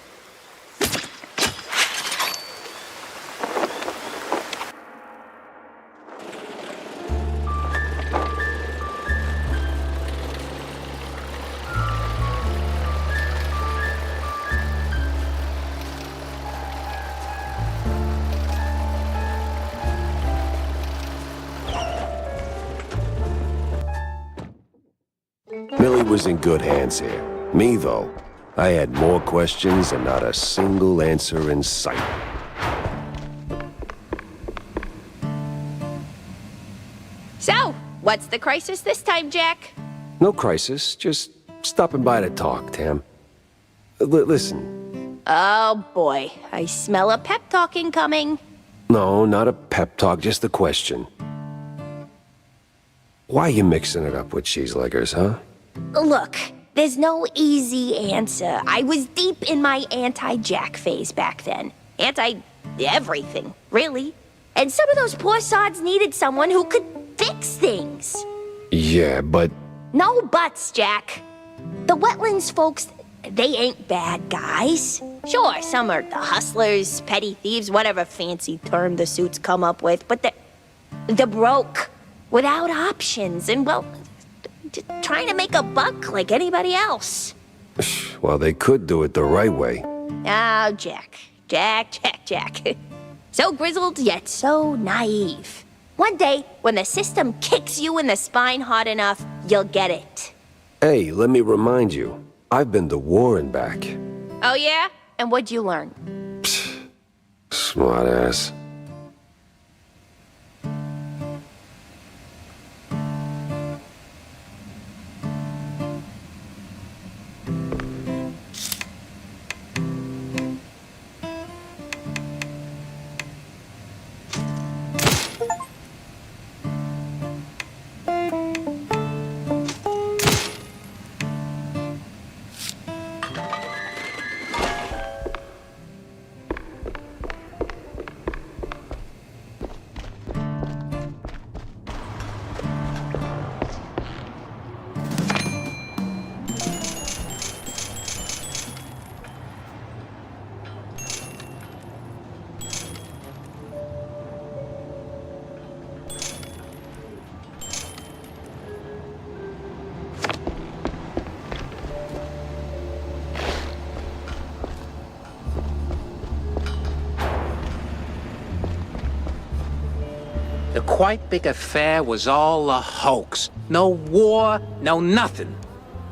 Millie was in good hands here. Me, though, I had more questions and not a single answer in sight. So, what's the crisis this time, Jack? No crisis, just stopping by to talk, Tam. Listen. Oh boy, I smell a pep talk incoming. No, not a pep talk, just a question. Why you mixing it up with cheeseleggers, huh? Look, there's no easy answer. I was deep in my anti-Jack phase back then. Anti-everything, really. And some of those poor sods needed someone who could fix things. Yeah, but... No buts, Jack. The Wetlands folks, they ain't bad guys. Sure, some are the hustlers, petty thieves, whatever fancy term the suits come up with, but they're broke, without options, and well, trying to make a buck like anybody else. Well, they could do it the right way. Oh, Jack. So grizzled, yet so naive. One day, when the system kicks you in the spine hard enough, you'll get it. Hey, let me remind you, I've been to war and back. Oh, yeah? And what'd you learn? Smart ass. quite big affair was all a hoax. No war, no nothing.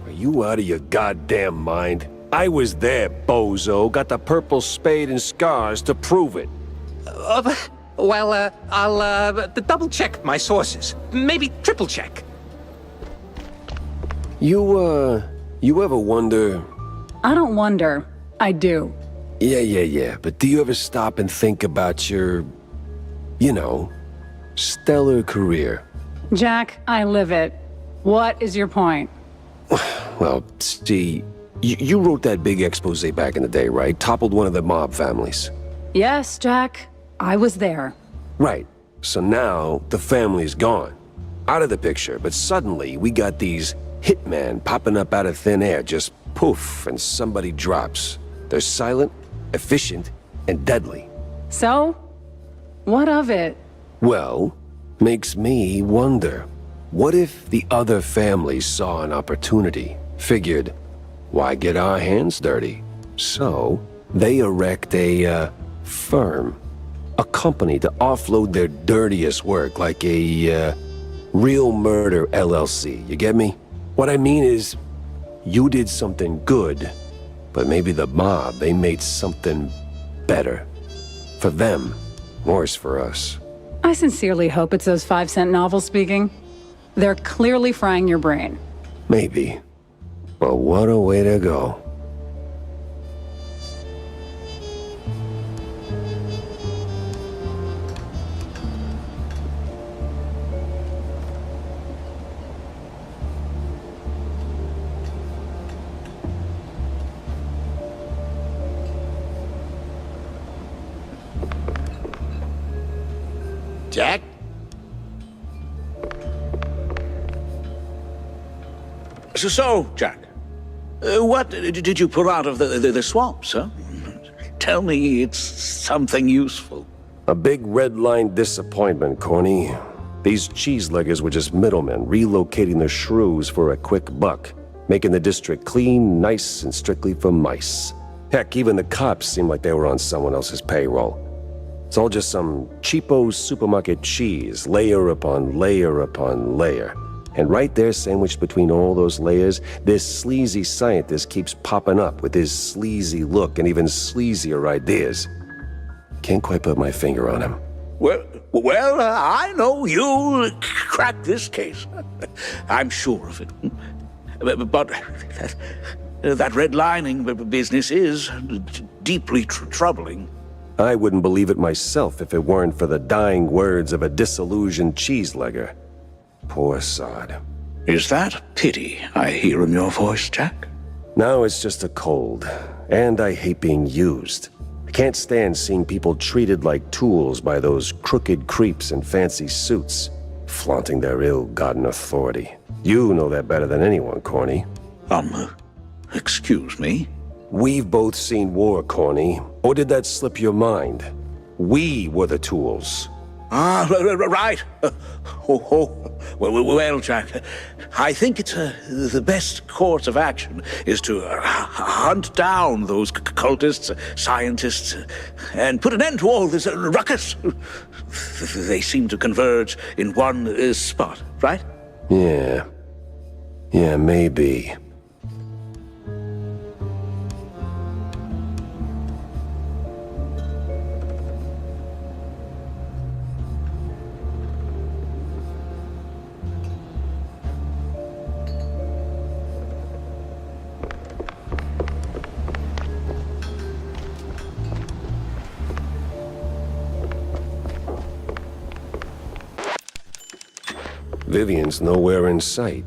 Are you out of your goddamn mind? I was there, bozo. Got the purple spade and scars to prove it. I'll double check my sources. Maybe triple check. You ever wonder... I don't wonder. I do. Yeah. But do you ever stop and think about your... you know, stellar career? Jack, I live it. What is your point? Well, see, you wrote that big expose back in the day, right? Toppled one of the mob families. Yes, Jack. I was there. Right. So now, the family's gone. Out of the picture, but suddenly we got these hitmen popping up out of thin air, just poof, and somebody drops. They're silent, efficient, and deadly. So? What of it? Well, makes me wonder. What if the other families saw an opportunity, figured, why get our hands dirty? So, they erect a, firm. A company to offload their dirtiest work, like a, Real Murder LLC, you get me? What I mean is, you did something good, but maybe the mob, they made something better. For them, worse for us. I sincerely hope it's those 5-cent novels speaking. They're clearly frying your brain. Maybe. But what a way to go. Jack? So, Jack, what did you pull out of the swamps, huh? Tell me it's something useful. A big red line disappointment, Corny. These cheeseleggers were just middlemen, relocating the shrews for a quick buck, making the district clean, nice, and strictly for mice. Heck, even the cops seemed like they were on someone else's payroll. It's all just some cheapo supermarket cheese, layer upon layer upon layer. And right there, sandwiched between all those layers, this sleazy scientist keeps popping up with his sleazy look and even sleazier ideas. Can't quite put my finger on him. Well, I know you'll crack this case. I'm sure of it. But that redlining business is deeply troubling. I wouldn't believe it myself if it weren't for the dying words of a disillusioned cheeselegger. Poor sod. Is that pity I hear in your voice, Jack? No, it's just a cold. And I hate being used. I can't stand seeing people treated like tools by those crooked creeps in fancy suits, flaunting their ill-gotten authority. You know that better than anyone, Corny. Excuse me? We've both seen war, Corny. Or did that slip your mind? We were the tools. Right. Well, Jack, I think it's the best course of action is to hunt down those cultists, scientists, and put an end to all this ruckus. They seem to converge in one spot, right? Yeah, maybe. Vivian's nowhere in sight.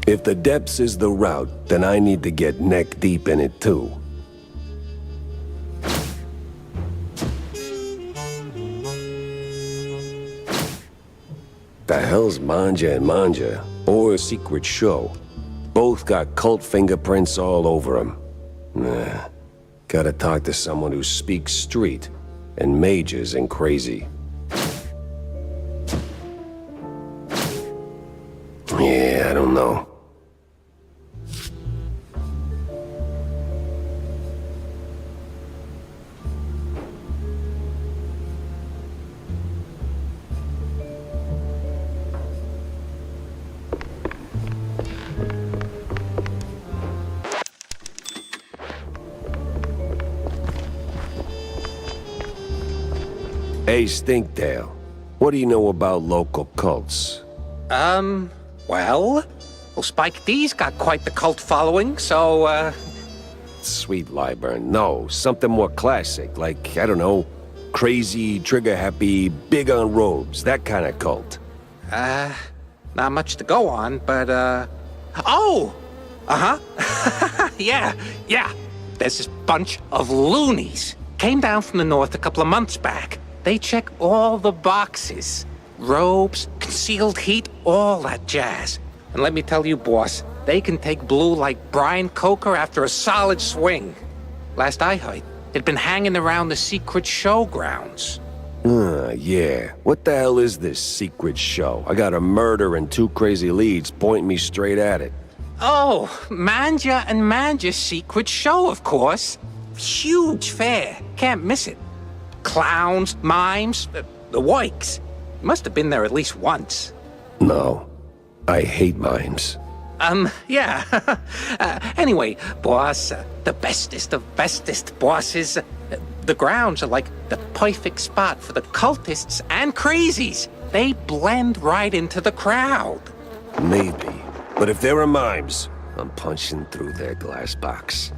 If the depths is the route, then I need to get neck deep in it too. The hell's Manja and Manja, or a secret show? Both both got cult fingerprints all over them. Nah, gotta talk to someone who speaks street and majors in crazy. Yeah, I don't know. Hey, Stinktail, what do you know about local cults? Well, Spike D's got quite the cult following, so, Sweet Lyburn, no, something more classic, like, I don't know, crazy, trigger-happy, big on robes, that kind of cult. not much to go on, but, oh! Uh-huh. yeah. There's this bunch of loonies. Came down from the north a couple of months back. They check all the boxes. Robes, concealed heat, all that jazz. And let me tell you, boss, they can take blue like Brian Coker after a solid swing. Last I heard, it'd been hanging around the secret showgrounds. Yeah. What the hell is this secret show? I got a murder and two crazy leads pointing me straight at it. Oh, Manja and Manja's secret show, of course. Huge fair. Can't miss it. Clowns, mimes, the works. Must have been there at least once. No. I hate mimes. Yeah. Anyway, boss, the bestest of bestest bosses. The grounds are like the perfect spot for the cultists and crazies. They blend right into the crowd. Maybe. But if there are mimes, I'm punching through their glass box.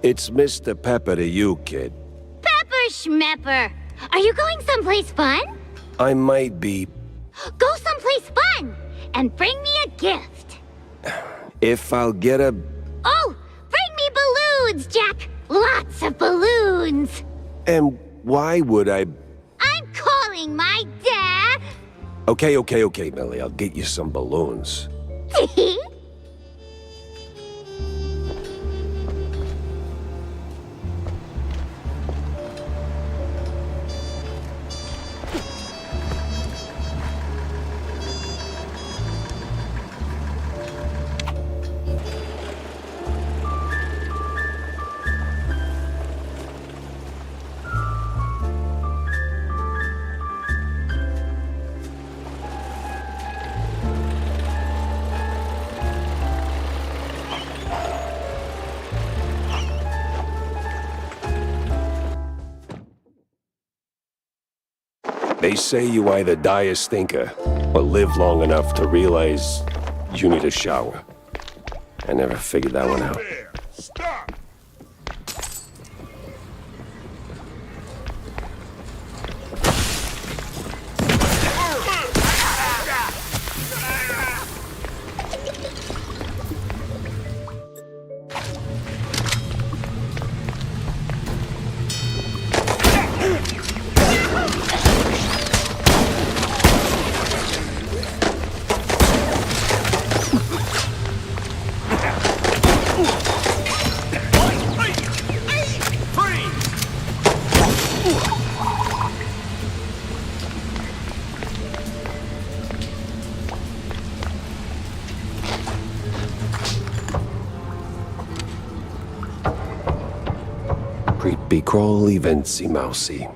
It's Mr. Pepper to you, kid. Pepper Schmepper. Are you going someplace fun? I might be... Go someplace fun! And bring me a gift. If I'll get a... Oh! Bring me balloons, Jack! Lots of balloons! And why would I... I'm calling my dad! Okay, Millie. I'll get you some balloons. They say you either die a stinker or live long enough to realize you need a shower. I never figured that one out. Stop! Creepy crawly vency mousy.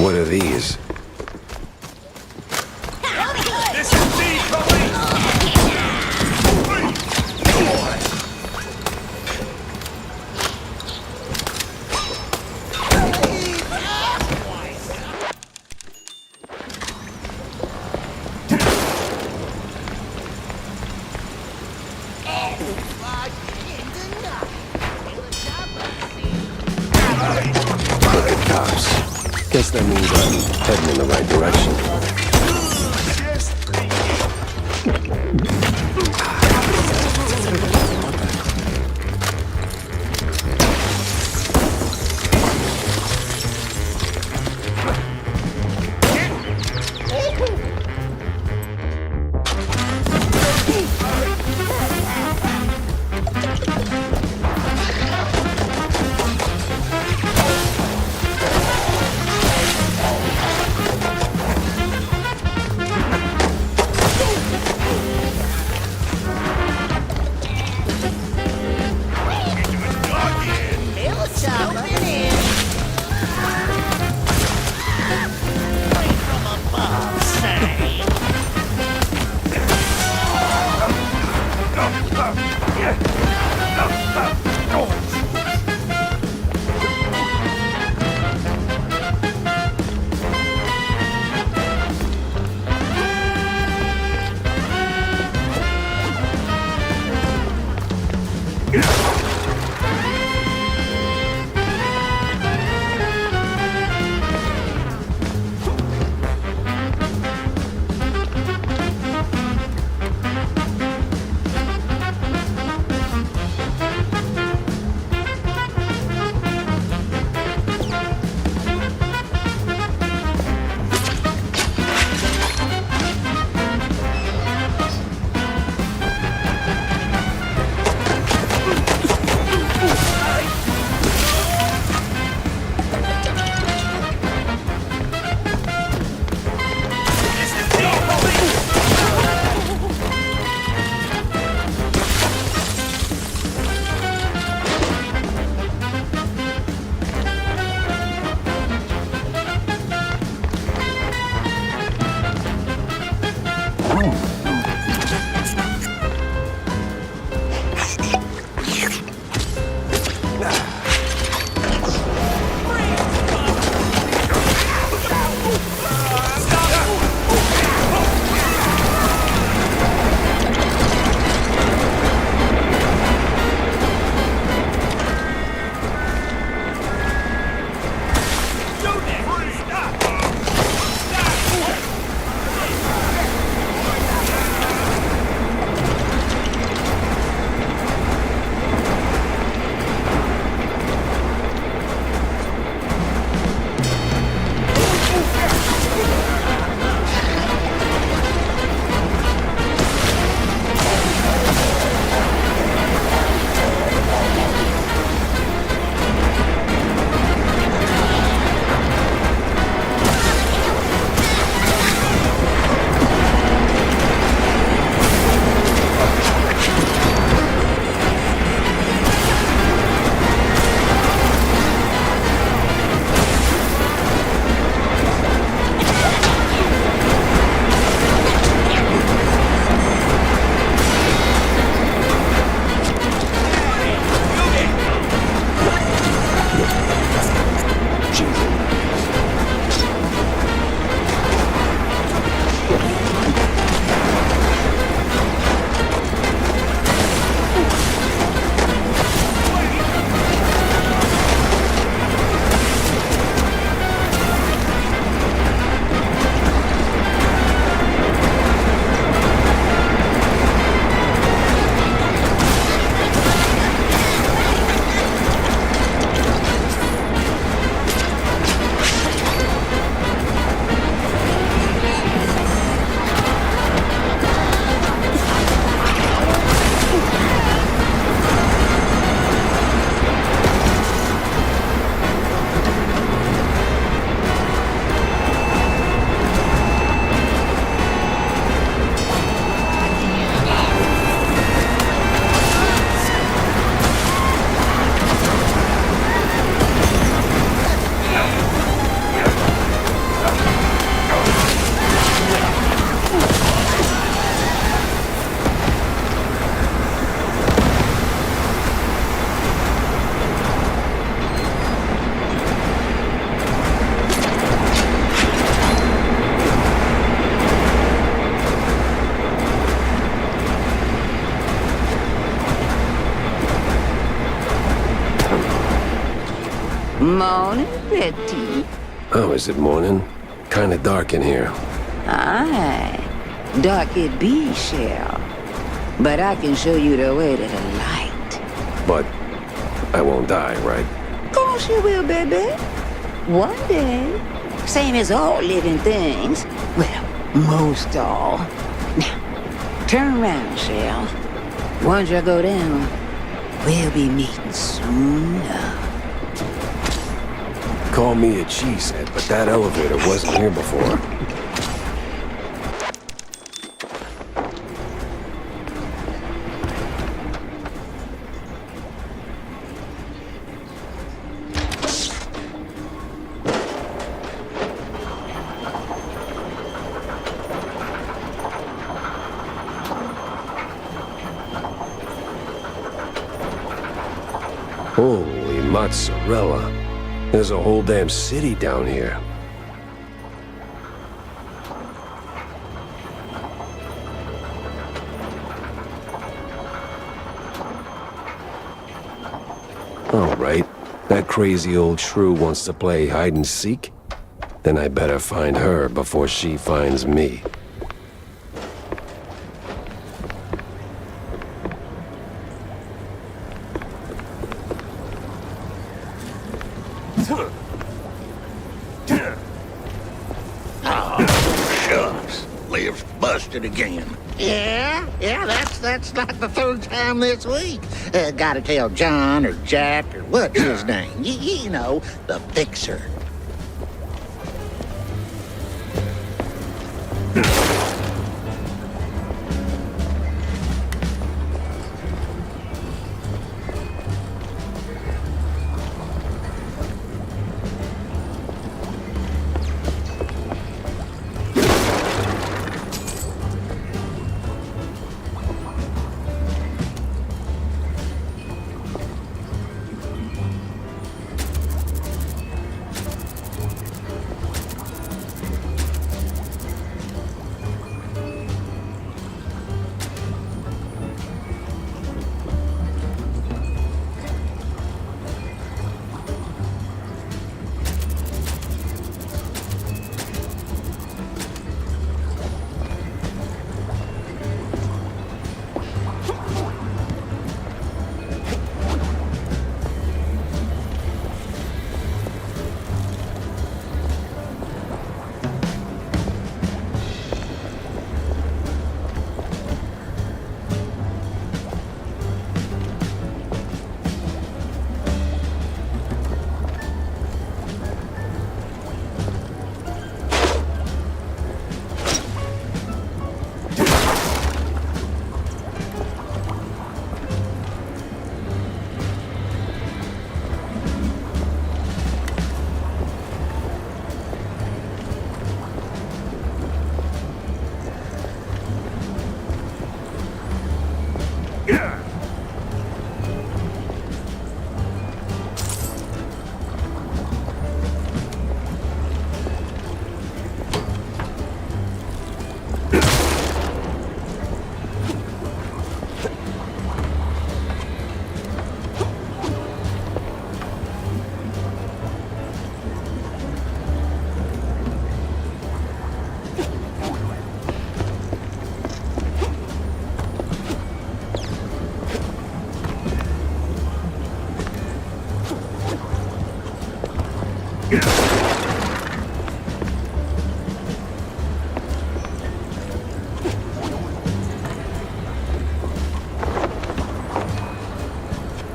What are these? This is the police! Cops. Guess that means I'm heading in the right direction. Morning, Betty. Oh, is it morning? Kinda dark in here. Aye. Dark it be, Shell. But I can show you the way to the light. But I won't die, right? Course you will, baby. One day. Same as all living things. Well, most all. Now, turn around, Shell. Once you go down, we'll be meeting soon enough. Call me a cheesehead, but that elevator wasn't here before. Holy mozzarella. There's a whole damn city down here. All right. That crazy old shrew wants to play hide and seek? Then I better find her before she finds me. Shucks. Lift's busted again. Yeah, that's like the third time this week. Gotta tell John or Jack or what's his name. You know, the fixer.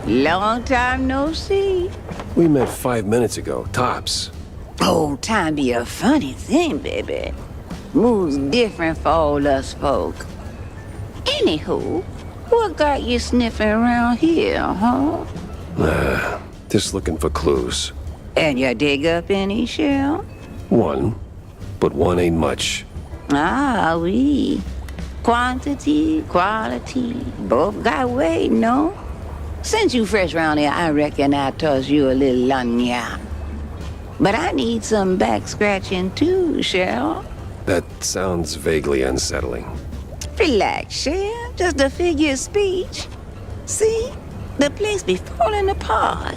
Long time no see. We met 5 minutes ago, tops. Oh, time be a funny thing, baby. Moves different for all us folk. Anywho, what got you sniffing around here, huh? Nah, just looking for clues. And you dig up any, Shell? One, but one ain't much. Ah, oui. Quantity, quality, both got weight, no? Since you fresh round here, I reckon I toss you a little lagna. But I need some back scratching too, Shell. That sounds vaguely unsettling. Relax, Shell. Just a figure of speech. See? The place be falling apart.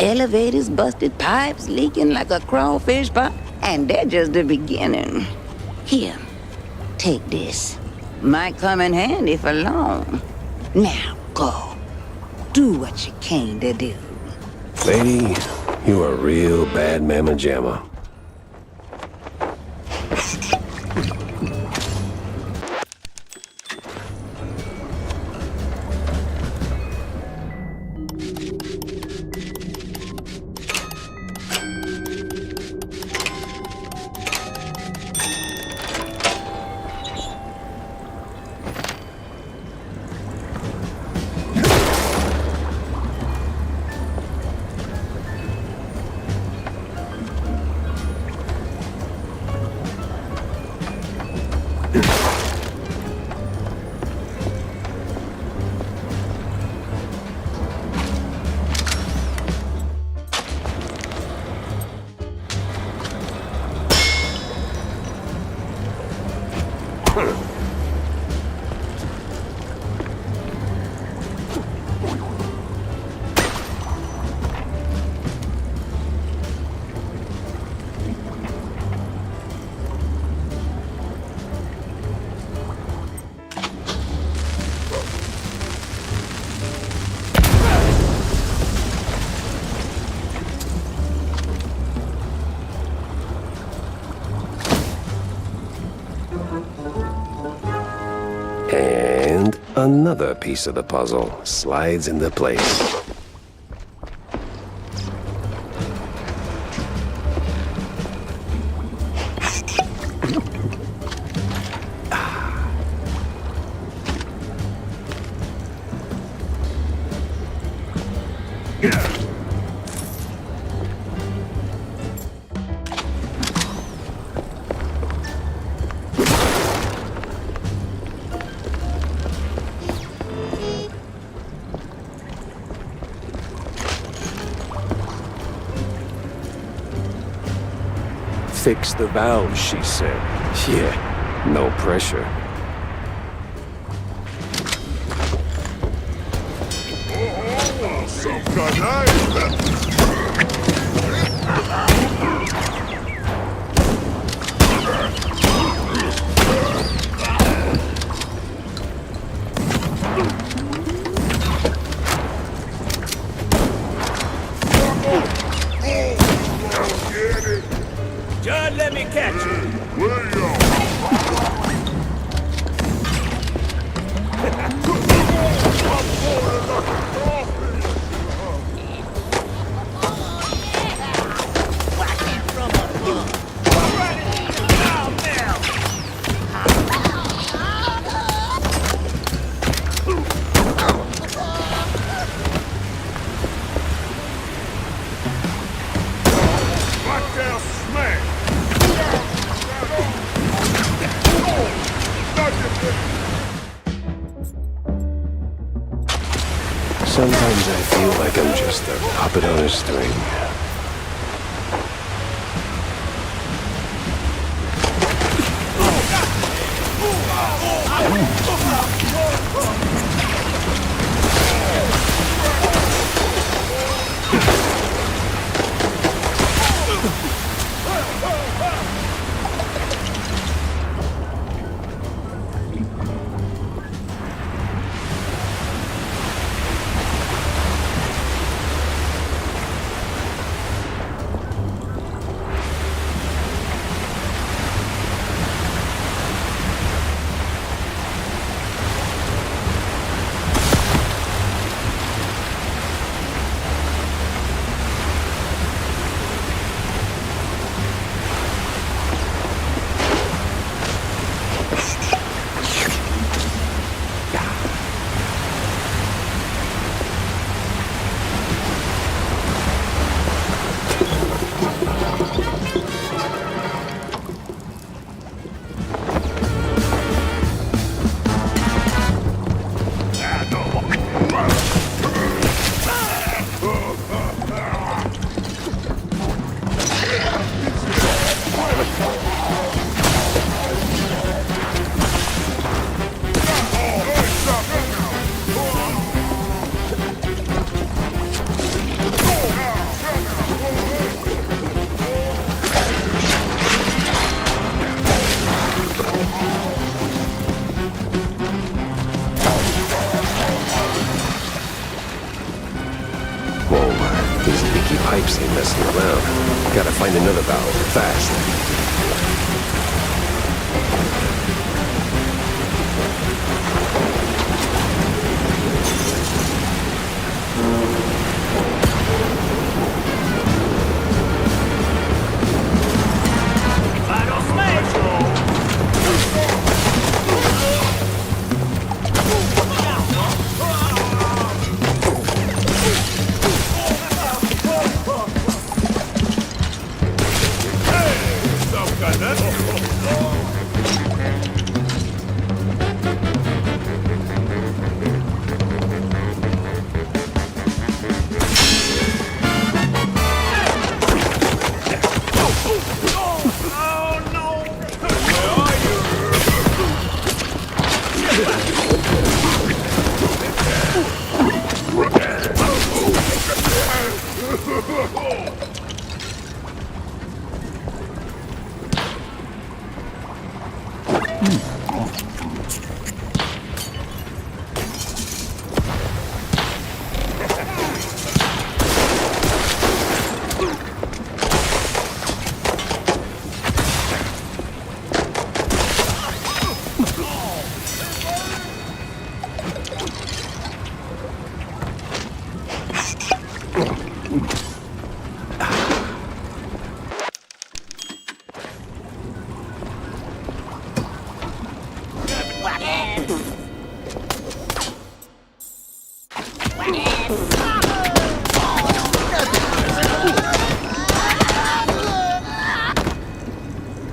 Elevators busted, pipes leaking like a crawfish pot, and they're just the beginning. Here, take this. Might come in handy for long. Now go. Do what you came to do. Lady, you are real bad mamma jamma. And another piece of the puzzle slides into place. Fix the valve, she said. Yeah, no pressure. Judd, let me catch you. Sometimes I feel like I'm just a puppet on a string. pipes ain't messing around. Gotta find another valve, fast.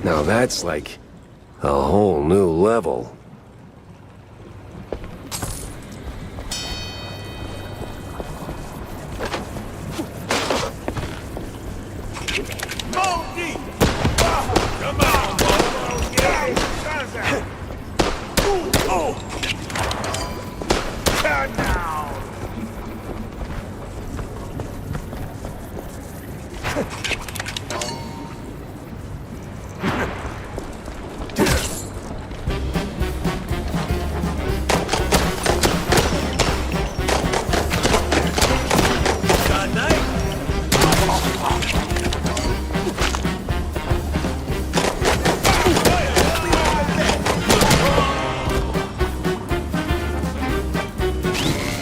Now that's like a whole new level.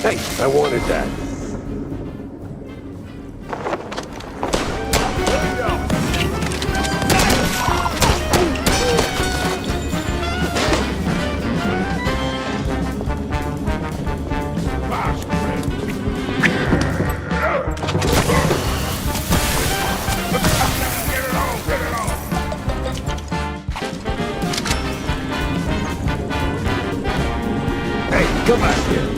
Hey, I wanted that. Hey, come back here.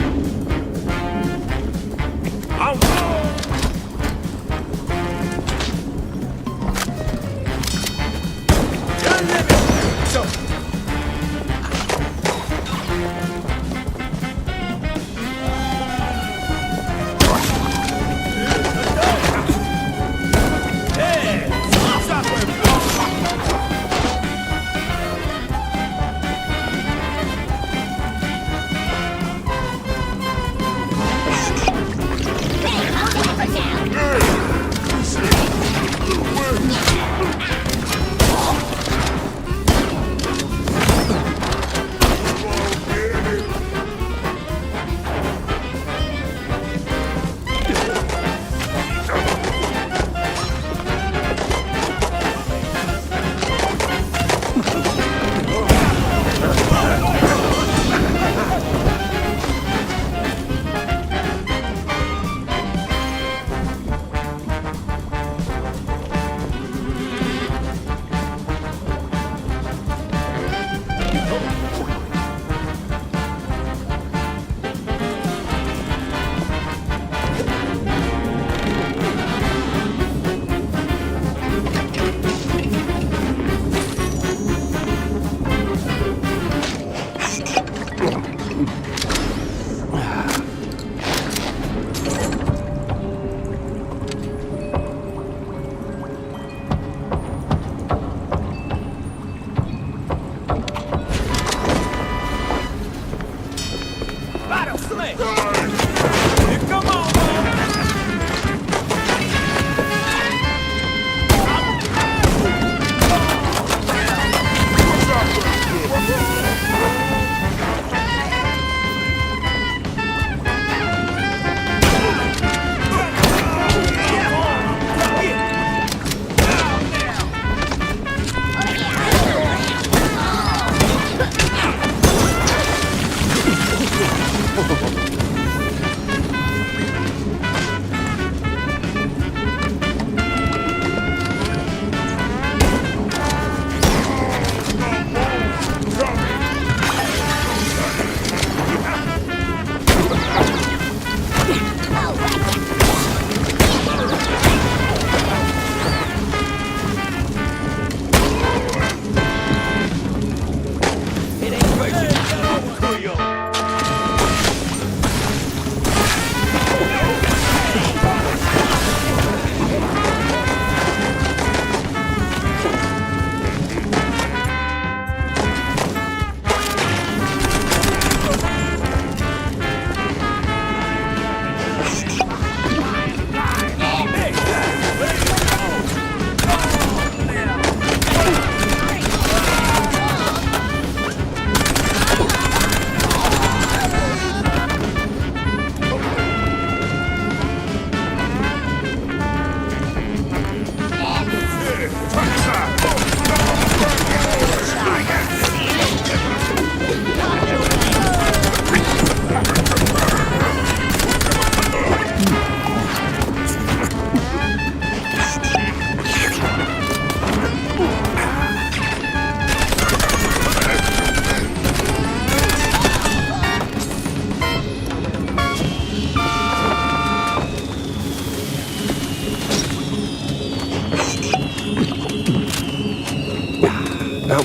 Now,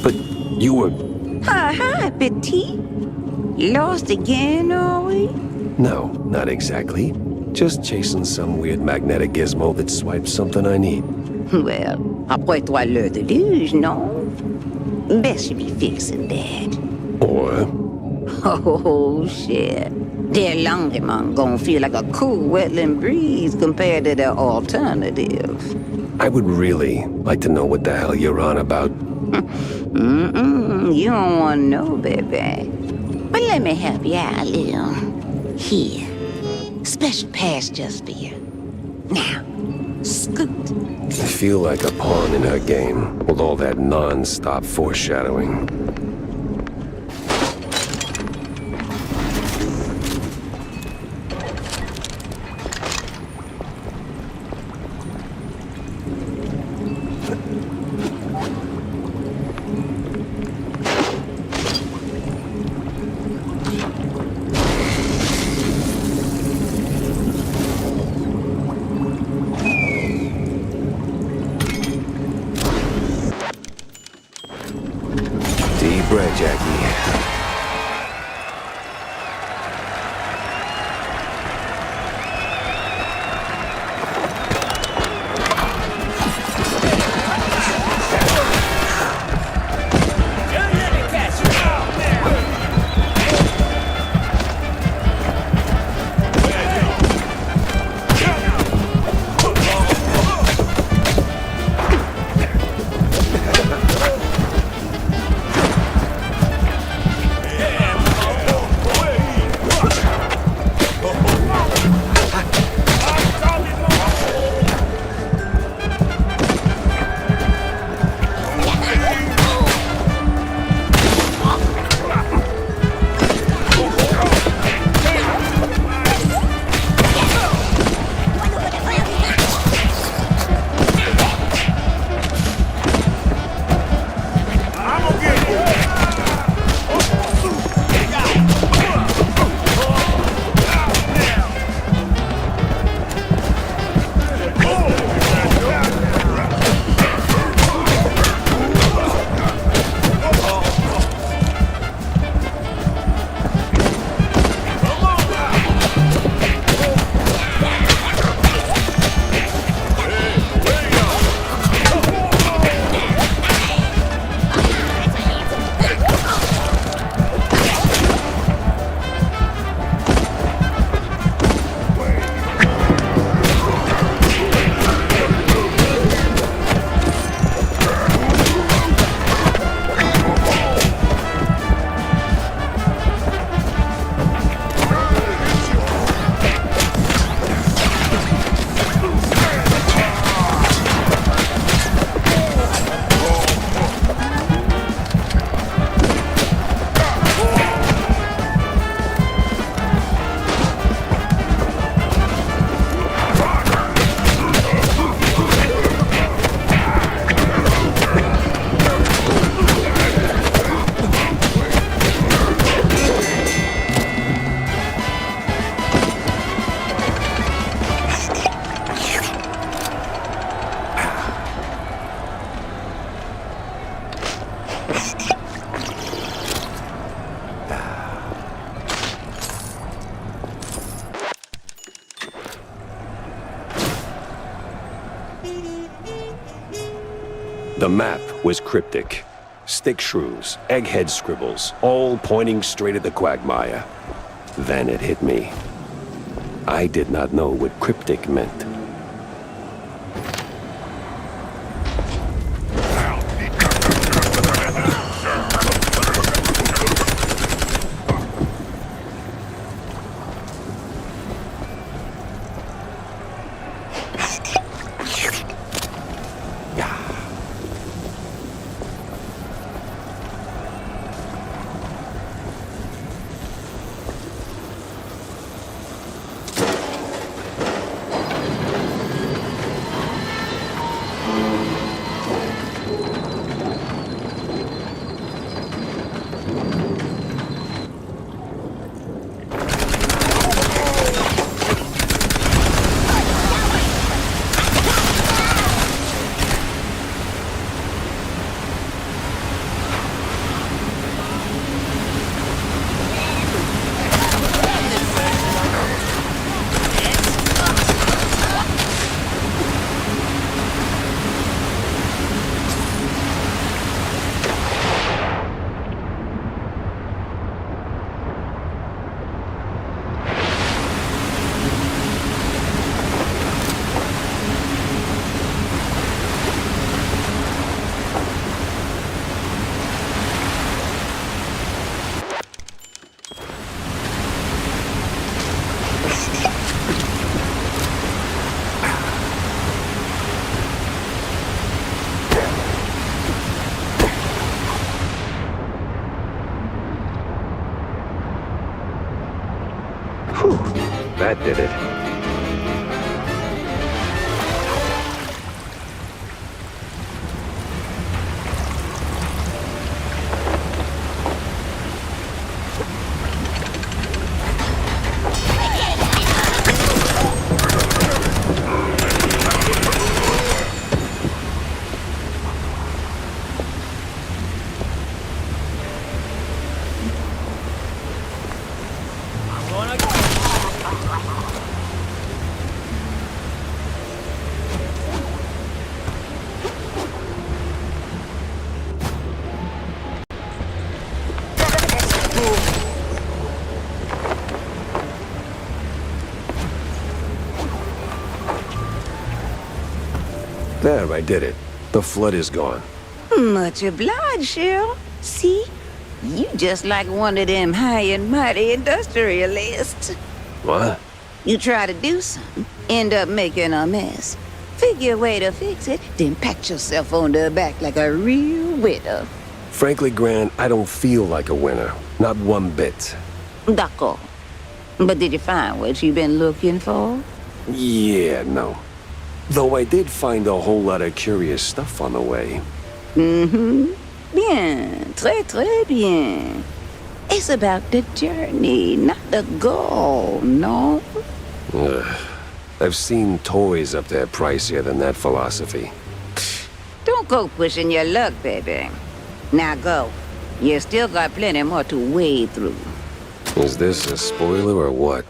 but you were... Hi, Petit. Lost again, are we? No, not exactly. Just chasing some weird magnetic gizmo that swipes something I need. Well, après toi l'heure de luge, non? Best you be fixing that. Or... Oh, shit. Their Longemont gonna feel like a cool wetland breeze compared to their alternative. I would really like to know what the hell you're on about. You don't wanna know, baby. But let me help you out a little. Here. Special pass just for you. Now, scoot. I feel like a pawn in her game, with all that non-stop foreshadowing. Deep breath, Jackie. The map was cryptic. Stick shrews, egghead scribbles, all pointing straight at the quagmire. Then it hit me. I did not know what cryptic meant. did it. There, I did it. The flood is gone. Much obliged, Cheryl. See? You just like one of them high and mighty industrialists. What? You try to do something, end up making a mess. Figure a way to fix it, then pat yourself on the back like a real winner. Frankly, Grant, I don't feel like a winner. Not one bit. D'accord. But did you find what you've been looking for? Yeah, no. Though I did find a whole lot of curious stuff on the way. Mm-hmm. Bien. Très, très bien. It's about the journey, not the goal, no? Ugh. I've seen toys up there pricier than that philosophy. Don't go pushing your luck, baby. Now go. You still got plenty more to wade through. Is this a spoiler or what?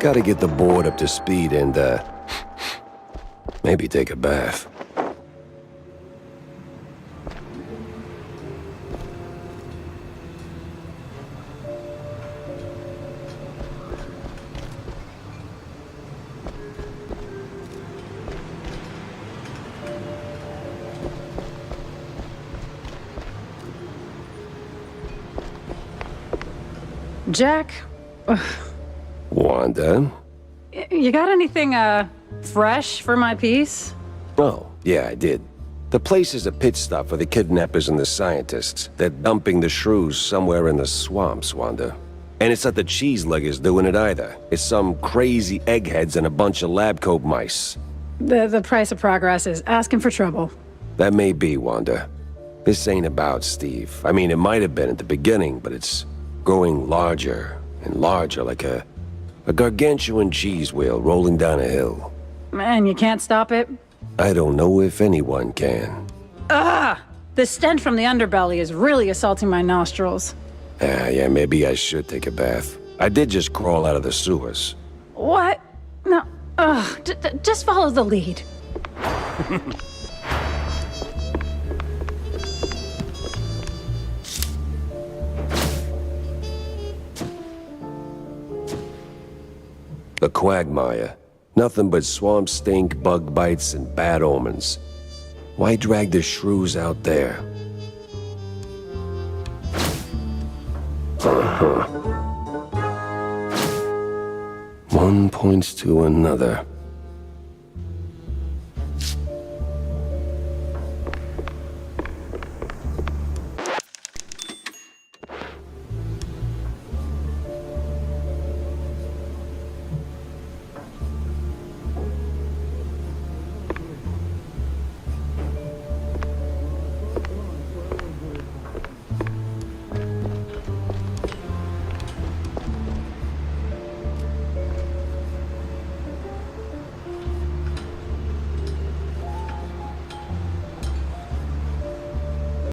Gotta get the board up to speed and, maybe take a bath. Jack? Wanda? You got anything, fresh for my piece? Oh, yeah, I did. The place is a pit stop for the kidnappers and the scientists. They're dumping the shrews somewhere in the swamps, Wanda. And it's not the cheese leggers doing it either. It's some crazy eggheads and a bunch of lab coat mice. The price of progress is asking for trouble. That may be, Wanda. This ain't about Steve. I mean, it might have been at the beginning, but it's growing larger and larger like a gargantuan cheese wheel rolling down a hill. Man, you can't stop it? I don't know if anyone can. Ah! The stench from the underbelly is really assaulting my nostrils. Yeah, maybe I should take a bath. I did just crawl out of the sewers. What? No. Ugh. Just follow the lead. The quagmire. Nothing but swamp stink, bug bites, and bad omens. Why drag the shrews out there? One points to another.